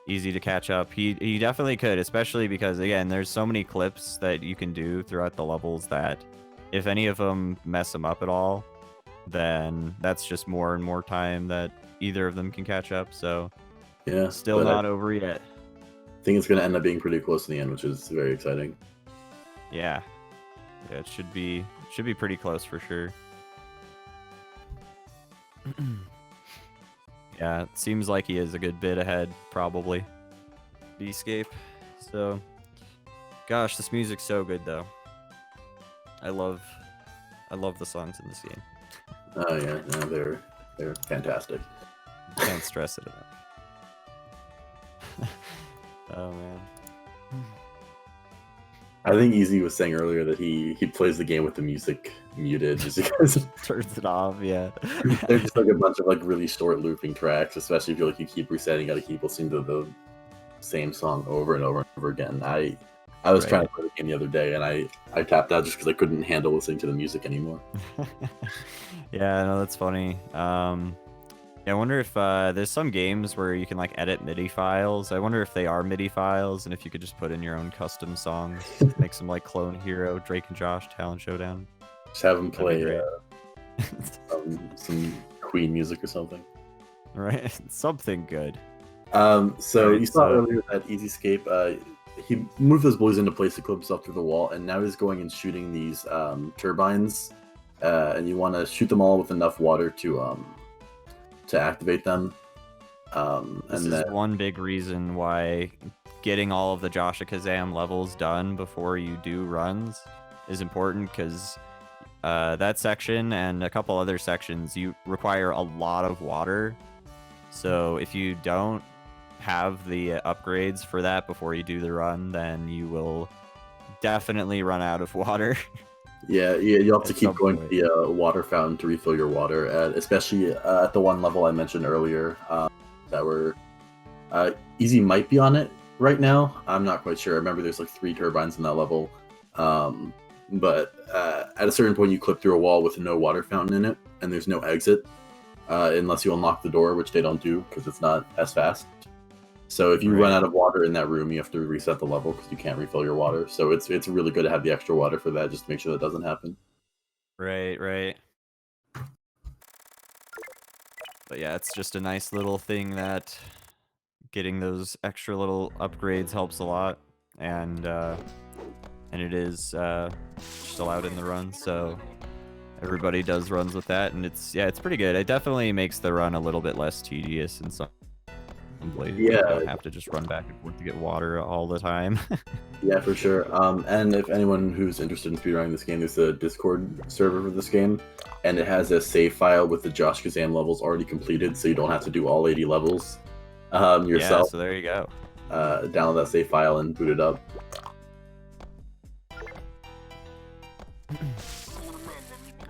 Easy to catch up. He definitely could, especially because again, there's so many clips that you can do throughout the levels that if any of them mess him up at all, then that's just more and more time that either of them can catch up. So yeah, still not over yet. I think it's gonna end up being pretty close in the end, which is very exciting. Yeah, it should be pretty close for sure. Yeah, it seems like he is a good bit ahead, probably. Bescape. So, gosh, this music's so good though. I love the songs in this game. Oh yeah, no, they're fantastic. Can't stress it enough. Oh man. I think Easy was saying earlier that he plays the game with the music muted just because turns it off. Yeah. There's just like a bunch of like really short looping tracks, especially if you keep resetting, you gotta keep listening to the same song over and over and over again. I was trying to play the game the other day and I tapped out just because I couldn't handle listening to the music anymore. Yeah, no, that's funny. Yeah, I wonder if there's some games where you can like edit MIDI files. I wonder if they are MIDI files and if you could just put in your own custom songs, make some like Clone Hero, Drake and Josh, Talent Showdown. Just have them play some Queen music or something. Right, something good. So you saw earlier that EZScape, he moved those boys into place to clip himself through the wall, and now he's going and shooting these turbines, and you want to shoot them all with enough water to activate them. This is one big reason why getting all of the Josh Kazam levels done before you do runs is important, because that section and a couple other sections, you require a lot of water. So if you don't have the upgrades for that before you do the run, then you will definitely run out of water. Yeah, you'll have to At keep some going point. to the water fountain to refill your water, especially at the one level I mentioned earlier that were Easy might be on it right now. I'm not quite sure. I remember there's like 3 turbines in that level. But at a certain point, you clip through a wall with no water fountain in it, and there's no exit unless you unlock the door, which they don't do because it's not as fast. So if you run out of water in that room, you have to reset the level because you can't refill your water. So it's really good to have the extra water for that, just to make sure that doesn't happen. Right. But yeah, it's just a nice little thing that getting those extra little upgrades helps a lot, and it is just allowed in the run, so everybody does runs with that, and it's pretty good. It definitely makes the run a little bit less tedious in some places. You don't have to just run back and forth to get water all the time. Yeah, for sure. And if anyone who's interested in speedrunning this game, there's a Discord server for this game, and it has a save file with the Josh Kazam levels already completed, so you don't have to do all 80 levels yourself. Yeah, so there you go. Download that save file and boot it up.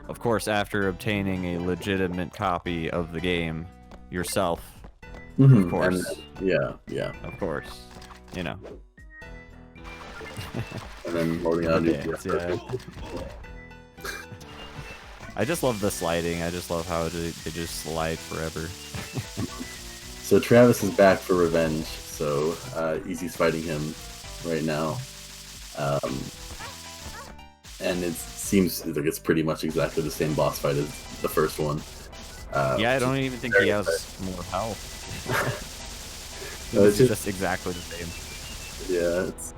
Of course, after obtaining a legitimate copy of the game yourself. Of course. And, yeah. Of course. You know. And then loading out I just love the sliding. I just love how they just slide forever. So Travis is back for revenge. So Easy's fighting him right now. And it seems like it's pretty much exactly the same boss fight as the first one. Yeah, I don't even think he has more health. No, it's just exactly the same. Yeah, it's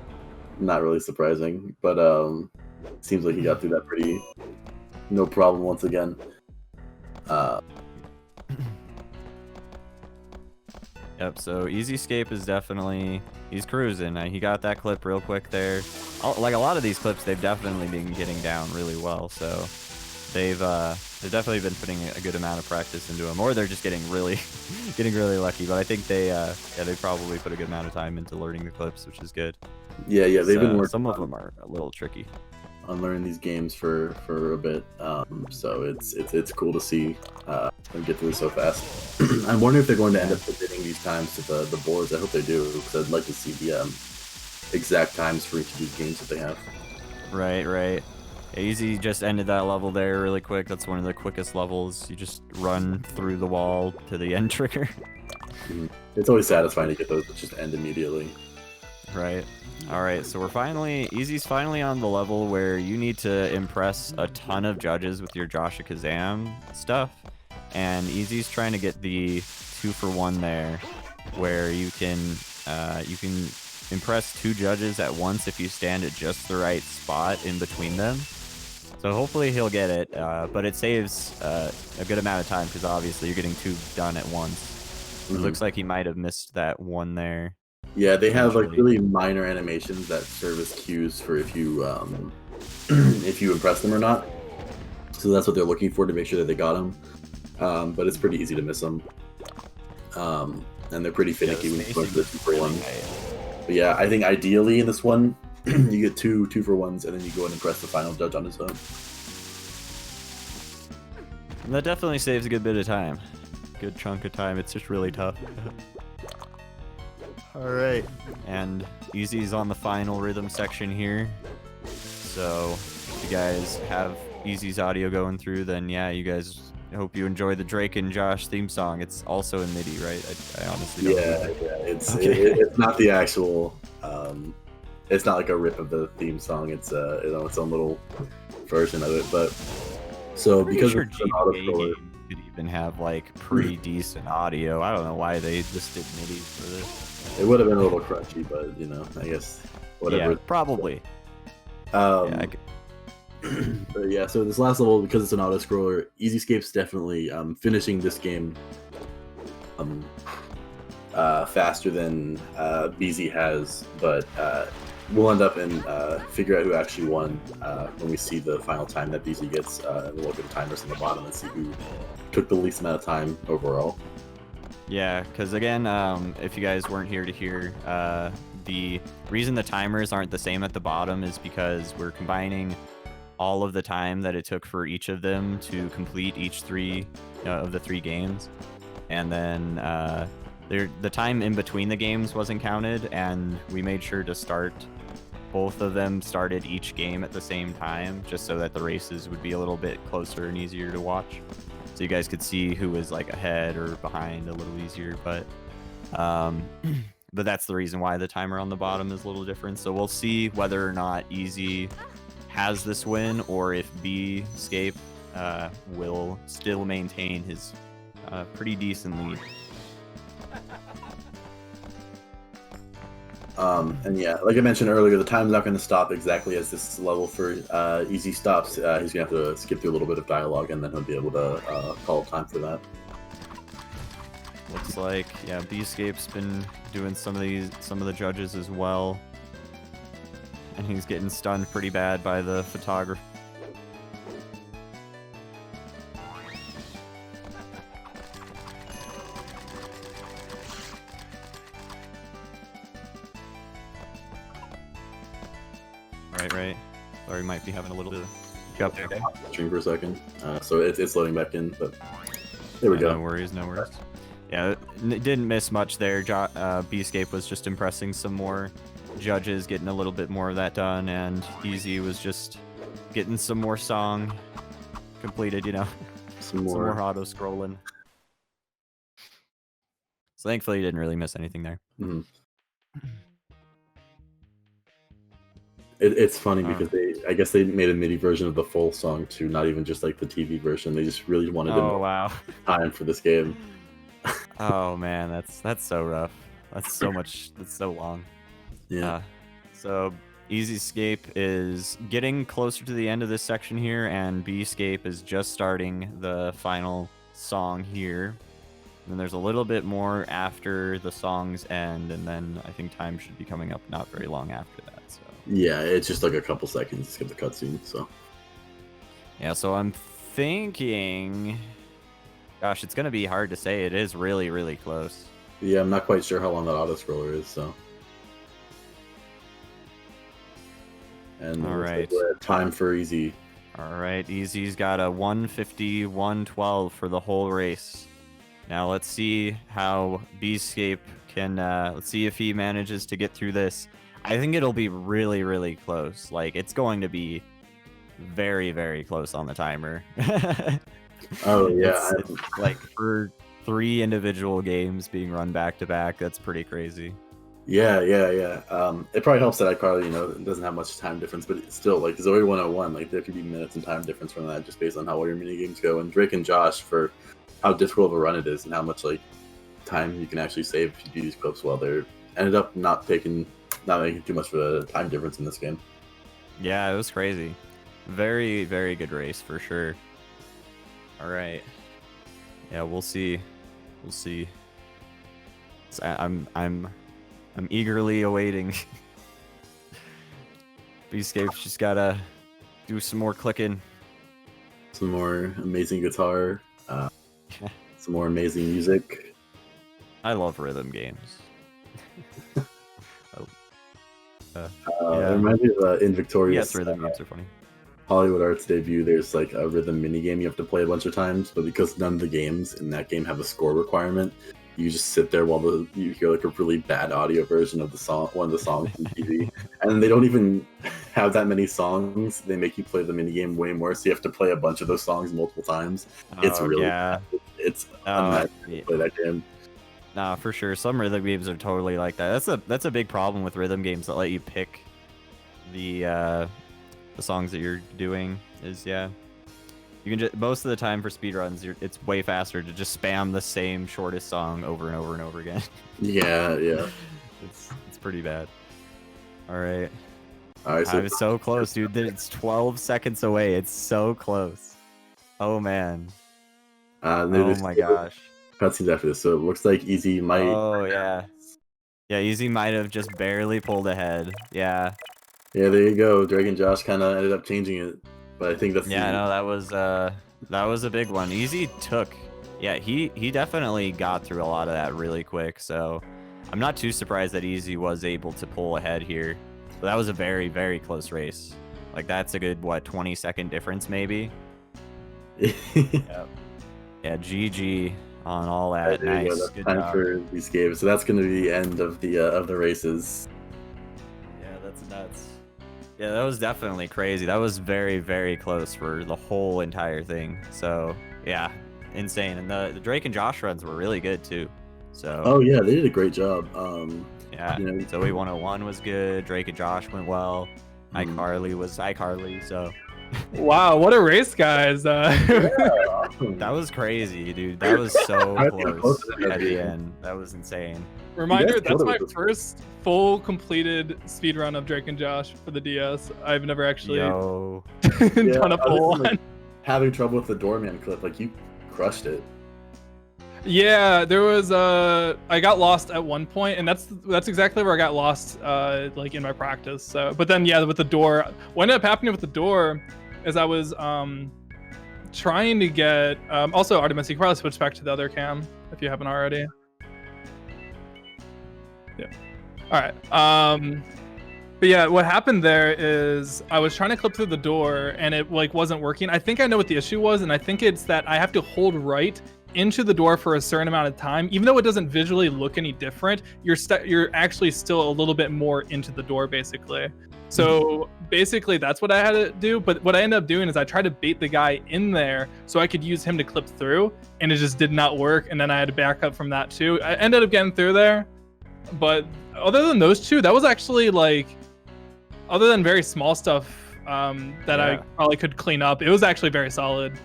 not really surprising, but it seems like he got through that pretty no problem once again. Yep, so EZScape is definitely, he's cruising. He got that clip real quick there. Like a lot of these clips, they've definitely been getting down really well, so they've definitely been putting a good amount of practice into them, or they're just getting really lucky. But I think they probably put a good amount of time into learning the clips, which is good. Yeah, they've been working. Some of them are a little tricky on learning these games for a bit, so it's cool to see them get through so fast. I'm wondering if they're going to end up submitting these times to the boards. I hope they do, because I'd like to see the exact times for each of these games that they have. Right. Easy just ended that level there really quick. That's one of the quickest levels. You just run through the wall to the end trigger. It's always satisfying to get those that just end immediately. Right. Alright, so Easy's finally on the level where you need to impress a ton of judges with your Josh Kazam stuff. And Easy's trying to get the 2-for-1 there, where you can impress 2 judges at once if you stand at just the right spot in between them. So hopefully he'll get it, but it saves a good amount of time, because obviously you're getting 2 done at once. It looks like he might have missed that one there. Yeah, they have like really minor animations that serve as cues for if you if you impress them or not. So that's what they're looking for to make sure that they got them. But it's pretty easy to miss them. And they're pretty finicky when you go to the 2-for-1. But yeah, I think ideally in this one, you get 2-for-1s, and then you go and impress the final judge on his own. And that definitely saves a good bit of time. Good chunk of time. It's just really tough. Alright. And Easy's on the final rhythm section here. So if you guys have Easy's audio going through, then yeah, you guys, I hope you enjoy the Drake and Josh theme song. It's also in MIDI, right? I honestly don't know. It's not the actual it's not like a rip of the theme song. It's its own little version of it. But so because sure it's an auto-scroller, could even have like pretty decent audio. I don't know why they just did MIDI for this. it would have been a little crunchy, but you know, I guess whatever. Yeah, probably. But yeah, so this last level, because it's an auto-scroller, EZScape's definitely finishing this game faster than BZ has, but we'll end up and figure out who actually won when we see the final time that BZ gets, and we'll look at the timers on the bottom and see who took the least amount of time overall. Yeah, because again, if you guys weren't here to hear, the reason the timers aren't the same at the bottom is because we're combining all of the time that it took for each of them to complete each three of the 3 games, and then the time in between the games wasn't counted, and we made sure to start both of them started each game at the same time, just so that the races would be a little bit closer and easier to watch, so you guys could see who was like ahead or behind a little easier. But but that's the reason why the timer on the bottom is a little different. So we'll see whether or not Easy has this win, or if EZScape will still maintain his pretty decent lead. And yeah, like I mentioned earlier, the time's not going to stop exactly as this level for Easy stops. He's going to have to skip through a little bit of dialogue, and then he'll be able to call time for that. Looks like, yeah, EZScape's been doing some of the judges as well, and he's getting stunned pretty bad by the photographer. Right. Sorry, might be having a little bit of jump there. Stream for a second, so it's loading back in, but there we go. No worries. Yeah, it didn't miss much there. EZScape was just impressing some more judges, getting a little bit more of that done, and Easy was just getting some more song completed, Some more auto scrolling. So thankfully, you didn't really miss anything there. Mm-hmm. It's funny because I guess they made a MIDI version of the full song too, not even just like the TV version. They just really wanted time for this game. Oh man, that's so rough. That's so long. Yeah. So EZScape is getting closer to the end of this section here, and EZScape is just starting the final song here. And then there's a little bit more after the songs end, and then I think time should be coming up not very long after that. So yeah, it's just like a couple seconds to skip the cutscene. So yeah, so I'm thinking, gosh, it's gonna be hard to say. It is really, really close. Yeah, I'm not quite sure how long that auto scroller is. So. And all right, we're at time for Easy. All right, Easy's got a 150, 112 for the whole race. Now let's see how EZScape can. Let's see if he manages to get through this. I think it'll be really, really close. Like, it's going to be very, very close on the timer. Oh yeah, it's like for 3 individual games being run back to back. That's pretty crazy. Yeah. It probably helps that iCarly, it doesn't have much time difference, but it's still, like, Zoey 101, like, there could be minutes and time difference from that just based on how well your mini games go. And Drake and Josh, for how difficult of a run it is and how much, like, time you can actually save if you do these clips well, they ended up not making too much of a time difference in this game. Yeah, it was crazy. Very, very good race for sure. All right. Yeah, we'll see. So I'm eagerly awaiting. EZScape's just gotta do some more clicking. Some more amazing guitar. Some more amazing music. I love rhythm games. It reminds me of in Victoria's Yes, rhythm games are funny. Hollywood Arts debut. There's like a rhythm mini game you have to play a bunch of times, but because none of the games in that game have a score requirement, you just sit there while you hear like a really bad audio version of one of the songs on TV, and they don't even have that many songs. They make you play the mini game way more, so you have to play a bunch of those songs multiple times. It's really it's unimaginable to play that game. Nah, for sure. Some rhythm games are totally like that. That's a big problem with rhythm games that let you pick the songs that you're doing. Is you can just, most of the time for speedruns, it's way faster to just spam the same shortest song over and over and over again. Yeah. It's pretty bad. All right. So I'm so close, dude. It's 12 seconds away. It's so close. Oh man. Oh my gosh. cutscenes after this. So it looks like Easy might. Oh yeah. Yeah, Easy might have just barely pulled ahead. Yeah. Yeah, there you go. Drake and Josh kind of ended up changing it, but I think that's Yeah, no, that was a big one. Easy took. Yeah, he definitely got through a lot of that really quick. So I'm not too surprised that Easy was able to pull ahead here. But that was a very, very close race. Like that's a good 20-second difference maybe. Yep. Yeah, GG on all that. There you go. Nice. That's Good time job. for EZScape. So that's going to be the end of the races. Yeah, that's nuts. Yeah, that was definitely crazy. That was very, very close for the whole entire thing. So yeah, insane. And the Drake and Josh runs were really good too. So Oh yeah, they did a great job. yeah, you know, Zoey 101 was good. Drake and Josh went well. iCarly was iCarly. So Wow, what a race, guys! that was crazy, dude. That was so I think close both of them at did. the end. That was insane. Reminder: You guys that's killed it my with this. first full completed speedrun of Drake and Josh for the DS. I've never actually Yo. done a full like, one. having trouble with the doorman clip, like you crushed it. Yeah, there was I got lost at one point, and that's exactly where I got lost like in my practice. So, but then yeah, with the door, what ended up happening with the door is I was trying to get also Artemis, you can probably switch back to the other cam if you haven't already. Yeah. All right. But yeah, what happened there is I was trying to clip through the door and it like wasn't working. I think I know what the issue was, and I think it's that I have to hold right into the door for a certain amount of time. Even though it doesn't visually look any different, you're actually still a little bit more into the door basically. So basically that's what I had to do. But what I ended up doing is I tried to bait the guy in there so I could use him to clip through, and it just did not work. And then I had to back up from that too. I ended up getting through there. But other than those two, that was actually like, other than very small stuff that I probably could clean up, it was actually very solid.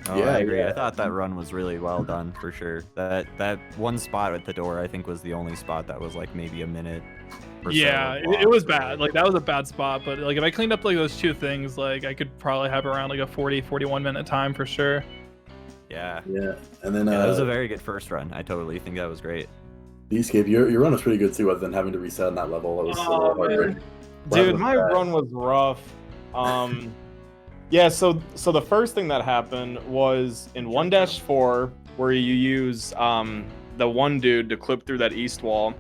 Oh, Yeah, I agree. yeah. I thought that run was really well done for sure. That one spot at the door, I think, was the only spot that was like maybe a minute. Or so Yeah, of it loss, was so, bad. Like that was a bad spot, but like if I cleaned up like those two things, like I could probably have around like a 41 minute time for sure. Yeah. Yeah, and then Yeah, that was a very good first run. I totally think that was great. EZScape, your run was pretty good too, other than having to reset on that level. That was a little heartbreaking. Dude, my run was rough. Yeah, so the first thing that happened was in 1-4 where you use the one dude to clip through that east wall.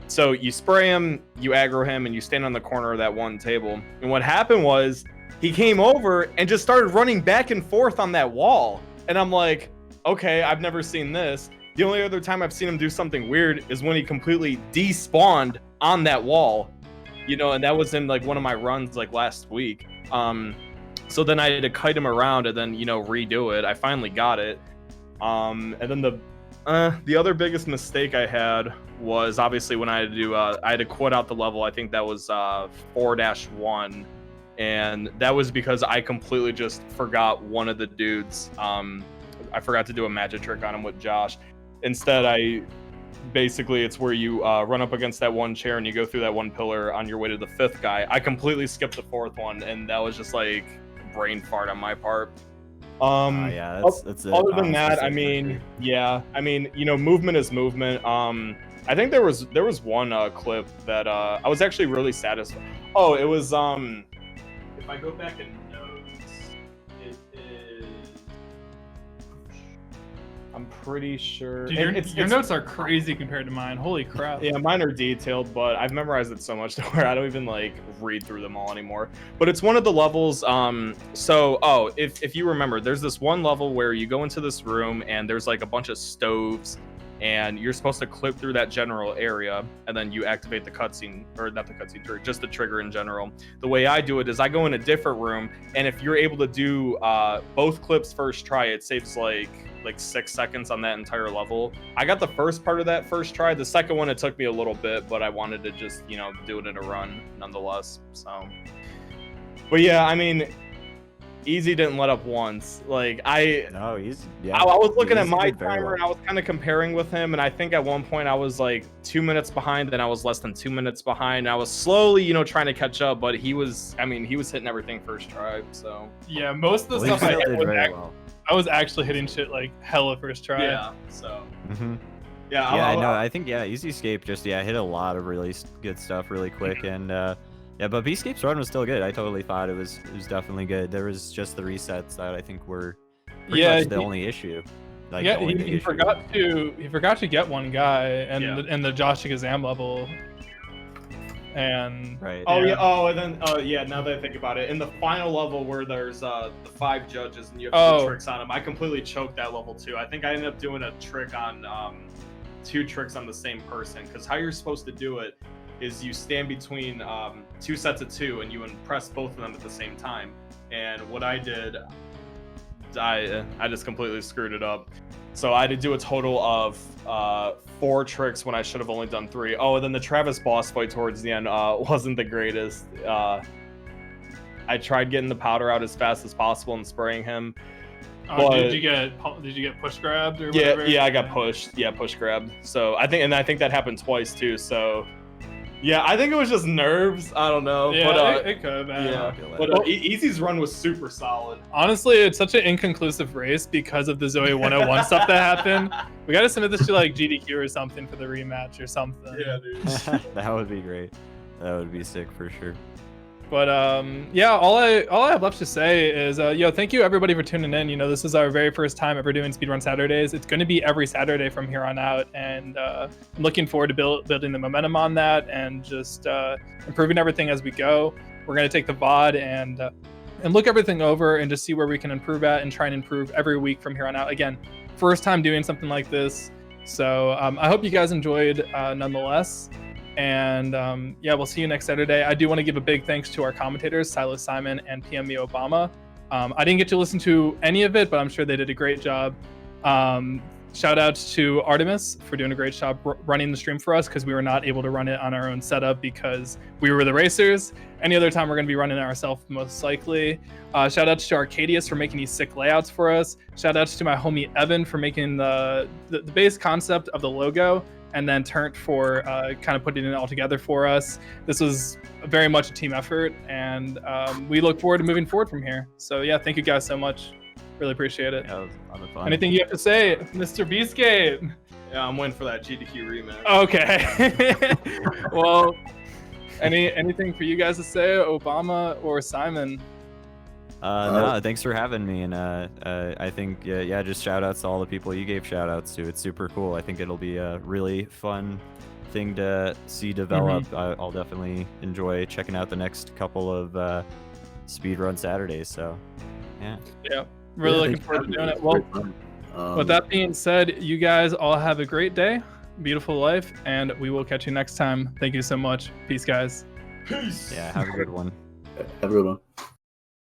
So you spray him, you aggro him, and you stand on the corner of that one table. And what happened was he came over and just started running back and forth on that wall. And I'm like, okay, I've never seen this. The only other time I've seen him do something weird is when he completely despawned on that wall. You know, and that was in like one of my runs like last week. So then I had to kite him around and then, you know, redo it. I finally got it. And then the other biggest mistake I had was obviously when I had to do I had to quit out the level. I think that was 4-1, and that was because I completely just forgot one of the dudes. I forgot to do a magic trick on him with Josh. Instead, basically it's where you run up against that one chair and you go through that one pillar on your way to the fifth guy. I completely skipped the fourth one, and that was just like a brain fart on my part. Yeah, that's it. Other than that, I mean, yeah, I mean, you know, movement is movement. I think there was one clip that I was actually really satisfied. Oh, it was if I go back in notes, it is. I'm pretty sure. Dude, your notes are crazy compared to mine. Holy crap. Yeah, mine are detailed, but I've memorized it so much to where I don't even like read through them all anymore. But it's one of the levels. If you remember, there's this one level where you go into this room and there's like a bunch of stoves, and you're supposed to clip through that general area, and then you activate the cutscene, or not the cutscene trigger, just the trigger in general. The way I do it is I go in a different room, and if you're able to do both clips first try, it saves like 6 seconds on that entire level. I got the first part of that first try. The second one, it took me a little bit, but I wanted to just, you know, do it in a run nonetheless. So, but yeah, I mean, Easy didn't let up once. Like I Yeah, I was looking at Easy my did very timer well. and I was kind of comparing with him, and I think at one point I was like 2 minutes behind, then I was less than 2 minutes behind. I was slowly, trying to catch up, but he was hitting everything first try. So Yeah, most of the Well, he stuff I still hit did was very well. I was actually hitting shit like hella first try. yeah, so Mm-hmm. yeah, Yeah, no, I think EZScape just hit a lot of really good stuff really quick, and yeah, but Bescape's run was still good. I totally thought it was definitely good. There was just the resets that I think were pretty much the only issue. Like, Yeah, the only big he issue. forgot to get one guy and Yeah. in the Josh Gazam level. And Right. Oh yeah. Oh, and then yeah. Now that I think about it, in the final level where there's the 5 judges and you have to do tricks on them, I completely choked that level too. I think I ended up doing a trick on 2 tricks on the same person, because how you're supposed to do it is you stand between 2 sets of 2 and you press both of them at the same time. And what I did, I just completely screwed it up. So I had to do a total of 4 tricks when I should have only done 3. Oh, and then the Travis boss fight towards the end wasn't the greatest. I tried getting the powder out as fast as possible and spraying him. oh, but- did you get push grabbed or Yeah, whatever? yeah, I got pushed. Yeah, push grabbed. So I think that happened twice too. So yeah, I think it was just nerves. I don't know. Yeah, but, it could, man. yeah. Well, But Easy's run was super solid. Honestly, it's such an inconclusive race because of the Zoey 101 stuff that happened. We gotta submit this to like GDQ or something for the rematch or something. Yeah, dude. That would be great. That would be sick for sure. But yeah, all I have left to say is thank you everybody for tuning in. This is our very first time ever doing Speedrun Saturdays. It's going to be every Saturday from here on out, and I'm looking forward to building the momentum on that and just improving everything as we go. We're going to take the VOD and look everything over and just see where we can improve at and try and improve every week from here on out. Again, first time doing something like this, so I hope you guys enjoyed nonetheless. And yeah, we'll see you next Saturday. I do want to give a big thanks to our commentators, Silas Simon and PMMeObama. I didn't get to listen to any of it, but I'm sure they did a great job. Shout out to Artemis for doing a great job running the stream for us, because we were not able to run it on our own setup because we were the racers. Any other time we're going to be running it ourselves most likely. Shout outs to Arcadius for making these sick layouts for us. Shout outs to my homie Evan for making the base concept of the logo, and then Turnt for kind of putting it all together for us. This was very much a team effort, and we look forward to moving forward from here. So yeah, thank you guys so much. Really appreciate it. Yeah, it was a lot of fun. Anything you have to say, Mr. Beascape? Yeah, I'm waiting for that GDQ rematch. Okay. Well, anything for you guys to say, Obama or Simon? No, thanks for having me, and I think just shout outs to all the people you gave shout outs to. It's super cool. I think it'll be a really fun thing to see develop. I'll definitely enjoy checking out the next couple of Speedrun Saturdays. So Yeah, really looking forward to doing it. Well, with that being said, you guys all have a great day, beautiful life, and we will catch you next time. Thank you so much. Peace, guys. Peace. yeah, have a good one. have a good one.